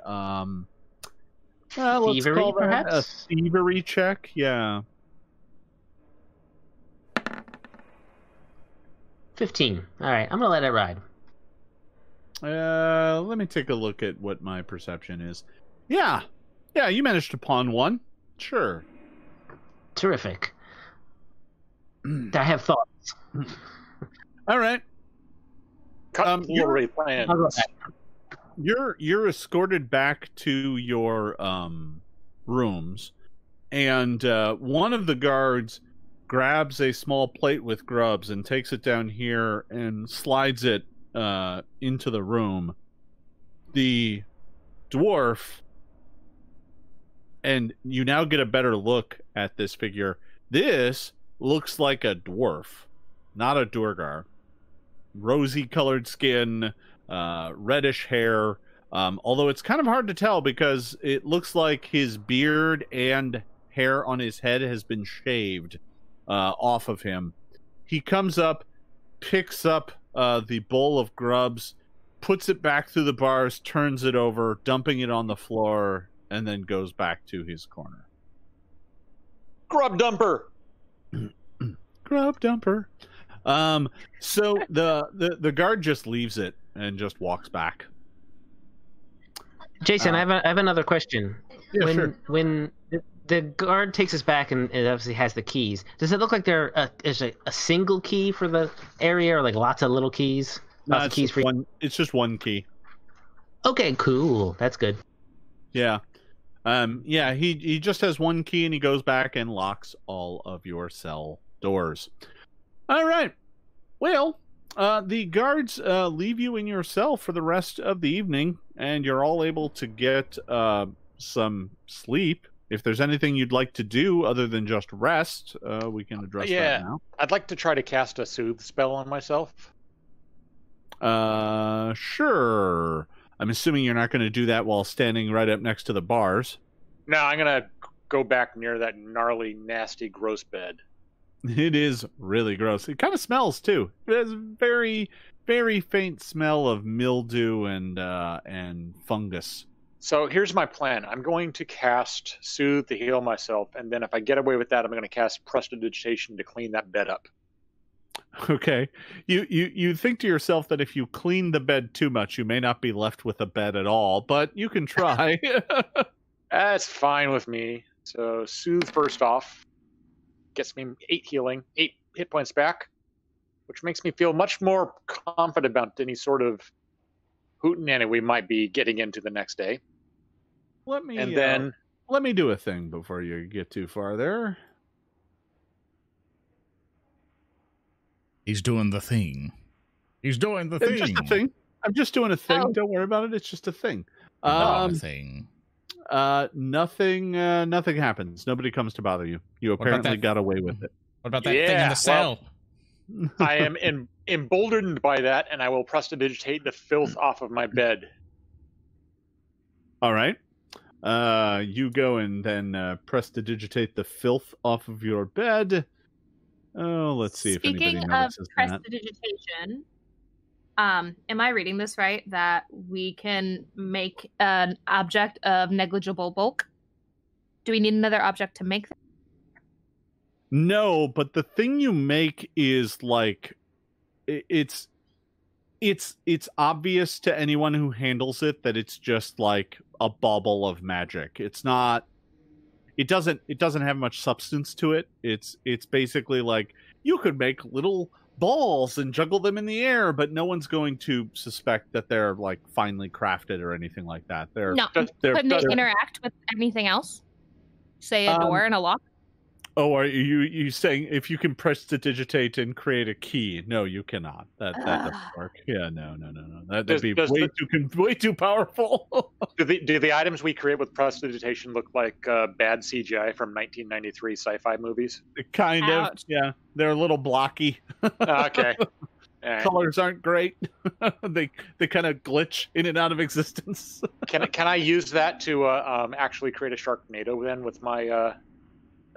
Speaker 1: let's call that a thievery check. Yeah.
Speaker 5: 15. All right, I'm gonna let it ride.
Speaker 1: Let me take a look at what my perception is. Yeah, you managed to pawn one. Sure.
Speaker 5: Terrific. I have thoughts.
Speaker 1: All right.
Speaker 3: Plans.
Speaker 1: You're escorted back to your rooms, and one of the guards grabs a small plate with grubs and takes it down here and slides it into the room. The dwarf, and you now get a better look at this figure. This looks like a dwarf, not a Duergar. Rosy colored skin, reddish hair, although it's kind of hard to tell because it looks like his beard and hair on his head has been shaved off of him. He comes up, picks up the bowl of grubs, puts it back through the bars, turns it over, dumping it on the floor, and then goes back to his corner.
Speaker 3: Grub dumper.
Speaker 1: Grub dumper. So the guard just leaves it and just walks back.
Speaker 5: Jason, I have another question.
Speaker 1: Yeah, sure.
Speaker 5: When the guard takes us back and it obviously has the keys, does it look like there is a single key for the area or like lots of little keys? Lots of keys for
Speaker 1: one. It's just one key.
Speaker 5: Okay, cool. That's good.
Speaker 1: Yeah. He just has one key and he goes back and locks all of your cell doors. All right. Well, the guards leave you in your cell for the rest of the evening, and you're all able to get some sleep. If there's anything you'd like to do other than just rest, we can address that now.
Speaker 3: I'd like to try to cast a soothe spell on myself.
Speaker 1: Sure. I'm assuming you're not going to do that while standing right up next to the bars.
Speaker 3: No, I'm going to go back near that gnarly, nasty, gross bed.
Speaker 1: It is really gross. It kind of smells too. It has a very, very faint smell of mildew and fungus.
Speaker 3: So here's my plan. I'm going to cast Soothe to heal myself, and then if I get away with that, I'm going to cast Prestidigitation to clean that bed up.
Speaker 1: Okay. You think to yourself that if you clean the bed too much, you may not be left with a bed at all, but you can try.
Speaker 3: That's fine with me. So Soothe first off. Gets me 8 healing, 8 hit points back, which makes me feel much more confident about any sort of hootenanny we might be getting into the next day.
Speaker 1: Let me do a thing before you get too far there.
Speaker 2: He's doing the thing. He's doing the thing.
Speaker 1: Just a thing. I'm just doing a thing. Oh. Don't worry about it. It's just a thing.
Speaker 2: A thing.
Speaker 1: Nothing happens. Nobody comes to bother you. You
Speaker 6: about
Speaker 1: apparently
Speaker 6: that?
Speaker 1: got away with it.
Speaker 6: What about that thing in the cell?
Speaker 3: I am emboldened by that, and I will prestidigitate the filth off of my bed.
Speaker 1: All right. You go and then prestidigitate the filth off of your bed. Oh, let's see if anybody
Speaker 4: Speaking of
Speaker 1: notices that.
Speaker 4: prestidigitation, am I reading this right? That we can make an object of negligible bulk? Do we need another object to make that?
Speaker 1: No, but the thing you make is like it's obvious to anyone who handles it that it's just like a bauble of magic. It's not. It doesn't have much substance to it. It's basically like you could make little balls and juggle them in the air, but no one's going to suspect that they're like finely crafted or anything like that.
Speaker 4: Couldn't it interact with anything else? Say a door and a lock?
Speaker 1: Oh, are you saying if you can prestidigitate and create a key? No, you cannot. That doesn't work. Yeah, no. That'd be way too powerful.
Speaker 3: Do the items we create with prestidigitation look like bad CGI from 1993 sci-fi movies?
Speaker 1: Kind of.
Speaker 4: Ouch.
Speaker 1: Yeah, they're a little blocky.
Speaker 3: Okay. Right.
Speaker 1: Colors aren't great. They kind of glitch in and out of existence.
Speaker 3: Can I use that to actually create a Sharknado then with my?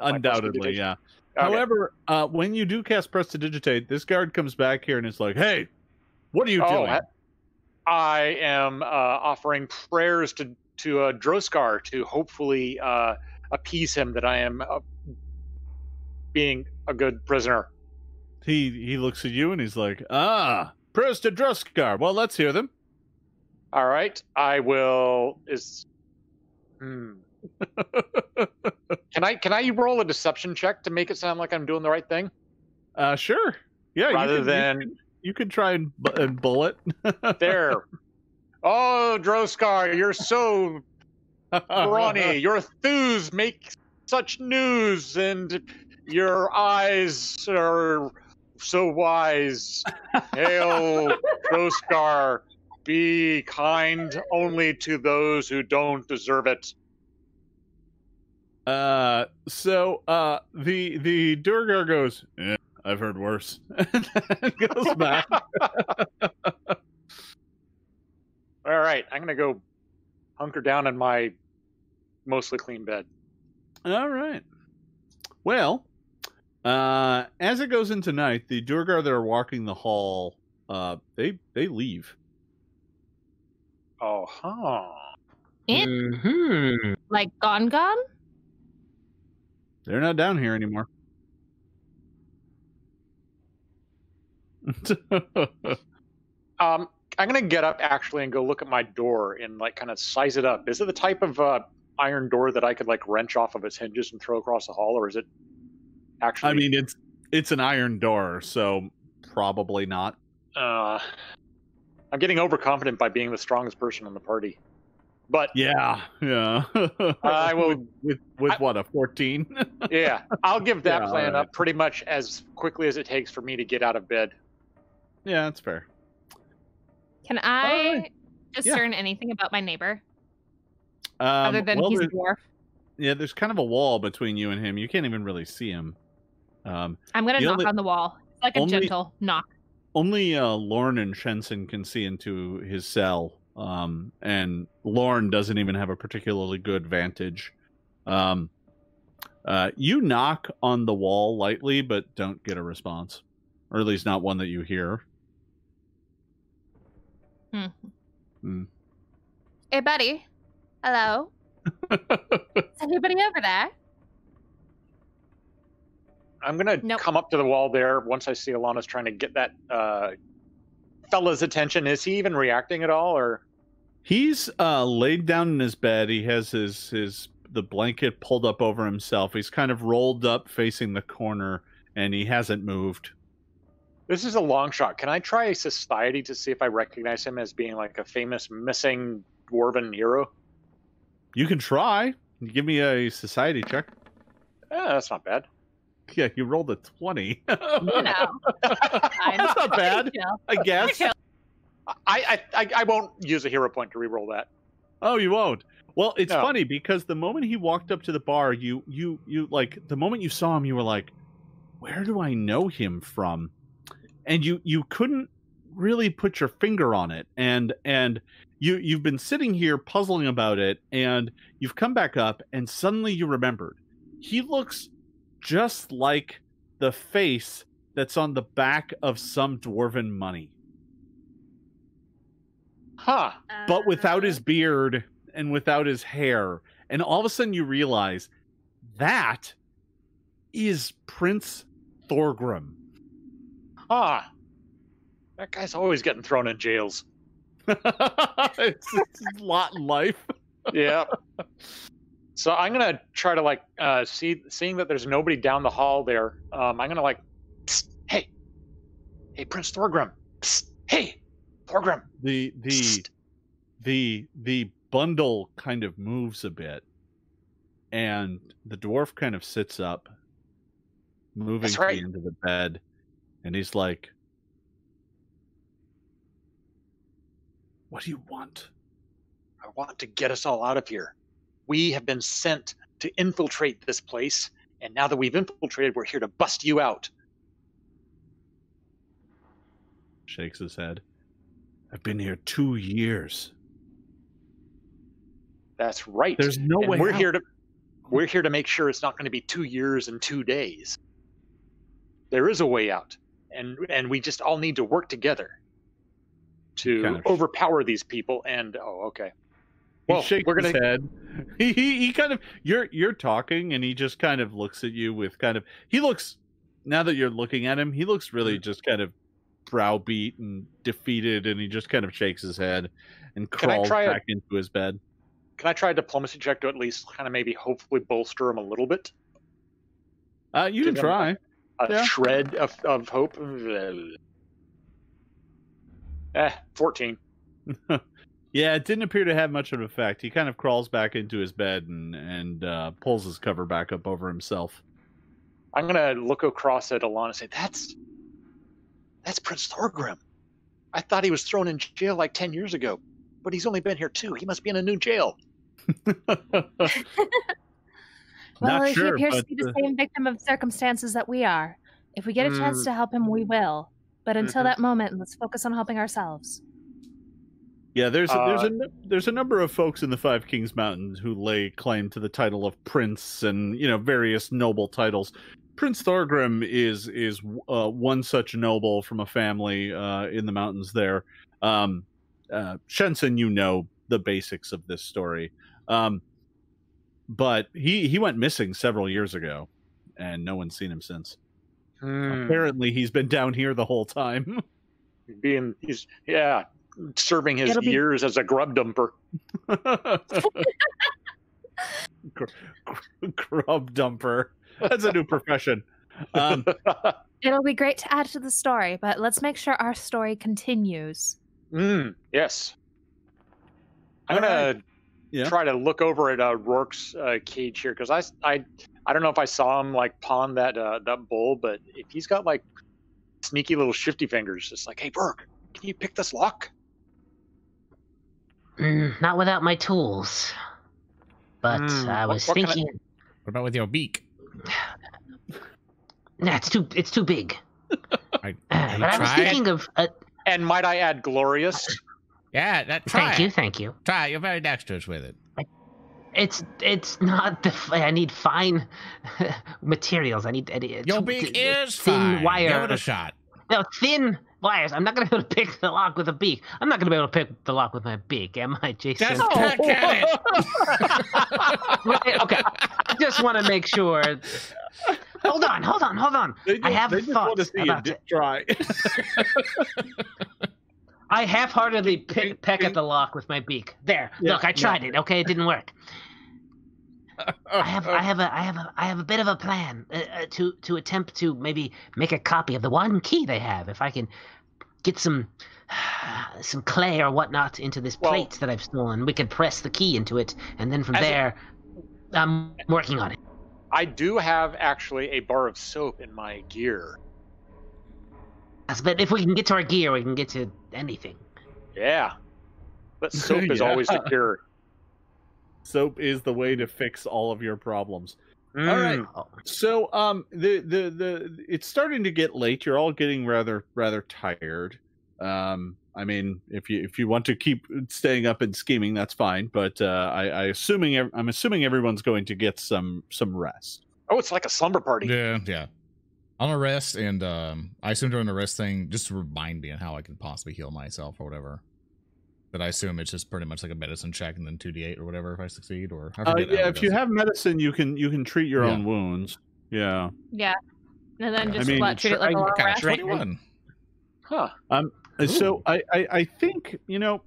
Speaker 1: Undoubtedly, yeah.
Speaker 3: Okay.
Speaker 1: However, when you do cast prestidigitate, this guard comes back here and is like, "Hey, what are you doing?"
Speaker 3: I am offering prayers to Droskar to hopefully appease him that I am being a good prisoner.
Speaker 1: He looks at you and he's like, prayers to Droskar. Well, let's hear them.
Speaker 3: All right, I will. Can I roll a deception check to make it sound like I'm doing the right thing?
Speaker 1: Sure. Yeah. You could try and bullet.
Speaker 3: There. Oh, Droskar, you're so brawny. Your thews make such news, and your eyes are so wise. Hail, Droskar. Be kind only to those who don't deserve it.
Speaker 1: So the Durgar goes, "Yeah, I've heard worse." And then goes back.
Speaker 3: All right, I'm gonna go hunker down in my mostly clean bed.
Speaker 1: All right. Well, as it goes into night, the Durgar that are walking the hall, they leave.
Speaker 3: Oh, huh.
Speaker 5: Mm-hmm.
Speaker 4: Like gone?
Speaker 1: They're not down here anymore.
Speaker 3: I'm gonna get up actually and go look at my door and like kind of size it up. Is it the type of iron door that I could like wrench off of its hinges and throw across the hall, or is it actually?
Speaker 1: I mean, it's an iron door, so probably not.
Speaker 3: I'm getting overconfident by being the strongest person in the party. But
Speaker 1: yeah.
Speaker 3: I will
Speaker 1: with what, a 14?
Speaker 3: Yeah, I'll give that plan
Speaker 1: right.
Speaker 3: up pretty much as quickly as it takes for me to get out of bed.
Speaker 1: Yeah, that's fair.
Speaker 4: Can I discern anything about my neighbor? Other than he's a dwarf?
Speaker 1: Yeah, there's kind of a wall between you and him. You can't even really see him.
Speaker 4: I'm going to knock on the wall. It's like a gentle knock.
Speaker 1: Only Lorne and Shensen can see into his cell. And Lorne doesn't even have a particularly good vantage. You knock on the wall lightly, but don't get a response. Or at least not one that you hear.
Speaker 4: Hey, buddy. Hello? Is anybody over there?
Speaker 3: I'm going to come up to the wall there once I see Ilana's trying to get that fella's attention. Is he even reacting at all, or?
Speaker 1: He's laid down in his bed. He has the blanket pulled up over himself. He's kind of rolled up facing the corner, and he hasn't moved.
Speaker 3: This is a long shot. Can I try society to see if I recognize him as being like a famous missing dwarven hero?
Speaker 1: You can try. Give me a society check.
Speaker 3: That's not bad.
Speaker 1: Yeah, you rolled a 20.
Speaker 4: You know.
Speaker 1: That's not bad, I guess.
Speaker 3: I won't use a hero point to reroll that.
Speaker 1: Oh, you won't? Well, it's
Speaker 3: No.
Speaker 1: funny because the moment he walked up to the bar, you like the moment you saw him, you were like, "Where do I know him from?" And you couldn't really put your finger on it, and you've been sitting here puzzling about it, and you've come back up, and suddenly you remembered. He looks just like the face that's on the back of some dwarven money,
Speaker 3: Huh.
Speaker 1: but without his beard and without his hair. And all of a sudden you realize that is Prince Thorgrim.
Speaker 3: Huh. That guy's always getting thrown in jails.
Speaker 1: It's his lot in life.
Speaker 3: Yeah. So I'm gonna try to like seeing that there's nobody down the hall there. I'm gonna like, psst, hey, Prince Thorgrim. Psst, hey, Thorgrim.
Speaker 1: The bundle kind of moves a bit, and the dwarf kind of sits up, moving
Speaker 3: That's
Speaker 1: to
Speaker 3: right.
Speaker 1: the end of the bed, and he's like, "What do you want?"
Speaker 3: I want to get us all out of here. We have been sent to infiltrate this place, and now that we've infiltrated, we're here to bust you out.
Speaker 1: Shakes his head. I've been here 2 years.
Speaker 3: That's right.
Speaker 1: There's no
Speaker 3: And
Speaker 1: way
Speaker 3: we're
Speaker 1: out.
Speaker 3: we're here to make sure it's not going to be 2 years and 2 days. There is a way out, and we just all need to work together to
Speaker 1: Kind of-
Speaker 3: overpower these people. And okay. Well,
Speaker 1: He shakes
Speaker 3: we're
Speaker 1: his
Speaker 3: gonna.
Speaker 1: head. He kind of you're talking, and he just kind of looks at you with kind of now that you're looking at him, he looks really just kind of browbeat and defeated, and he just kind of shakes his head and
Speaker 3: Can I
Speaker 1: crawls
Speaker 3: try
Speaker 1: back into his bed.
Speaker 3: Can I try a diplomacy check to at least kind of maybe hopefully bolster him a little bit?
Speaker 1: You can
Speaker 3: Give him
Speaker 1: try.
Speaker 3: A shred of hope. 14.
Speaker 1: Yeah, it didn't appear to have much of an effect. He kind of crawls back into his bed and pulls his cover back up over himself.
Speaker 3: I'm gonna look across at Ilana and say, "That's Prince Thorgrim. I thought he was thrown in jail like 10 years ago, but he's only been here 2. He must be in a new jail."
Speaker 4: Well,
Speaker 1: Not sure,
Speaker 4: he appears
Speaker 1: but,
Speaker 4: to be the same victim of circumstances that we are. If we get a chance to help him, we will. But until that moment, let's focus on helping ourselves.
Speaker 1: Yeah, there's a number of folks in the Five Kings Mountains who lay claim to the title of prince and various noble titles. Prince Thorgrim is one such noble from a family in the mountains there. Shensen, the basics of this story, but he went missing several years ago, and no one's seen him since. Apparently, he's been down here the whole time.
Speaker 3: He's serving his
Speaker 4: It'll be-
Speaker 3: years as a grub dumper.
Speaker 1: Grub dumper. That's a new profession.
Speaker 4: It'll be great to add to the story, but let's make sure our story continues.
Speaker 3: Yes. I'm
Speaker 1: All
Speaker 3: gonna
Speaker 1: right. Yeah.
Speaker 3: try to look over at Roark's cage here, because I don't know if I saw him like pawn that bull, but if he's got like sneaky little shifty fingers, it's like, "Hey, Roark, can you pick this lock?"
Speaker 5: Not without my tools. But I was
Speaker 3: what kind of-
Speaker 5: thinking,
Speaker 6: What about with your beak?
Speaker 5: nah, it's too big. But I was
Speaker 6: tried?
Speaker 5: thinking of.
Speaker 3: And might I add, glorious?
Speaker 6: Yeah, try it.
Speaker 5: Thank you.
Speaker 6: Try it. You're very dexterous with it.
Speaker 5: It's not I need fine materials. I need
Speaker 6: Your beak is
Speaker 5: thin
Speaker 6: fine.
Speaker 5: wires.
Speaker 6: Give it a shot.
Speaker 5: No, thin wires. I'm not gonna be able to pick the lock with a beak. I'm not gonna be able to pick the lock with my beak, am I, Jason?
Speaker 6: Just peck at it.
Speaker 5: Okay, I just want to make sure. Hold on. I have
Speaker 1: they just want to
Speaker 5: thoughts
Speaker 1: see
Speaker 5: about
Speaker 1: you
Speaker 5: it.
Speaker 1: try.
Speaker 5: I half-heartedly peck at the lock with my beak. There, look, I tried it. Okay, it didn't work. I have a bit of a plan to attempt to maybe make a copy of the one key they have. If I can get some clay or whatnot into this plate that I've stolen, we could press the key into it, and then from there, I'm working on it.
Speaker 3: I do have actually a bar of soap in my gear.
Speaker 5: But if we can get to our gear, we can get to anything.
Speaker 3: Yeah. But soap is
Speaker 1: Yeah.
Speaker 3: always the cure.
Speaker 1: Soap is the way to fix all of your problems. All right. So it's starting to get late. You're all getting rather tired. I mean, if you want to keep staying up and scheming, that's fine. But I'm assuming everyone's going to get some rest.
Speaker 3: Oh, it's like a slumber party.
Speaker 2: Yeah. I'm gonna rest, and I assume during the rest thing, just to remind me on how I can possibly heal myself or whatever. But I assume it's just pretty much like a medicine check and then 2d8 or whatever if I succeed. Or
Speaker 1: yeah, if you have medicine, you can treat your own wounds. Yeah.
Speaker 4: Yeah. And then just treat it like a
Speaker 2: I
Speaker 4: long
Speaker 2: got
Speaker 4: rest.
Speaker 2: 21.
Speaker 3: Huh.
Speaker 1: So I think,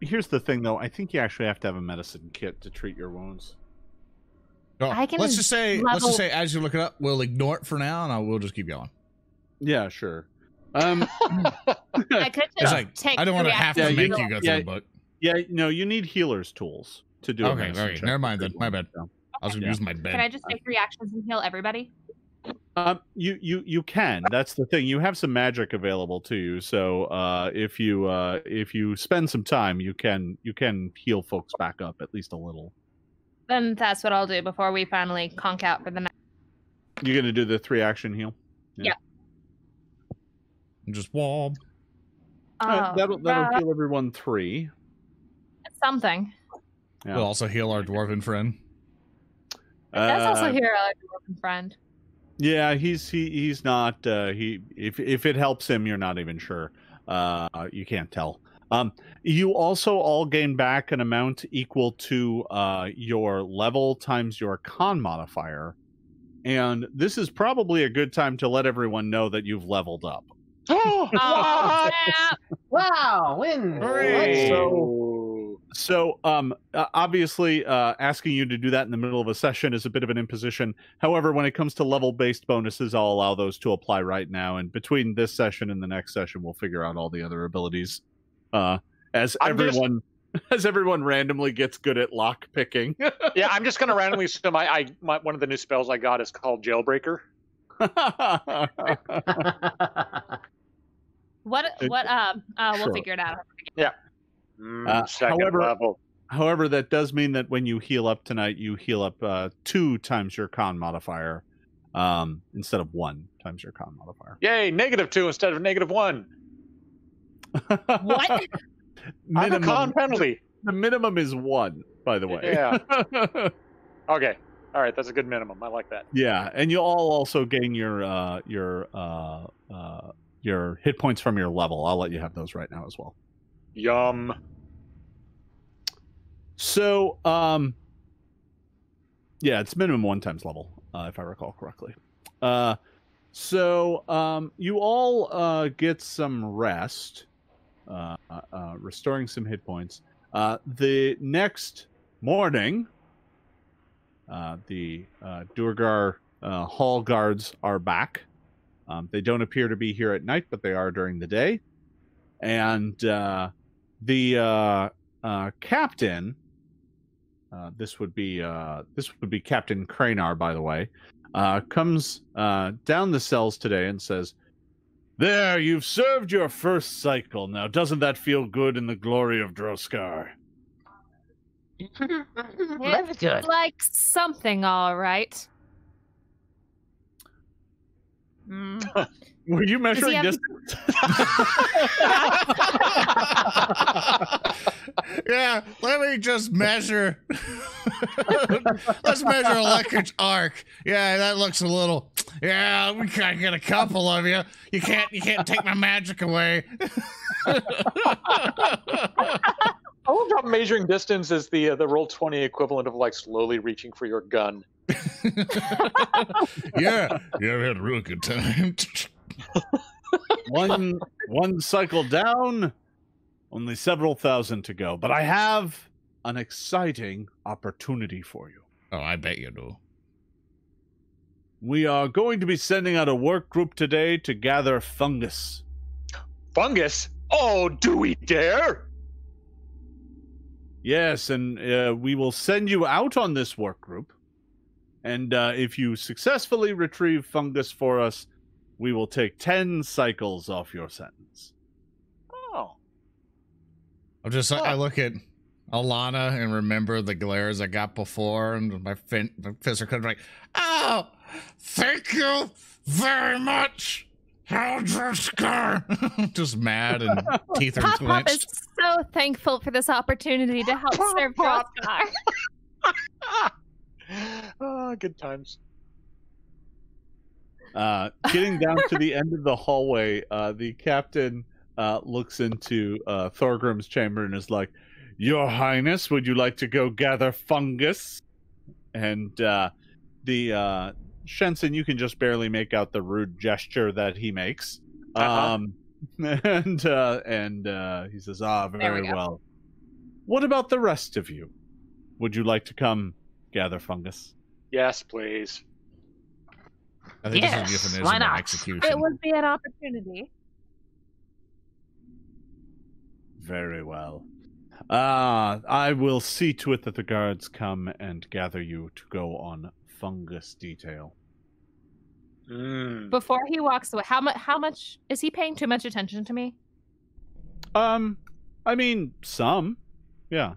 Speaker 1: here's the thing though. I think you actually have to have a medicine kit to treat your wounds.
Speaker 2: Oh, let's just say as you look it up, we'll ignore it for now, and we'll just keep going.
Speaker 1: Yeah, sure.
Speaker 4: I could just take
Speaker 2: I don't want to have to make you go through the book.
Speaker 1: Yeah, no, you need healer's tools to do it.
Speaker 2: Okay, all right. Never mind then. My bad. I'll just use my bed.
Speaker 4: Can I just take reactions and heal everybody?
Speaker 1: You can. That's the thing. You have some magic available to you. So if you spend some time, you can heal folks back up at least a little.
Speaker 4: Then that's what I'll do before we finally conk out for the night.
Speaker 1: You're gonna do the 3-action heal?
Speaker 4: Yeah.
Speaker 2: Just wob.
Speaker 1: That'll heal everyone 3.
Speaker 4: Something.
Speaker 1: Yeah.
Speaker 2: We'll also heal our dwarven friend.
Speaker 4: That's also heal our dwarven friend.
Speaker 1: Yeah, he's not. If it helps him, you're not even sure. You can't tell. You also all gain back an amount equal to your level times your con modifier, and this is probably a good time to let everyone know that you've leveled up.
Speaker 5: Oh, wow! Win!
Speaker 1: So obviously, asking you to do that in the middle of a session is a bit of an imposition. However, when it comes to level-based bonuses, I'll allow those to apply right now. And between this session and the next session, we'll figure out all the other abilities. As everyone randomly gets good at lock picking.
Speaker 3: Yeah, I'm just gonna randomly assume one of the new spells I got is called Jailbreaker.
Speaker 4: We'll figure it out.
Speaker 3: Yeah. Second level.
Speaker 1: However, that does mean that when you heal up tonight, you heal up 2 times your con modifier, instead of 1 times your con modifier.
Speaker 3: Yay! -2 instead of -1.
Speaker 4: What?
Speaker 3: Minimum con penalty.
Speaker 1: The minimum is 1, by the way.
Speaker 3: Yeah. Okay. All right. That's a good minimum. I like that.
Speaker 1: Yeah, and you'll all also gain your hit points from your level. I'll let you have those right now as well.
Speaker 3: Yum.
Speaker 1: So, yeah, it's minimum 1 times level, if I recall correctly. So you all get some rest, restoring some hit points. The next morning, the Durgar hall guards are back. They don't appear to be here at night, but they are during the day. And the captain, this would be Captain Cranar, by the way, comes down the cells today and says, "There, you've served your first cycle. Now, doesn't that feel good in the glory of Droskar?"
Speaker 5: That's good.
Speaker 4: It's like something, all right.
Speaker 1: Were you measuring distance?
Speaker 2: Yeah, let me just measure. Let's measure electric arc. Yeah, that looks a little. Yeah, we can't get a couple of you. You can't take my magic away.
Speaker 3: I love how measuring distance is the Roll20 equivalent of like slowly reaching for your gun.
Speaker 2: Yeah, we had a real good time.
Speaker 1: one cycle down, only several thousand to go. But I have an exciting opportunity for you.
Speaker 2: Oh, I bet you do.
Speaker 1: We are going to be sending out a work group today to gather fungus.
Speaker 3: Fungus? Oh, do we dare?
Speaker 1: Yes, and we will send you out on this work group. And if you successfully retrieve fungus for us, we will take 10 cycles off your sentence.
Speaker 3: Oh.
Speaker 2: I look at Ilana and remember the glares I got before, and my fists are kind of like, oh, thank you very much, Eldrisker. Just mad and teeth are
Speaker 4: Pop Pop is
Speaker 2: clenched.
Speaker 4: so thankful for this opportunity to help serve
Speaker 3: Pop.
Speaker 4: Droskar.
Speaker 3: Oh, good times.
Speaker 1: Getting down to the end of the hallway, the captain looks into Thorgrim's chamber and is like, Your Highness, would you like to go gather fungus? And the Shensen, you can just barely make out the rude gesture that he makes. And he says, very well. What about the rest of you? Would you like to come gather fungus?
Speaker 3: Yes, please.
Speaker 2: I think
Speaker 5: Yes,
Speaker 2: this is a
Speaker 5: why
Speaker 2: euphemism of
Speaker 5: not?
Speaker 2: execution.
Speaker 4: It would be an opportunity.
Speaker 1: Very well. I will see to it that the guards come and gather you to go on fungus detail.
Speaker 4: Before he walks away, how much is he paying too much attention to me?
Speaker 1: I mean, some. Yeah.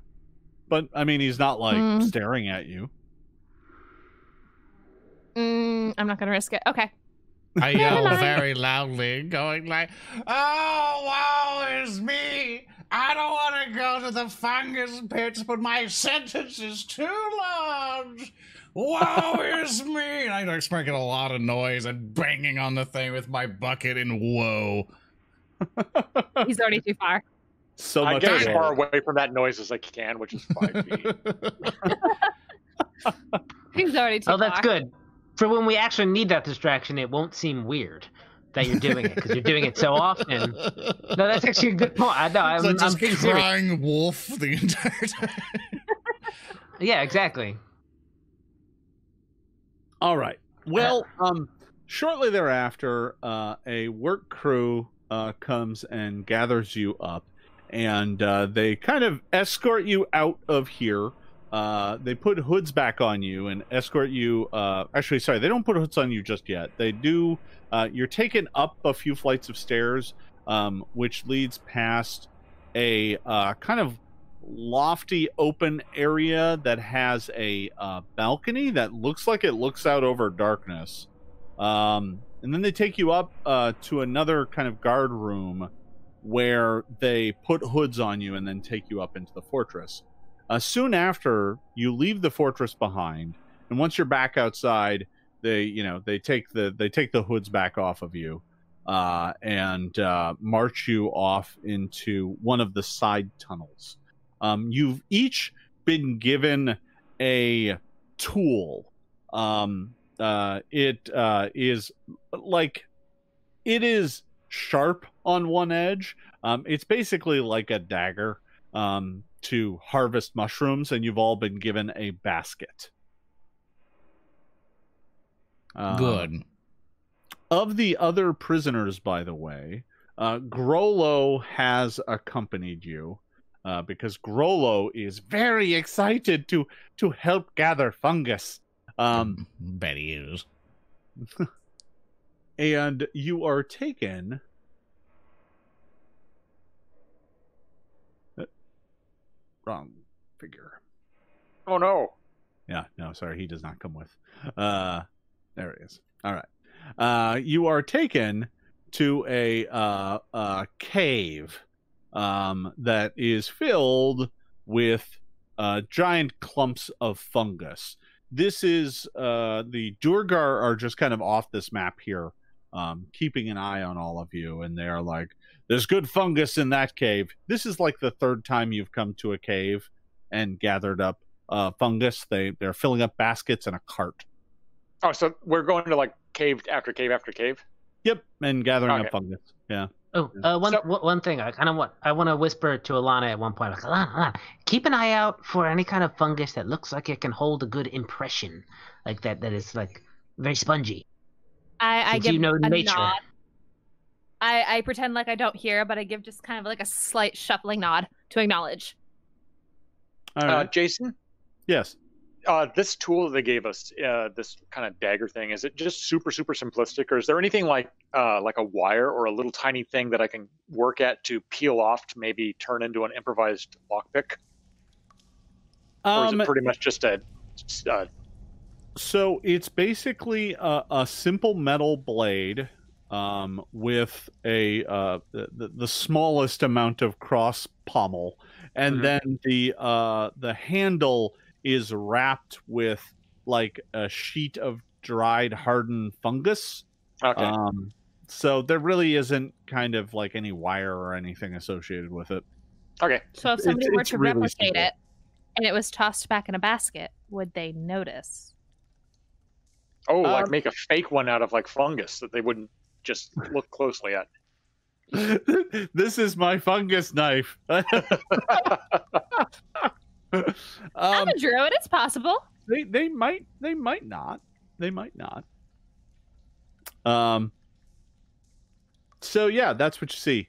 Speaker 1: But, I mean, he's not, like, staring at you.
Speaker 4: I'm not going to risk it. Okay.
Speaker 2: I yell very loudly, going like, oh, woe is me! I don't want to go to the fungus pits, but my sentence is too large! Woe is me! And I start making a lot of noise and banging on the thing with my bucket and whoa.
Speaker 4: He's already too far.
Speaker 1: So
Speaker 3: I
Speaker 1: much
Speaker 3: get as
Speaker 1: so.
Speaker 3: far away from that noise as I can, which is 5 feet.
Speaker 4: He's already too far.
Speaker 5: Oh, that's good. For when we actually need that distraction, it won't seem weird that you're doing it because you're doing it so often. No, that's actually a good point. I'm
Speaker 2: just
Speaker 5: being serious.
Speaker 2: crying wolf the entire time.
Speaker 5: Yeah, exactly.
Speaker 1: All right. Well, shortly thereafter, a work crew comes and gathers you up, and they kind of escort you out of here. They put hoods back on you and escort you. Actually, sorry, they don't put hoods on you just yet. They do. You're taken up a few flights of stairs, which leads past a kind of lofty open area that has a balcony that looks like it looks out over darkness. And then they take you up to another kind of guard room where they put hoods on you and then take you up into the fortress. Soon after, you leave the fortress behind, and once you're back outside, they take the hoods back off of you, and march you off into one of the side tunnels. You've each been given a tool. It is sharp on one edge. It's basically like a dagger. To harvest mushrooms, and you've all been given a basket.
Speaker 2: Good.
Speaker 1: Of the other prisoners, by the way, Grollo has accompanied you because Grollo is very excited to help gather fungus.
Speaker 2: Bet he is.
Speaker 1: And you are taken... Wrong figure.
Speaker 3: Oh no.
Speaker 1: Yeah, no, sorry, he does not come with. There it is. All right. You are taken to a cave that is filled with giant clumps of fungus. This is the Durgar are just kind of off this map here, keeping an eye on all of you, and they're like, there's good fungus in that cave. This is like the third time you've come to a cave and gathered up fungus. They're filling up baskets and a cart.
Speaker 3: Oh, so we're going to like cave after cave after cave?
Speaker 1: Yep, and gathering up fungus. Yeah.
Speaker 5: Oh, one thing I want to whisper to Ilana at one point. Like, Ilana, keep an eye out for any kind of fungus that looks like it can hold a good impression, like that is like very spongy.
Speaker 4: I give
Speaker 5: a
Speaker 4: nature. Nod. I pretend like I don't hear, but I give just kind of like a slight shuffling nod to acknowledge.
Speaker 1: All right.
Speaker 3: Jason?
Speaker 1: Yes.
Speaker 3: This tool that they gave us, this kind of dagger thing, is it just super, super simplistic, or is there anything like a wire or a little tiny thing that I can work at to peel off to maybe turn into an improvised lockpick? Or is it pretty much just a...
Speaker 1: So it's basically a simple metal blade with the smallest amount of cross pommel, and then the handle is wrapped with like a sheet of dried hardened fungus.
Speaker 3: Okay.
Speaker 1: So there really isn't kind of like any wire or anything associated with it.
Speaker 3: Okay.
Speaker 4: So if somebody were
Speaker 1: it's
Speaker 4: to
Speaker 1: really
Speaker 4: replicate
Speaker 1: simple.
Speaker 4: it and it was tossed back in a basket, would they notice?
Speaker 3: Oh, like make a fake one out of like fungus that they wouldn't just look closely at.
Speaker 1: This is my fungus knife.
Speaker 4: I'm a druid. It's possible.
Speaker 1: They might not. They might not. So yeah, that's what you see.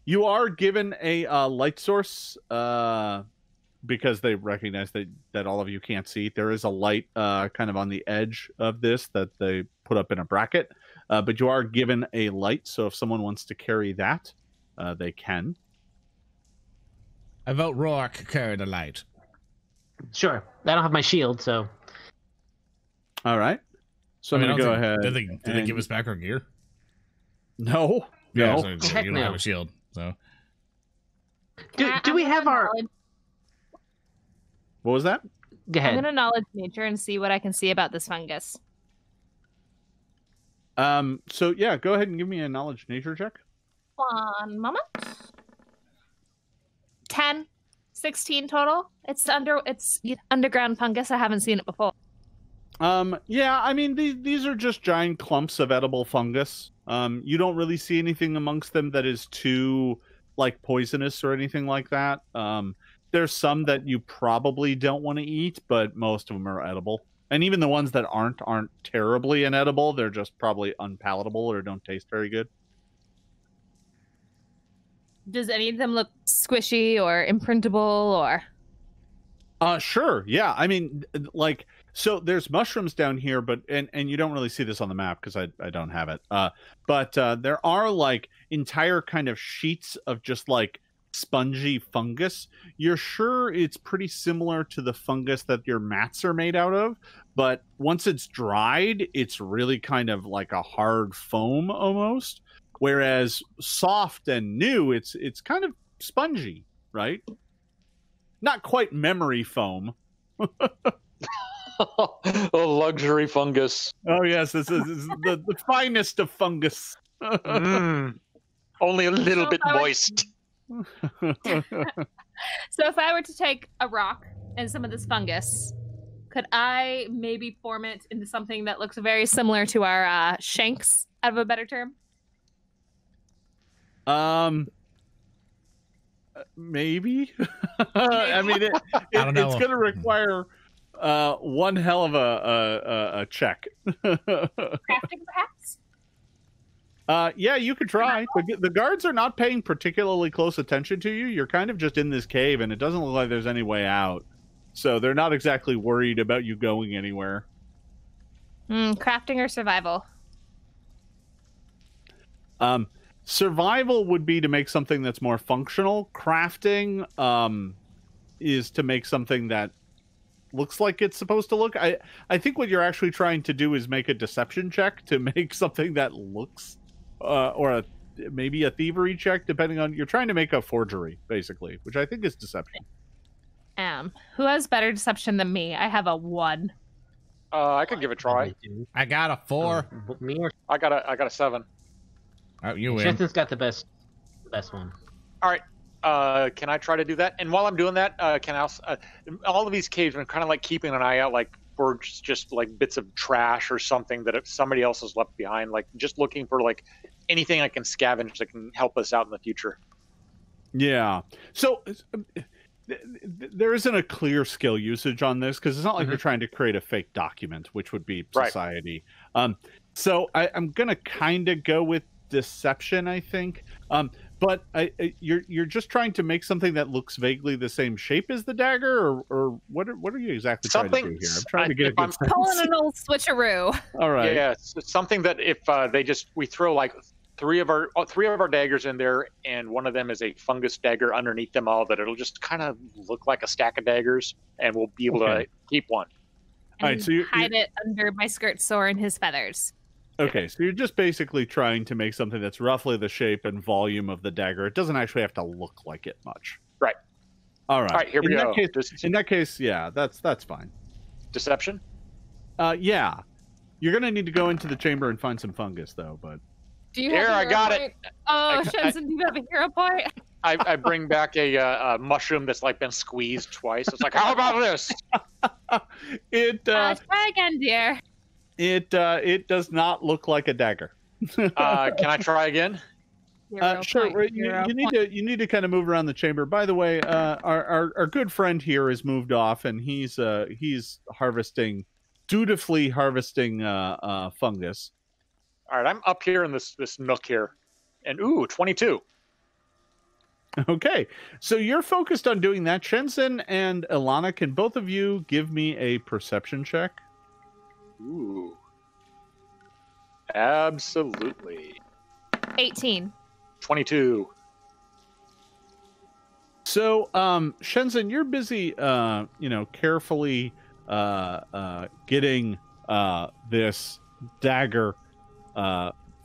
Speaker 1: You are given a light source because they recognize that all of you can't see. There is a light kind of on the edge of this that they put up in a bracket, but you are given a light. So if someone wants to carry that, they can.
Speaker 6: I vote Roark carry the light.
Speaker 5: Sure. I don't have my shield, so.
Speaker 1: All right. So I'm going to go ahead.
Speaker 2: Did they give us back our gear?
Speaker 1: No.
Speaker 2: Yeah,
Speaker 1: No.
Speaker 2: so you don't have a shield, so.
Speaker 5: Do we have our...
Speaker 1: What was that?
Speaker 5: Go
Speaker 4: I'm
Speaker 5: ahead.
Speaker 4: gonna knowledge nature and see what I can see about this fungus.
Speaker 1: So yeah, go ahead and give me a knowledge nature check.
Speaker 4: One moment. 10, 16 total. It's underground fungus. I haven't seen it before.
Speaker 1: Yeah, I mean these are just giant clumps of edible fungus. You don't really see anything amongst them that is too like poisonous or anything like that. There's some that you probably don't want to eat, but most of them are edible. And even the ones that aren't terribly inedible. They're just probably unpalatable or don't taste very good.
Speaker 4: Does any of them look squishy or imprintable or?
Speaker 1: Sure. Yeah. I mean, like, so there's mushrooms down here, but and you don't really see this on the map because I don't have it. But there are like entire kind of sheets of just like spongy fungus. You're sure it's pretty similar to the fungus that your mats are made out of, but once it's dried, it's really kind of like a hard foam almost. Whereas soft and new, it's kind of spongy, right? Not quite memory foam.
Speaker 3: Oh, luxury fungus.
Speaker 1: Oh yes, this is the finest of fungus.
Speaker 3: Only a little bit moist.
Speaker 4: So if I were to take a rock and some of this fungus, could I maybe form it into something that looks very similar to our shanks, out of a better term?
Speaker 1: Maybe. I mean,
Speaker 2: don't know.
Speaker 1: it's going to require one hell of a check.
Speaker 4: Crafting, perhaps?
Speaker 1: Yeah, you could try. The guards are not paying particularly close attention to you. You're kind of just in this cave, and it doesn't look like there's any way out. So they're not exactly worried about you going anywhere.
Speaker 4: Crafting or survival?
Speaker 1: Survival would be to make something that's more functional. Crafting is to make something that looks like it's supposed to look. I think what you're actually trying to do is make a deception check to make something that looks, or maybe a thievery check, depending on. You're trying to make a forgery, basically, which I think is deception.
Speaker 4: Who has better deception than me? I have a 1.
Speaker 3: I could give it a try.
Speaker 6: I got a 4.
Speaker 5: Me or
Speaker 3: I got a 7.
Speaker 6: Oh, you win.
Speaker 5: Shensen's got the best one.
Speaker 3: All right. Can I try to do that? And while I'm doing that, can I also, all of these caves, I'm kind of like keeping an eye out, like for just like bits of trash or something that if somebody else has left behind, like just looking for like anything I can scavenge that can help us out in the future.
Speaker 1: Yeah. So there isn't a clear skill usage on this because it's not like you're trying to create a fake document, which would be society. Right. So I'm going to kind of go with deception, I think. But you're just trying to make something that looks vaguely the same shape as the dagger, or what are you exactly trying to do here? I'm trying to get a good sense.
Speaker 4: Pulling an old switcheroo.
Speaker 1: All right.
Speaker 3: Yeah, it's something that if we throw like three of our daggers in there, and one of them is a fungus dagger underneath them all. That it'll just kind of look like a stack of daggers, and we'll be able to keep one.
Speaker 4: And
Speaker 1: All right, so you
Speaker 4: hide it under my skirt sore and his feathers.
Speaker 1: Okay, so you're just basically trying to make something that's roughly the shape and volume of the dagger. It doesn't actually have to look like it much.
Speaker 3: Right.
Speaker 1: All right.
Speaker 3: All right, here we go.
Speaker 1: In that case, yeah, that's fine.
Speaker 3: Deception?
Speaker 1: Yeah. You're gonna need to go into the chamber and find some fungus, though. But
Speaker 4: Do you
Speaker 3: Here,
Speaker 4: have a
Speaker 3: I
Speaker 4: hero
Speaker 3: got
Speaker 4: point?
Speaker 3: it.
Speaker 4: Oh, Shensen, do you have a hero point?
Speaker 3: I bring back a mushroom that's like been squeezed twice. It's like, how about this?
Speaker 4: Try again, dear.
Speaker 1: It does not look like a dagger.
Speaker 3: Can I try again?
Speaker 1: Sure.
Speaker 4: Point,
Speaker 1: You need to kind of move around the chamber. By the way, our good friend here has moved off, and he's dutifully harvesting fungus.
Speaker 3: All right, I'm up here in this nook here, and 22.
Speaker 1: Okay, so you're focused on doing that. Shensen and Ilana, can both of you give me a perception check?
Speaker 3: Ooh, absolutely.
Speaker 4: 18.
Speaker 3: 22.
Speaker 1: So, Shensen, you're busy, carefully getting this dagger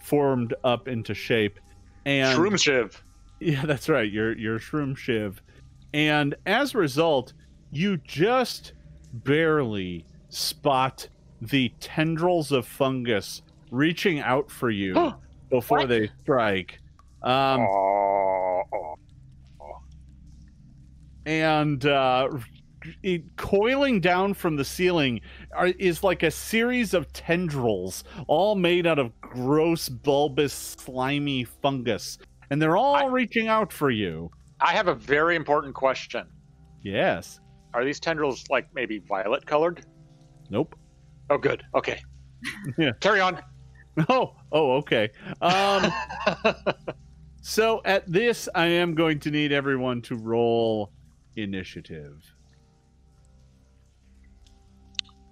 Speaker 1: formed up into shape. And
Speaker 3: Shroom shiv.
Speaker 1: Yeah, that's right. Your shroom shiv. And as a result, you just barely spot the tendrils of fungus reaching out for you before
Speaker 3: What?
Speaker 1: they strike. And coiling down from the ceiling is like a series of tendrils, all made out of gross, bulbous, slimy fungus. And they're all reaching out for you.
Speaker 3: I have a very important question.
Speaker 1: Yes.
Speaker 3: Are these tendrils like maybe violet colored?
Speaker 1: Nope.
Speaker 3: Oh, good. Okay.
Speaker 1: Yeah.
Speaker 3: Carry on.
Speaker 1: Oh, okay. So at this, I am going to need everyone to roll initiative.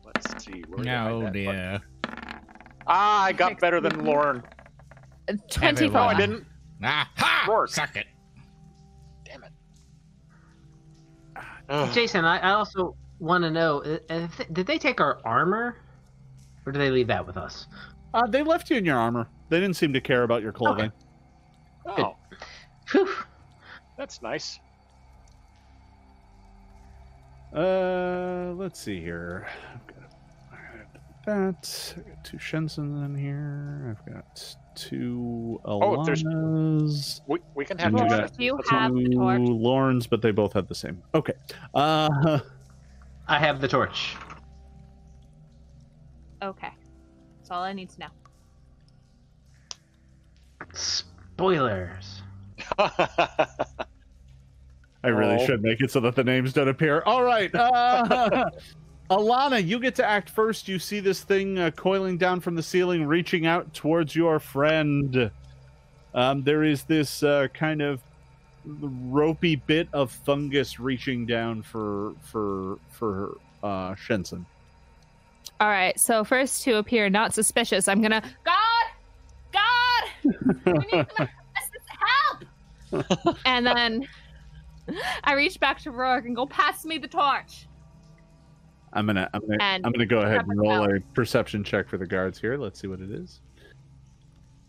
Speaker 3: Let's see. Where did I
Speaker 6: Oh
Speaker 3: hide that
Speaker 6: dear.
Speaker 3: button? I got better than Lauren.
Speaker 4: 25.
Speaker 3: No, I didn't.
Speaker 6: Ah, ha!
Speaker 3: Roark.
Speaker 6: Suck it.
Speaker 3: Damn it. Ugh.
Speaker 5: Jason, I also want to know, did they take our armor? Or did they leave that with us?
Speaker 1: They left you in your armor. They didn't seem to care about your clothing.
Speaker 3: Oh,
Speaker 5: Whew.
Speaker 3: that's nice.
Speaker 1: Let's see here. I got 2 Shensen in here. I've got 2 Ilanas.
Speaker 3: We can have
Speaker 1: And you
Speaker 3: two
Speaker 1: got
Speaker 3: Shensens.
Speaker 4: You
Speaker 3: That's
Speaker 4: have
Speaker 3: fine.
Speaker 4: the torch.
Speaker 1: 2 Lorns, but they both have the same. Okay.
Speaker 5: I have the torch.
Speaker 4: Okay. That's all I need to know.
Speaker 5: Spoilers.
Speaker 1: I really
Speaker 3: Oh.
Speaker 1: should make it so that the names don't appear. All right. Ilana, you get to act first. You see this thing coiling down from the ceiling, reaching out towards your friend. There is this kind of ropey bit of fungus reaching down for Shensen.
Speaker 4: All right. So first to appear not suspicious, I'm gonna God, we need some help. And then I reach back to Roark and go, pass me the torch.
Speaker 1: I'm gonna go ahead and roll a perception check for the guards here. Let's see what it is.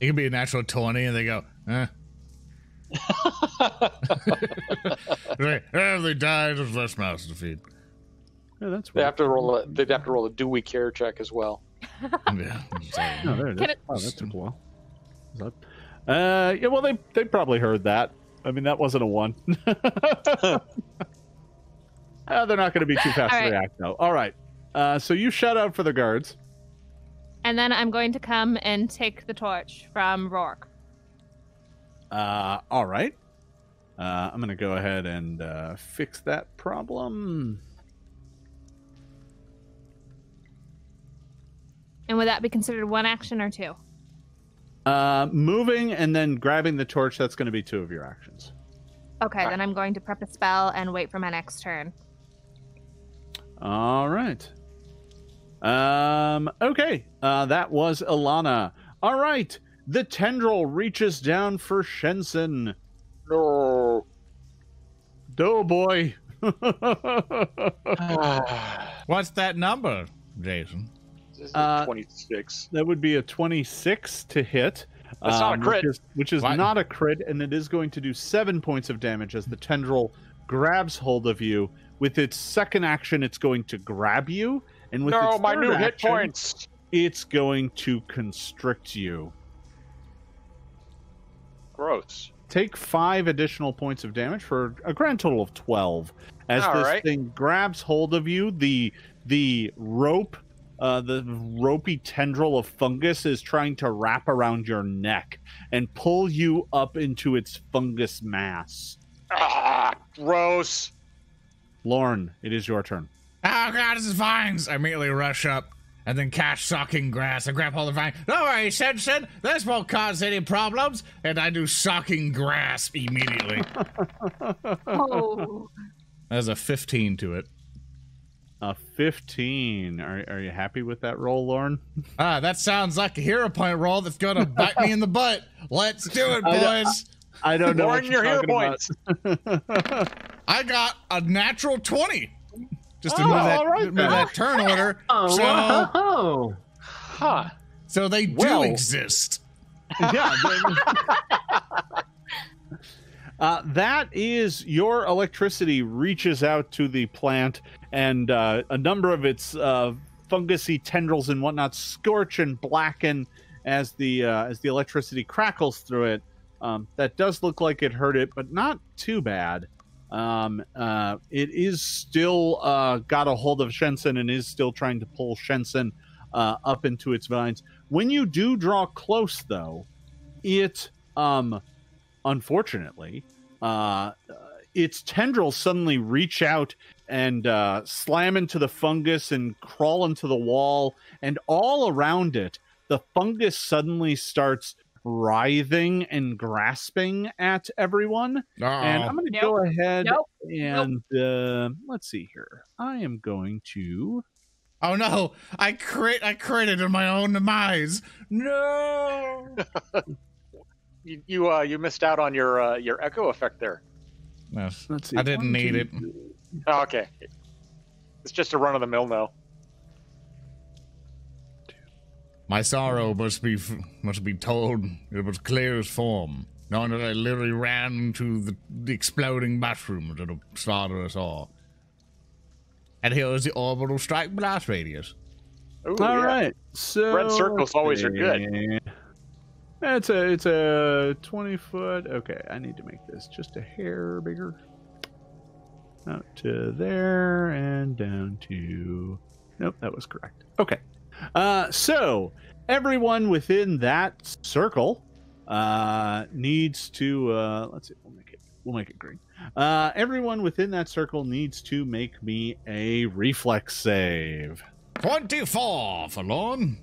Speaker 6: It can be a natural 20, and they go, eh. Like, they died. There's less mouths to feed.
Speaker 1: Yeah, that's
Speaker 3: They
Speaker 1: weird.
Speaker 3: have to roll a. They'd have to roll a do we care check as well.
Speaker 6: Yeah. So,
Speaker 1: Oh, there it
Speaker 4: Can
Speaker 1: is.
Speaker 4: it-
Speaker 1: Oh, that took a while. Is that... yeah, well, they probably heard that. I mean, that wasn't a 1. They're not going to be too fast
Speaker 4: All
Speaker 1: to
Speaker 4: right.
Speaker 1: react, though. All right. So you shout out for the guards.
Speaker 4: And then I'm going to come and take the torch from Roark.
Speaker 1: All right. I'm going to go ahead and fix that problem.
Speaker 4: And would that be considered one action or 2?
Speaker 1: Moving and then grabbing the torch, that's going to be 2 of your actions.
Speaker 4: Okay, then I'm going to prep a spell and wait for my next turn.
Speaker 1: All right. Okay. That was Ilana. All right. The tendril reaches down for Shensen.
Speaker 3: No.
Speaker 1: Oh boy.
Speaker 6: What's that number, Jason?
Speaker 3: This is a 26.
Speaker 1: That would be a 26 to hit.
Speaker 3: That's not a crit.
Speaker 1: Which is
Speaker 6: What?
Speaker 1: not a crit, and it is going to do 7 points of damage as the tendril grabs hold of you. With its second action, it's going to grab you, and with
Speaker 3: No,
Speaker 1: its
Speaker 3: my
Speaker 1: third
Speaker 3: new hit
Speaker 1: action,
Speaker 3: points.
Speaker 1: it's going to constrict you.
Speaker 3: Gross.
Speaker 1: Take 5 additional points of damage for a grand total of 12. As
Speaker 3: All
Speaker 1: this
Speaker 3: right.
Speaker 1: thing grabs hold of you, the rope, the ropey tendril of fungus is trying to wrap around your neck and pull you up into its fungus mass.
Speaker 3: Ah, gross.
Speaker 1: Lorne, it is your turn.
Speaker 6: Oh god, this is vines! I immediately rush up and then catch sucking grass and grab hold of the vine. Don't worry, Shensen, this won't cause any problems. And I do sucking grass immediately.
Speaker 4: Oh.
Speaker 2: There's a 15 to it.
Speaker 1: A 15. Are you happy with that roll, Lorne?
Speaker 2: That sounds like a hero point roll that's gonna bite me in the butt. Let's do it, boys.
Speaker 1: I don't know.
Speaker 3: Lorne,
Speaker 1: what
Speaker 3: your
Speaker 1: you're
Speaker 3: hero
Speaker 1: talking about.
Speaker 3: points.
Speaker 2: I got a natural 20. Just to
Speaker 1: Oh,
Speaker 2: move
Speaker 1: all right,
Speaker 2: move
Speaker 1: then.
Speaker 2: that turn order.
Speaker 5: Oh,
Speaker 3: Huh.
Speaker 2: So they do
Speaker 1: Well-
Speaker 2: exist.
Speaker 1: Yeah. That is your electricity reaches out to the plant, and a number of its fungusy tendrils and whatnot scorch and blacken as the electricity crackles through it. That does look like it hurt it, but not too bad. It is still got a hold of Shensen and is still trying to pull Shensen up into its vines. When you do draw close, though, it unfortunately its tendrils suddenly reach out and slam into the fungus and crawl into the wall, and all around it the fungus suddenly starts writhing and grasping at everyone. And I'm going to go ahead and let's see here. I am going to
Speaker 2: Oh no! I critted in my own demise. No.
Speaker 3: You missed out on your echo effect there.
Speaker 2: Yes.
Speaker 1: let's see.
Speaker 2: I didn't need it.
Speaker 3: Oh, okay. It's just a run of the mill now.
Speaker 2: My sorrow must be told. It was clear as form, knowing that I literally ran into the exploding mushrooms that'll slaughter us all. And here is the orbital strike blast radius.
Speaker 3: Ooh,
Speaker 1: All
Speaker 3: yeah.
Speaker 1: right. So
Speaker 3: Red circles always are good.
Speaker 1: It's a 20-foot. Okay, I need to make this just a hair bigger. Out to there and down to. Nope, that was correct. Okay. So everyone within that circle needs to. Let's see. We'll make it green. Everyone within that circle needs to make me a reflex save.
Speaker 2: 24 for Lorne.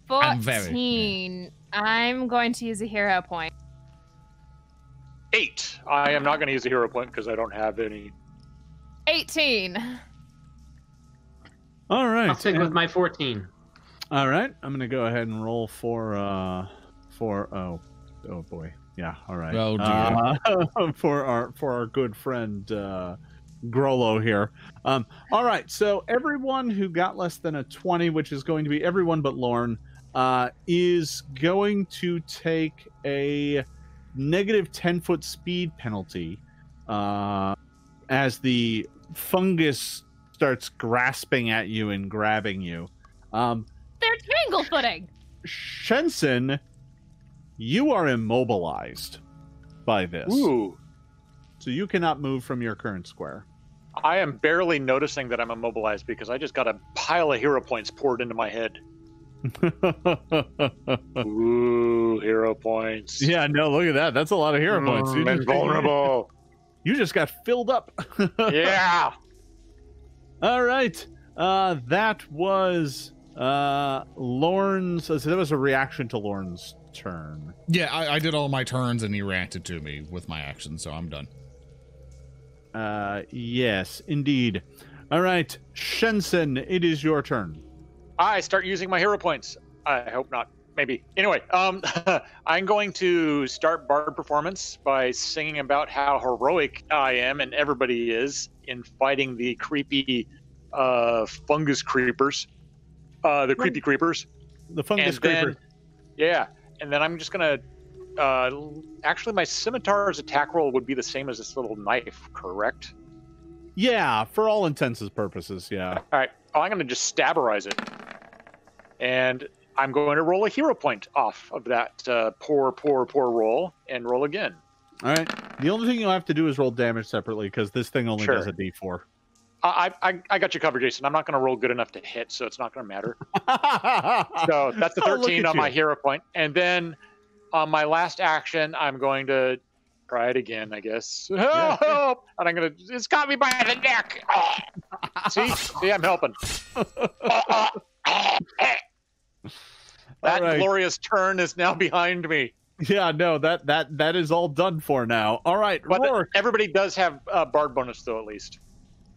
Speaker 2: I'm
Speaker 4: 14. I'm going to use a hero point.
Speaker 3: 8. I am not going to use a hero point because I don't have any.
Speaker 4: 18.
Speaker 1: All right.
Speaker 5: I'll stick with my 14.
Speaker 1: All right. I'm gonna go ahead and roll for oh boy. Yeah. All right.
Speaker 2: Oh, dear.
Speaker 1: For our good friend Grollo here. All right. So everyone who got less than a 20, which is going to be everyone but Lorne, is going to take a negative 10-foot speed penalty as the fungus starts grasping at you and grabbing you.
Speaker 4: They're tangle footing.
Speaker 1: Shensen, you are immobilized by this.
Speaker 3: Ooh.
Speaker 1: So you cannot move from your current square.
Speaker 3: I am barely noticing that I'm immobilized because I just got a pile of hero points poured into my head. Ooh, hero points.
Speaker 1: Yeah, no, look at that. That's a lot of hero points.
Speaker 3: Invulnerable.
Speaker 1: You just got filled up.
Speaker 3: Yeah.
Speaker 1: All right. That was Lorne's. So that was a reaction to Lorne's turn.
Speaker 2: Yeah, I did all my turns and he reacted to me with my action, so I'm done.
Speaker 1: Yes, indeed. All right, Shensen, it is your turn.
Speaker 3: I start using my hero points. I hope not. Maybe. Anyway, I'm going to start Bard Performance by singing about how heroic I am and everybody is in fighting the creepy fungus creepers. The creepy creepers.
Speaker 1: The fungus creepers.
Speaker 3: Yeah. And then I'm just going to... actually, my scimitar's attack roll would be the same as this little knife, correct?
Speaker 1: Yeah, for all intents and purposes, yeah.
Speaker 3: All right. Oh, I'm going to just stabberize it. And I'm going to roll a hero point off of that poor roll and roll again.
Speaker 1: All right. The only thing you'll have to do is roll damage separately because this thing only does a d4.
Speaker 3: I got you covered, Jason. I'm not going to roll good enough to hit, so it's not going to matter. So that's a 13 on my hero point. And then on my last action, I'm going to try it again, I guess.
Speaker 1: Yeah.
Speaker 3: Help! And I'm going to... It's got me by the neck! See, I'm helping. That glorious turn is now behind me.
Speaker 1: Yeah, no, that is all done for now. All right, Roark.
Speaker 3: Everybody does have Bard bonus, though, at least.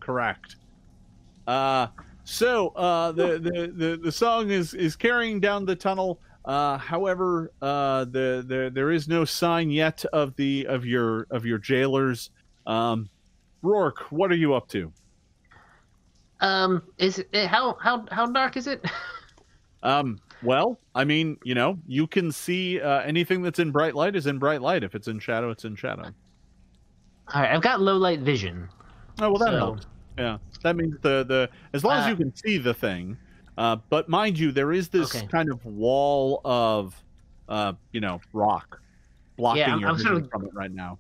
Speaker 1: Correct. So the song is carrying down the tunnel. However, there is no sign yet of your jailers. Roark, what are you up to?
Speaker 5: Is it how dark is it?
Speaker 1: Well, I mean, you can see anything that's in bright light is in bright light. If it's in shadow, it's in shadow.
Speaker 5: All right, I've got low light vision.
Speaker 1: Oh, well, that helps. Yeah, that means the as long as you can see the thing. But mind you, there is this kind of wall of, rock blocking your vision from it right now.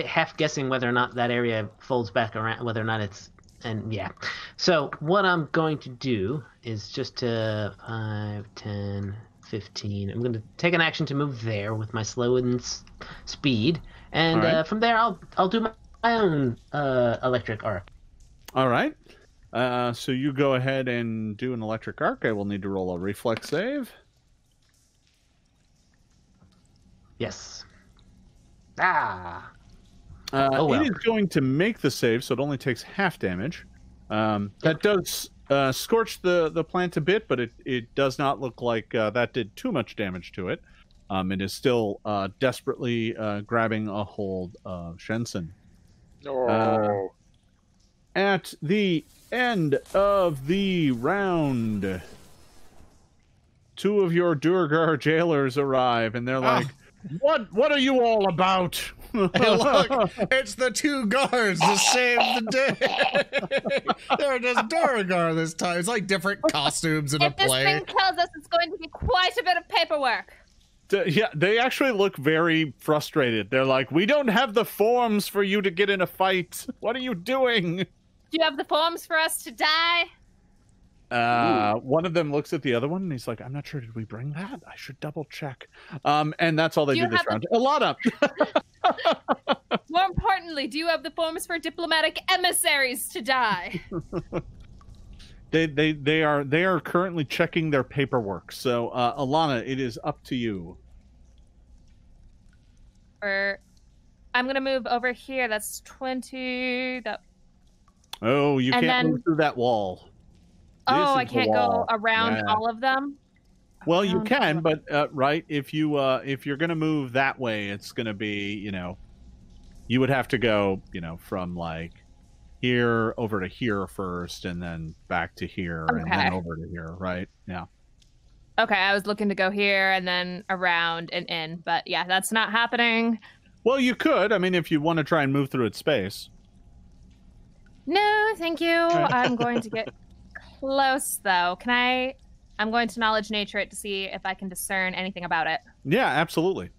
Speaker 5: Half guessing whether or not that area folds back around, whether or not it's, and yeah. So what I'm going to do is just to 5, 10, 15. I'm going to take an action to move there with my slow and speed, and from there I'll do my own electric arc.
Speaker 1: All right. So you go ahead and do an electric arc. I will need to roll a reflex save.
Speaker 5: Yes.
Speaker 1: It is going to make the save, so it only takes half damage. That does scorch the plant a bit, but it does not look like that did too much damage to it. It is still desperately grabbing a hold of Shensen.
Speaker 3: Oh.
Speaker 1: At the end of the round, 2 of your Durgar jailers arrive, and they're like, What are you all about?
Speaker 2: Hey, look, it's the 2 guards to save the day. They're just Durgar this time. It's like different costumes in a play.
Speaker 4: If this thing kills us, it's going to be quite a bit of paperwork.
Speaker 1: Yeah, they actually look very frustrated. They're like, we don't have the forms for you to get in a fight. What are you doing?
Speaker 4: Do you have the forms for us to die?
Speaker 1: One of them looks at the other one and he's like, I'm not sure. Did we bring that? I should double check. And that's all they do this round. Ilana.
Speaker 4: More importantly, do you have the forms for diplomatic emissaries to die?
Speaker 1: They are currently checking their paperwork. So, Ilana, it is up to you.
Speaker 4: I'm gonna move over here. That's 20.
Speaker 1: Oh, you can't move through that wall.
Speaker 4: I can't go around all of them.
Speaker 1: Well, you can, but if you're gonna move that way, it's gonna be you would have to go from like here over to here first, and then back to here, and then over to here, right? Yeah.
Speaker 4: Okay, I was looking to go here and then around and in, but yeah, that's not happening.
Speaker 1: Well, you could. I mean, if you want to try and move through its space.
Speaker 4: No, thank you. I'm going to get close, though. I'm going to knowledge nature it to see if I can discern anything about it.
Speaker 1: Yeah, absolutely.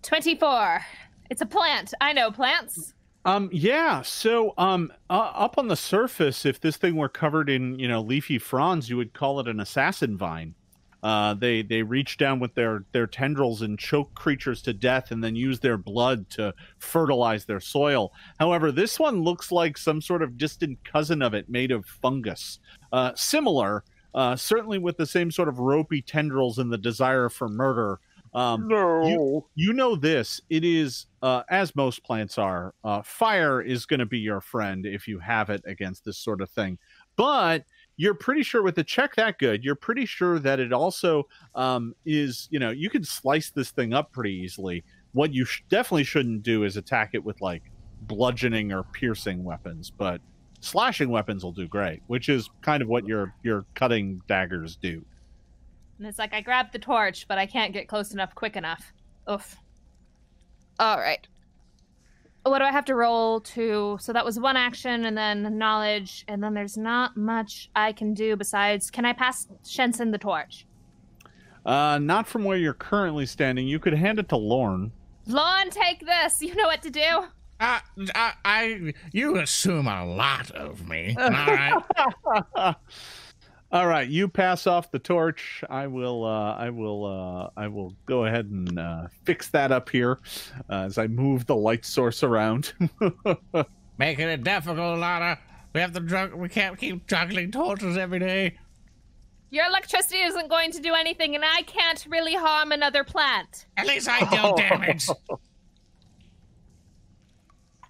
Speaker 4: 24. It's a plant. I know plants.
Speaker 1: Yeah. So, up on the surface, if this thing were covered in, leafy fronds, you would call it an assassin vine. They reach down with their tendrils and choke creatures to death and then use their blood to fertilize their soil. However, this one looks like some sort of distant cousin of it made of fungus. Similar, certainly with the same sort of ropey tendrils and the desire for murder.
Speaker 3: No.
Speaker 1: You know this. It is, as most plants are, fire is going to be your friend if you have it against this sort of thing. But you're pretty sure with the check that good, you're pretty sure that it also is, you can slice this thing up pretty easily. What you definitely shouldn't do is attack it with like bludgeoning or piercing weapons, but slashing weapons will do great, which is kind of what your cutting daggers do.
Speaker 4: And it's like, I grabbed the torch, but I can't get close enough quick enough. Oof. All right. What do I have to roll to? So that was one action, and then knowledge, and then there's not much I can do besides, can I pass Shensen the torch?
Speaker 1: Not from where you're currently standing. You could hand it to Lorne.
Speaker 4: Lorne, take this. You know what to do.
Speaker 6: You assume a lot of me. All right.
Speaker 1: All right, you pass off the torch. I will go ahead and fix that up here as I move the light source around.
Speaker 6: Making it difficult, Ilana. We can't keep juggling torches every day.
Speaker 4: Your electricity isn't going to do anything, and I can't really harm another plant.
Speaker 6: At least I deal damage.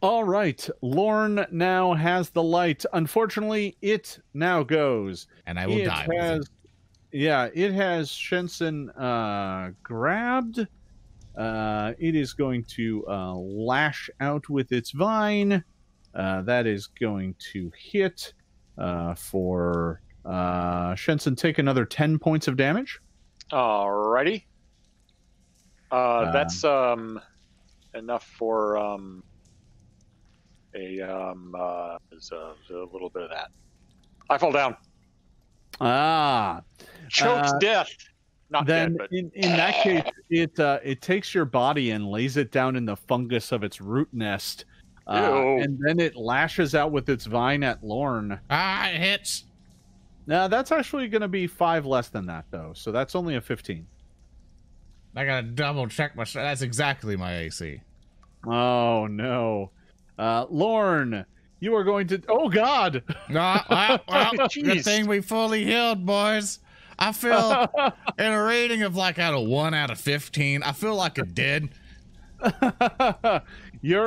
Speaker 1: All right, Lorne now has the light. Unfortunately, it now goes.
Speaker 6: And I will die with it.
Speaker 1: Yeah, it has Shensen grabbed. It is going to lash out with its vine. That is going to hit for Shensen. Take another 10 points of damage.
Speaker 3: Alrighty. That's enough for there's a little bit of that. I fall down. Chokes death. Not
Speaker 1: then
Speaker 3: dead, but
Speaker 1: in that case, it takes your body and lays it down in the fungus of its root nest, and then it lashes out with its vine at Lorne.
Speaker 6: It hits.
Speaker 1: Now that's actually going to be 5 less than that, though, so that's only a 15.
Speaker 6: I gotta double check my. That's exactly my AC.
Speaker 1: Oh no. Lorne, you are going to... Oh, God!
Speaker 6: Well, good thing we fully healed, boys. I feel, in a rating of like out of 1 out of 15, I feel like a dead.
Speaker 1: You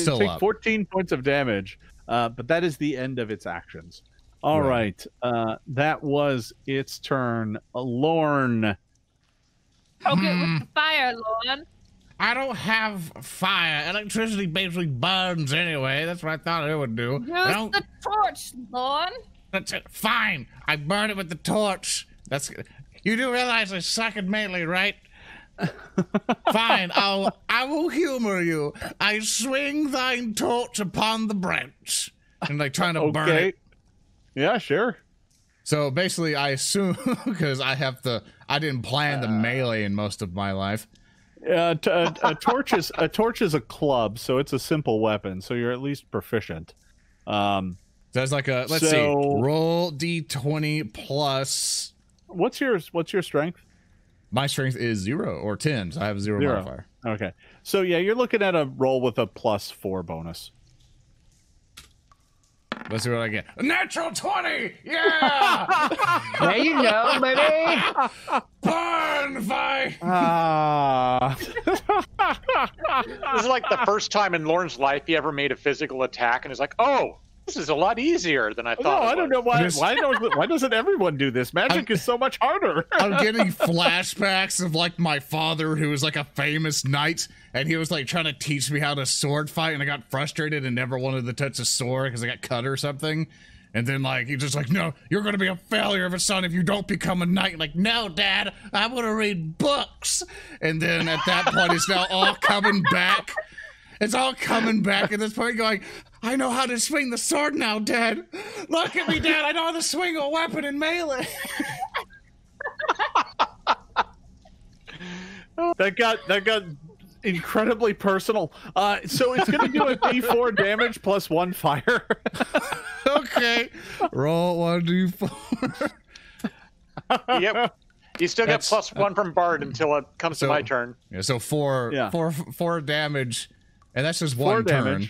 Speaker 1: take
Speaker 6: up.
Speaker 1: 14 points of damage, but that is the end of its actions. All right. That was its turn. Lorne.
Speaker 4: Poke it with the fire, Lorne.
Speaker 6: I don't have fire. Electricity basically burns anyway. That's what I thought it would do.
Speaker 4: Use the torch, Lorne.
Speaker 6: That's it. Fine. I burn it with the torch. You do realize I suck at melee, right? Fine. I will humor you. I swing thine torch upon the branch. And like trying to burn it.
Speaker 1: Yeah, sure.
Speaker 2: So basically I assume, because I didn't plan the melee in most of my life.
Speaker 1: A torch is a club, so it's a simple weapon. So you're at least proficient.
Speaker 2: So it's like a let's see, roll d20 plus.
Speaker 1: What's your strength?
Speaker 2: My strength is 0 or 10. So I have a 0 modifier.
Speaker 1: Okay, so yeah, you're looking at a roll with a +4 bonus.
Speaker 2: Let's see what I get.
Speaker 6: A natural 20! Yeah!
Speaker 5: There you go, baby.
Speaker 6: Burn, Vi!
Speaker 3: this is like the first time in Lorne's life he ever made a physical attack, and he's like, "Oh, this is a lot easier than I thought."
Speaker 1: No, I don't know why. Why doesn't everyone do this? Magic is so much harder.
Speaker 2: I'm getting flashbacks of like my father, who was like a famous knight, and he was like trying to teach me how to sword fight, and I got frustrated and never wanted to touch a sword because I got cut or something. And then like he's just like, "No, you're gonna be a failure of a son if you don't become a knight." Like, "No, Dad, I want to read books." And then at that point, it's now all coming back. It's all coming back at this point, going, "I know how to swing the sword now, Dad. Look at me, Dad. I know how to swing a weapon in melee."
Speaker 1: That got incredibly personal. So it's going to do a d4 damage plus 1 fire.
Speaker 2: Okay. Roll 1d4.
Speaker 3: Yep. You still get +1 from Bard until it comes to my turn.
Speaker 2: Yeah, so 4 damage. And that's just 1 turn.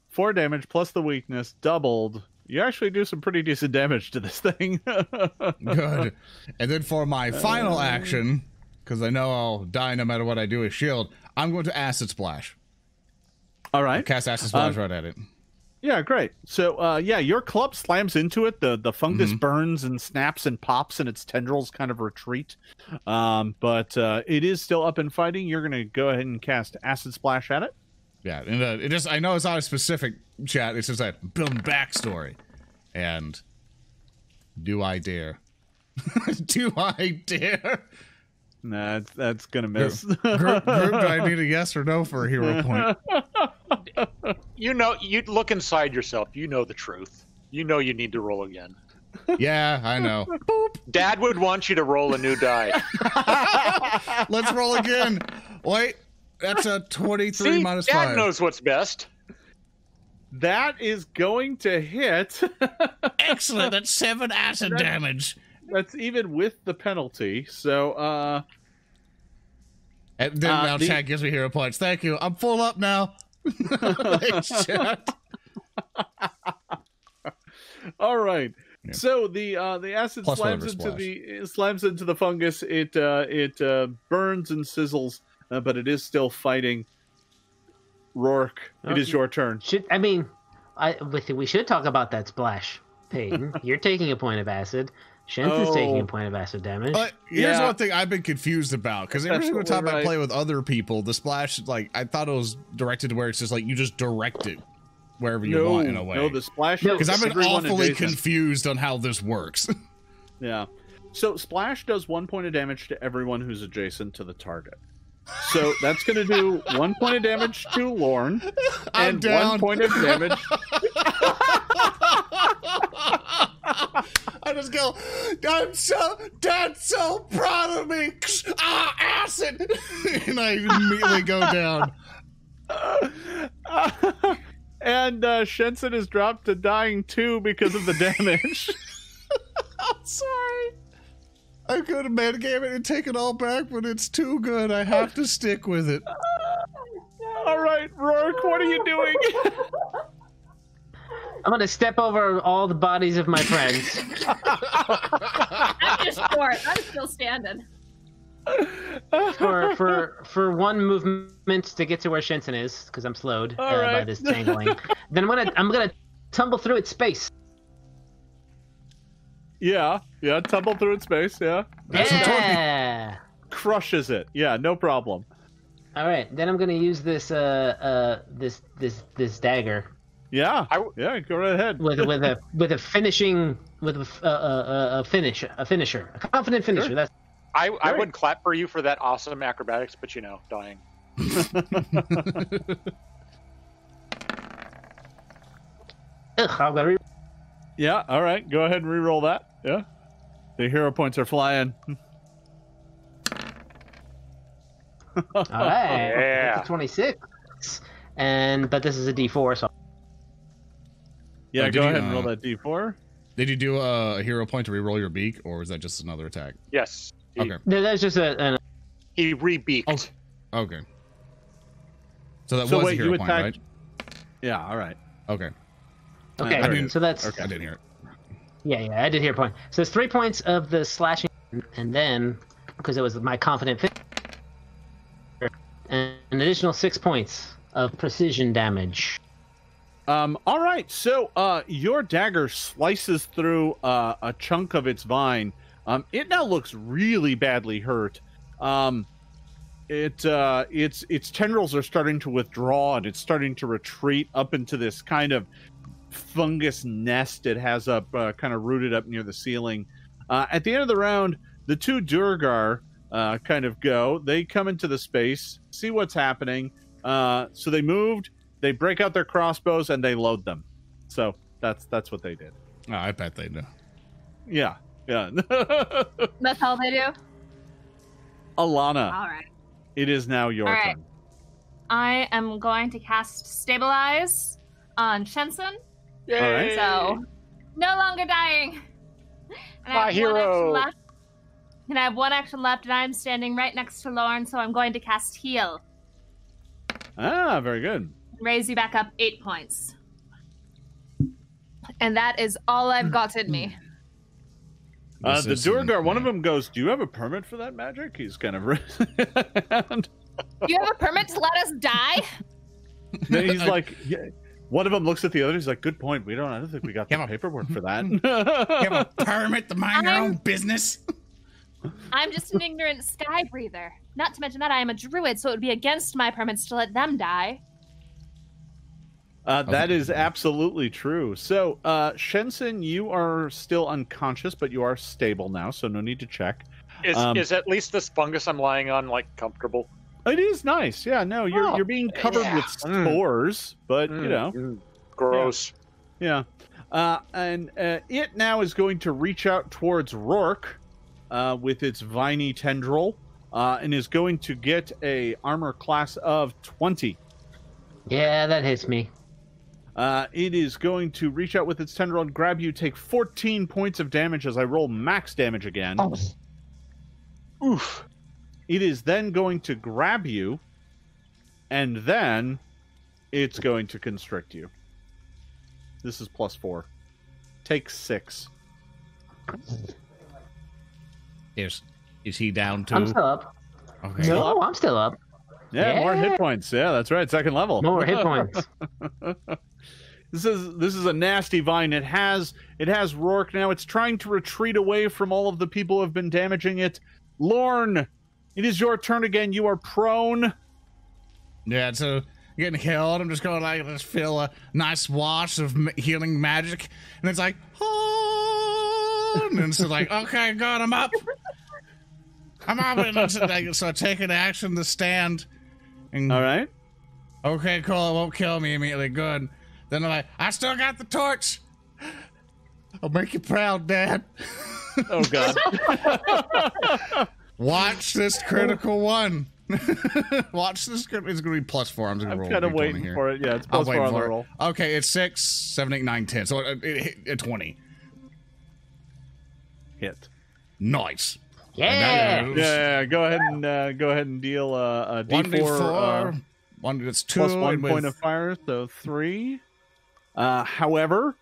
Speaker 1: 4 damage plus the weakness doubled. You actually do some pretty decent damage to this thing.
Speaker 2: Good. And then for my final action, because I know I'll die no matter what I do with shield, I'm going to Acid Splash.
Speaker 1: All right.
Speaker 2: I'll cast Acid Splash right at it.
Speaker 1: Yeah, great. So, your club slams into it. The fungus burns and snaps and pops, and its tendrils kind of retreat. But it is still up and fighting. You're going to go ahead and cast Acid Splash at it.
Speaker 2: Yeah, and I know it's not a specific chat. It's just that building backstory. And do I dare? Do I dare?
Speaker 1: Nah, that's gonna miss.
Speaker 2: Group, do I need a yes or no for a hero point?
Speaker 3: You look inside yourself. You know the truth. You know you need to roll again.
Speaker 2: Yeah, I know. Boop.
Speaker 3: Dad would want you to roll a new die.
Speaker 2: Let's roll again. Wait, that's a 23 minus 5.
Speaker 3: Dad knows what's best.
Speaker 1: That is going to hit.
Speaker 6: Excellent. That's 7 acid damage.
Speaker 1: That's even with the penalty. So,
Speaker 2: and then now chat gives me hero points. Thank you. I'm full up now. Thanks, chat.
Speaker 1: All right. Yeah. So the acid
Speaker 2: Plus
Speaker 1: slams into the fungus. It burns and sizzles, but it is still fighting. Roark, it is your turn.
Speaker 5: We should talk about that splash, Peyton. You're taking a point of acid. Shensen's taking a point of acid damage.
Speaker 2: Here's one thing I've been confused about, because every single time I play with other people, the splash, I thought it was directed to where it's just you just direct it wherever you want in a way.
Speaker 1: No, the splash.
Speaker 2: Because I've been awfully confused on how this works.
Speaker 1: Yeah. So splash does 1 point of damage to everyone who's adjacent to the target. So that's going to do 1 point of damage to Lorne and 1 point of damage.
Speaker 2: I just go, Dad's so proud of me. Acid. And I immediately go down.
Speaker 1: And Shensen is dropped to dying too because of the damage.
Speaker 2: I'm sorry. I could have metagame it and take it all back, but it's too good. I have to stick with it.
Speaker 1: All right, Roark, what are you doing?
Speaker 5: I'm going to step over all the bodies of my friends.
Speaker 4: I'm just short. I'm still standing.
Speaker 5: For one movement to get to where Shensen is, because I'm slowed by this tangling. Then I'm gonna tumble through its space.
Speaker 1: Yeah, tumble through its space.
Speaker 5: Yeah.
Speaker 1: Crushes it. Yeah, no problem.
Speaker 5: All right, then I'm gonna use this this dagger.
Speaker 1: Yeah, go right ahead.
Speaker 5: With a finisher, a confident finisher.
Speaker 1: Sure.
Speaker 5: That's.
Speaker 3: I would clap for you for that awesome acrobatics, but dying.
Speaker 5: I'll go.
Speaker 1: Yeah, all right. Go ahead and re-roll that. Yeah. The hero points are flying.
Speaker 5: All right.
Speaker 3: Yeah.
Speaker 5: That's a 26. But this is a D4, so.
Speaker 1: Yeah, go ahead and roll that D4.
Speaker 2: Did you do a hero point to re-roll your beak, or was that just another attack?
Speaker 3: Yes.
Speaker 2: Okay.
Speaker 5: No, that's just
Speaker 3: He re-beaked.
Speaker 2: Oh, okay. So that was a hero point, right?
Speaker 1: Yeah, all right.
Speaker 2: Okay.
Speaker 5: Okay, so that's...
Speaker 2: Okay, I didn't hear it.
Speaker 5: Yeah, I did hear a point. So it's 3 points of the slashing, and then, because it was my confident fit, and an additional 6 points of precision damage.
Speaker 1: All right, so your dagger slices through a chunk of its vine. It now looks really badly hurt. Its tendrils are starting to withdraw, and it's starting to retreat up into this kind of fungus nest it has up, kind of rooted up near the ceiling. At the end of the round, the two Durgar kind of go. They come into the space, see what's happening. So they moved. They break out their crossbows and they load them. So that's what they did.
Speaker 2: Oh, I bet they know.
Speaker 1: Yeah.
Speaker 4: That's all they do?
Speaker 1: Alana.
Speaker 4: All right.
Speaker 1: It is now your turn.
Speaker 4: I am going to cast Stabilize on Shensen.
Speaker 1: Yay! All right.
Speaker 4: So, no longer dying. And
Speaker 3: My hero.
Speaker 4: And I have one action left, and I'm standing right next to Lorne, so I'm going to cast Heal.
Speaker 1: Ah, very good.
Speaker 4: Raise you back up 8 points. And that is all I've got in me.
Speaker 1: The Durgar, one of them goes, "Do you have a permit for that magic?" He's kind of around.
Speaker 4: Do you have a permit to let us die?
Speaker 1: Then he's like, One of them looks at the other. He's like, "Good point. I don't think we got the paperwork for that."
Speaker 6: You have a permit to mind your own business.
Speaker 4: I'm just an ignorant sky breather. Not to mention that I am a druid, so it would be against my permits to let them die.
Speaker 1: That is absolutely true. So, Shensen, you are still unconscious, but you are stable now, so no need to check.
Speaker 3: Is at least this fungus I'm lying on like comfortable?
Speaker 1: It is nice. Yeah, no, you're being covered with spores, but you know,
Speaker 3: gross.
Speaker 1: Yeah. And it now is going to reach out towards Roark with its viney tendril, and is going to get a armor class of 20.
Speaker 5: Yeah, that hits me.
Speaker 1: It is going to reach out with its tendril and grab you. Take 14 points of damage as I roll max damage again.
Speaker 5: Oh.
Speaker 1: Oof. It is then going to grab you, and then it's going to constrict you. This is +4. Take 6.
Speaker 6: Is he down too?
Speaker 5: I'm still up.
Speaker 6: Okay.
Speaker 5: No, I'm still up.
Speaker 1: Yeah, more hit points. Yeah, that's right. Second level.
Speaker 5: More hit points.
Speaker 1: This is a nasty vine. It has Roark now. It's trying to retreat away from all of the people who have been damaging it. Lorne, it is your turn again. You are prone.
Speaker 6: Yeah, so getting healed. I'm just going to just feel a nice wash of healing magic, and it's like, oh, and it's like, okay, good, I'm up. I'm up, and so I take an action to stand. And,
Speaker 1: all right.
Speaker 6: Okay, cool. It won't kill me immediately. Good. Then I'm like, I still got the torch. I'll make you proud, Dad.
Speaker 1: Oh God.
Speaker 6: Watch this critical one. Watch this. It's going to be +4. I'm just going to roll.
Speaker 1: I'm kind of waiting for it. Yeah, it's +4 on the roll.
Speaker 6: Okay, it's 6, 7, 8, 9, 10. So it hit 20.
Speaker 1: Hit.
Speaker 6: Nice.
Speaker 5: Yeah.
Speaker 1: Go ahead and deal a D4.
Speaker 6: One. It's 2
Speaker 1: +1 point of fire, so 3. However,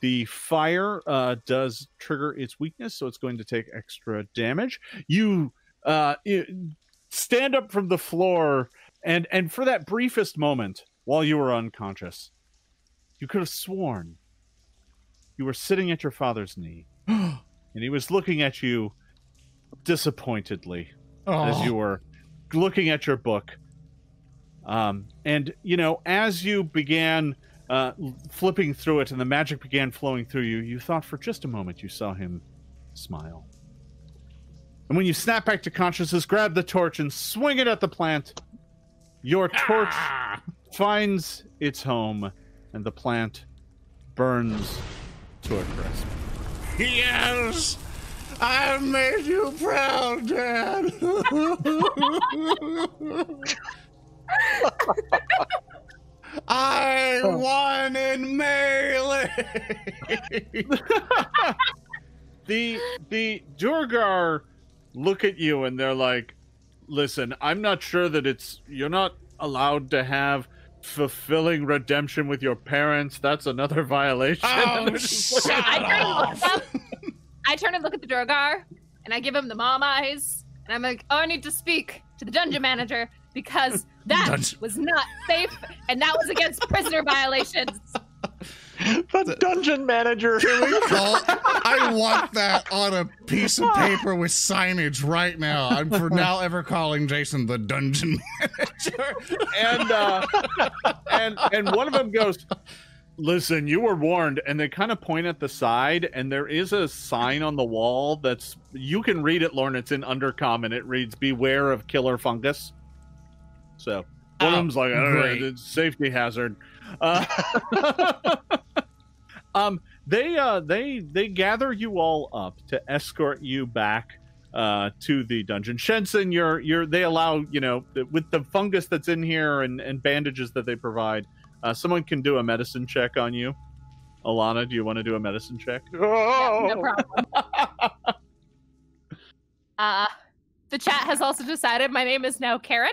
Speaker 1: the fire does trigger its weakness, so it's going to take extra damage. You stand up from the floor, and for that briefest moment, while you were unconscious, you could have sworn you were sitting at your father's knee, and he was looking at you disappointedly as you were looking at your book. And, you know, as you began flipping through it and the magic began flowing through you, you thought for just a moment you saw him smile. And when you snap back to consciousness, grab the torch and swing it at the plant. Your torch finds its home, and the plant burns to a crisp.
Speaker 6: Yes! I made you proud, Dad! I won in melee!
Speaker 1: The Durgar look at you and they're like, listen, I'm not sure that you're not allowed to have fulfilling redemption with your parents. That's another violation.
Speaker 6: Oh, shut up!
Speaker 4: I turn and look at the Durgar, and I give him the mom eyes, and I'm like, oh, I need to speak to the dungeon manager, because that was not safe, and that was against prisoner violations.
Speaker 3: The dungeon manager.
Speaker 6: I want that on a piece of paper with signage right now. I'm for now ever calling Jason the dungeon manager.
Speaker 1: And one of them goes, listen, you were warned. And they kind of point at the side, and there is a sign on the wall that's, you can read it, Lauren. It's in Undercomm, and it reads, beware of killer fungus. So one of them's like, I don't know, it's a safety hazard. They gather you all up to escort you back to the dungeon. Shensen, they allow, you know, with the fungus that's in here and bandages that they provide, someone can do a medicine check on you. Ilana, do you want to do a medicine check?
Speaker 3: Oh!
Speaker 4: Yeah, no problem. The chat has also decided my name is now Karen.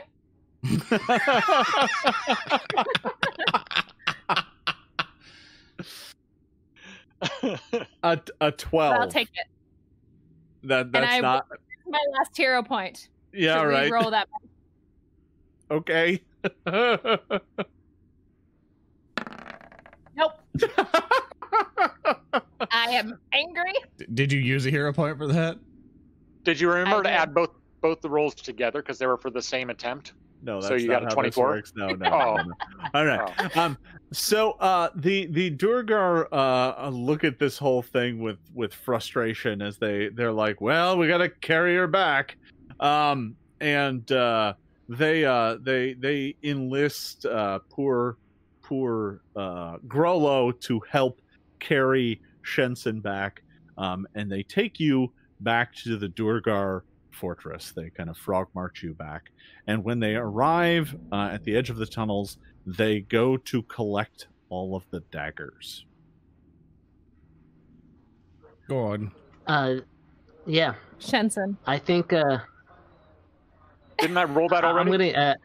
Speaker 1: a 12.
Speaker 4: I'll take it.
Speaker 1: That's not
Speaker 4: my last hero point.
Speaker 1: Yeah, right.
Speaker 4: Roll that.
Speaker 1: Okay.
Speaker 4: I am angry.
Speaker 2: Did you use a hero point for that?
Speaker 3: Did you remember to
Speaker 4: did.
Speaker 3: add both the rolls together because they were for the same attempt?
Speaker 1: No, that's
Speaker 3: So you
Speaker 1: not
Speaker 3: got a
Speaker 1: how
Speaker 3: 24?
Speaker 1: this works. No.
Speaker 3: Oh.
Speaker 1: No. All right. So the Durgar look at this whole thing with frustration as they're like, well, we got to carry her back, and they enlist poor Grollo to help carry Shensen back, and they take you back to the Durgar fortress. They kind of frog march you back, and when they arrive at the edge of the tunnels, they go to collect all of the daggers.
Speaker 2: Go on.
Speaker 5: Yeah,
Speaker 4: Shensen.
Speaker 5: I think
Speaker 3: Didn't I roll that already?
Speaker 5: I'm gonna.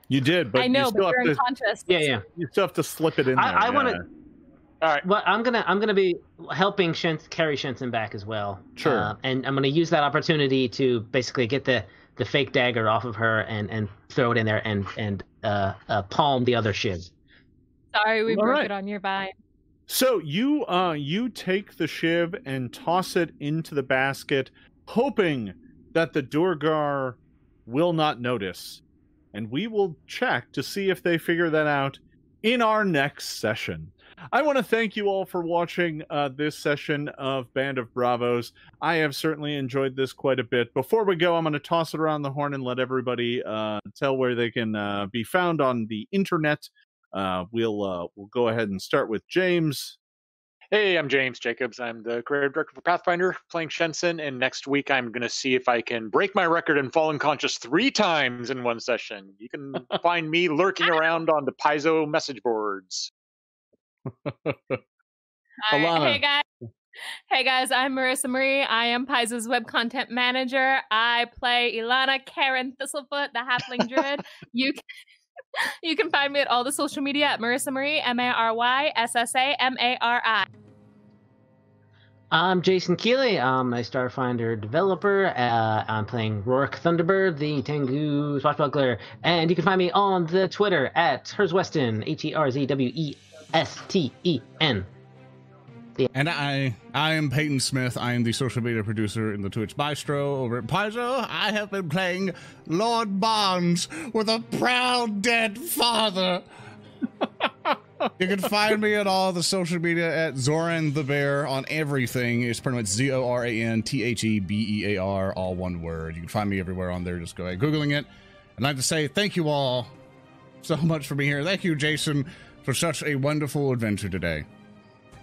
Speaker 1: You did, but
Speaker 4: I know,
Speaker 1: you still
Speaker 4: but
Speaker 1: have
Speaker 4: you're
Speaker 1: to.
Speaker 4: unconscious.
Speaker 5: Yeah.
Speaker 1: You still have to slip it in there.
Speaker 5: I want to.
Speaker 3: All right.
Speaker 5: Well, I'm gonna be helping carry Shensen back as well.
Speaker 1: Sure.
Speaker 5: And I'm gonna use that opportunity to basically get the fake dagger off of her and throw it in there and palm the other shiv.
Speaker 4: Sorry, we
Speaker 1: All
Speaker 4: broke
Speaker 1: right.
Speaker 4: it on your vine.
Speaker 1: So you take the shiv and toss it into the basket, hoping that the Durgar will not notice, and we will check to see if they figure that out in our next session. I want to thank you all for watching this session of Band of Bravos. I have certainly enjoyed this quite a bit. Before we go, I'm going to toss it around the horn and let everybody tell where they can be found on the internet. We'll go ahead and start with James.
Speaker 3: Hey, I'm James Jacobs. I'm the creative director for Pathfinder, playing Shensen, and next week I'm going to see if I can break my record and fall unconscious 3 times in one session. You can find me lurking around on the Paizo message boards.
Speaker 1: Ilana.
Speaker 4: Hey guys, I'm Maryssa Marie. I am Paizo's web content manager. I play Ilana, Karen Thistlefoot, the halfling druid. You can find me at all the social media at Maryssa Marie, MarySsamari.
Speaker 5: I'm Jason Keeley. I'm a Starfinder developer. I'm playing Roark Thunderbird, the Tengu swashbuckler. And you can find me on the Twitter at Herzweston, HerzWesten.
Speaker 2: And I am Peyton Smith. I am the social media producer in the Twitch Bistro over at Paizo. I have been playing Lord Barnes with a proud dead father. You can find me at all the social media at Zoran the Bear on everything. It's pretty much ZORANTHEBEAR, all one word. You can find me everywhere on there. Just go ahead Googling it. I'd like to say thank you all so much for being here. Thank you, Jason, for such a wonderful adventure today.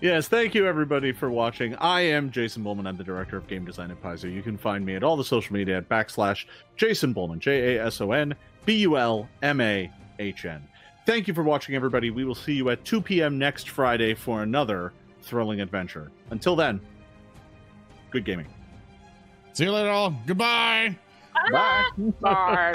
Speaker 1: Yes, thank you everybody for watching. I am Jason Bulmahn. I'm the director of game design at Paizo. You can find me at all the social media at /Jason Bulmahn, JASON BULMAHN. Thank you for watching, everybody. We will see you at 2 p.m. next Friday for another thrilling adventure. Until then, good gaming.
Speaker 2: See you later, all. Goodbye.
Speaker 1: Bye.
Speaker 3: Bye.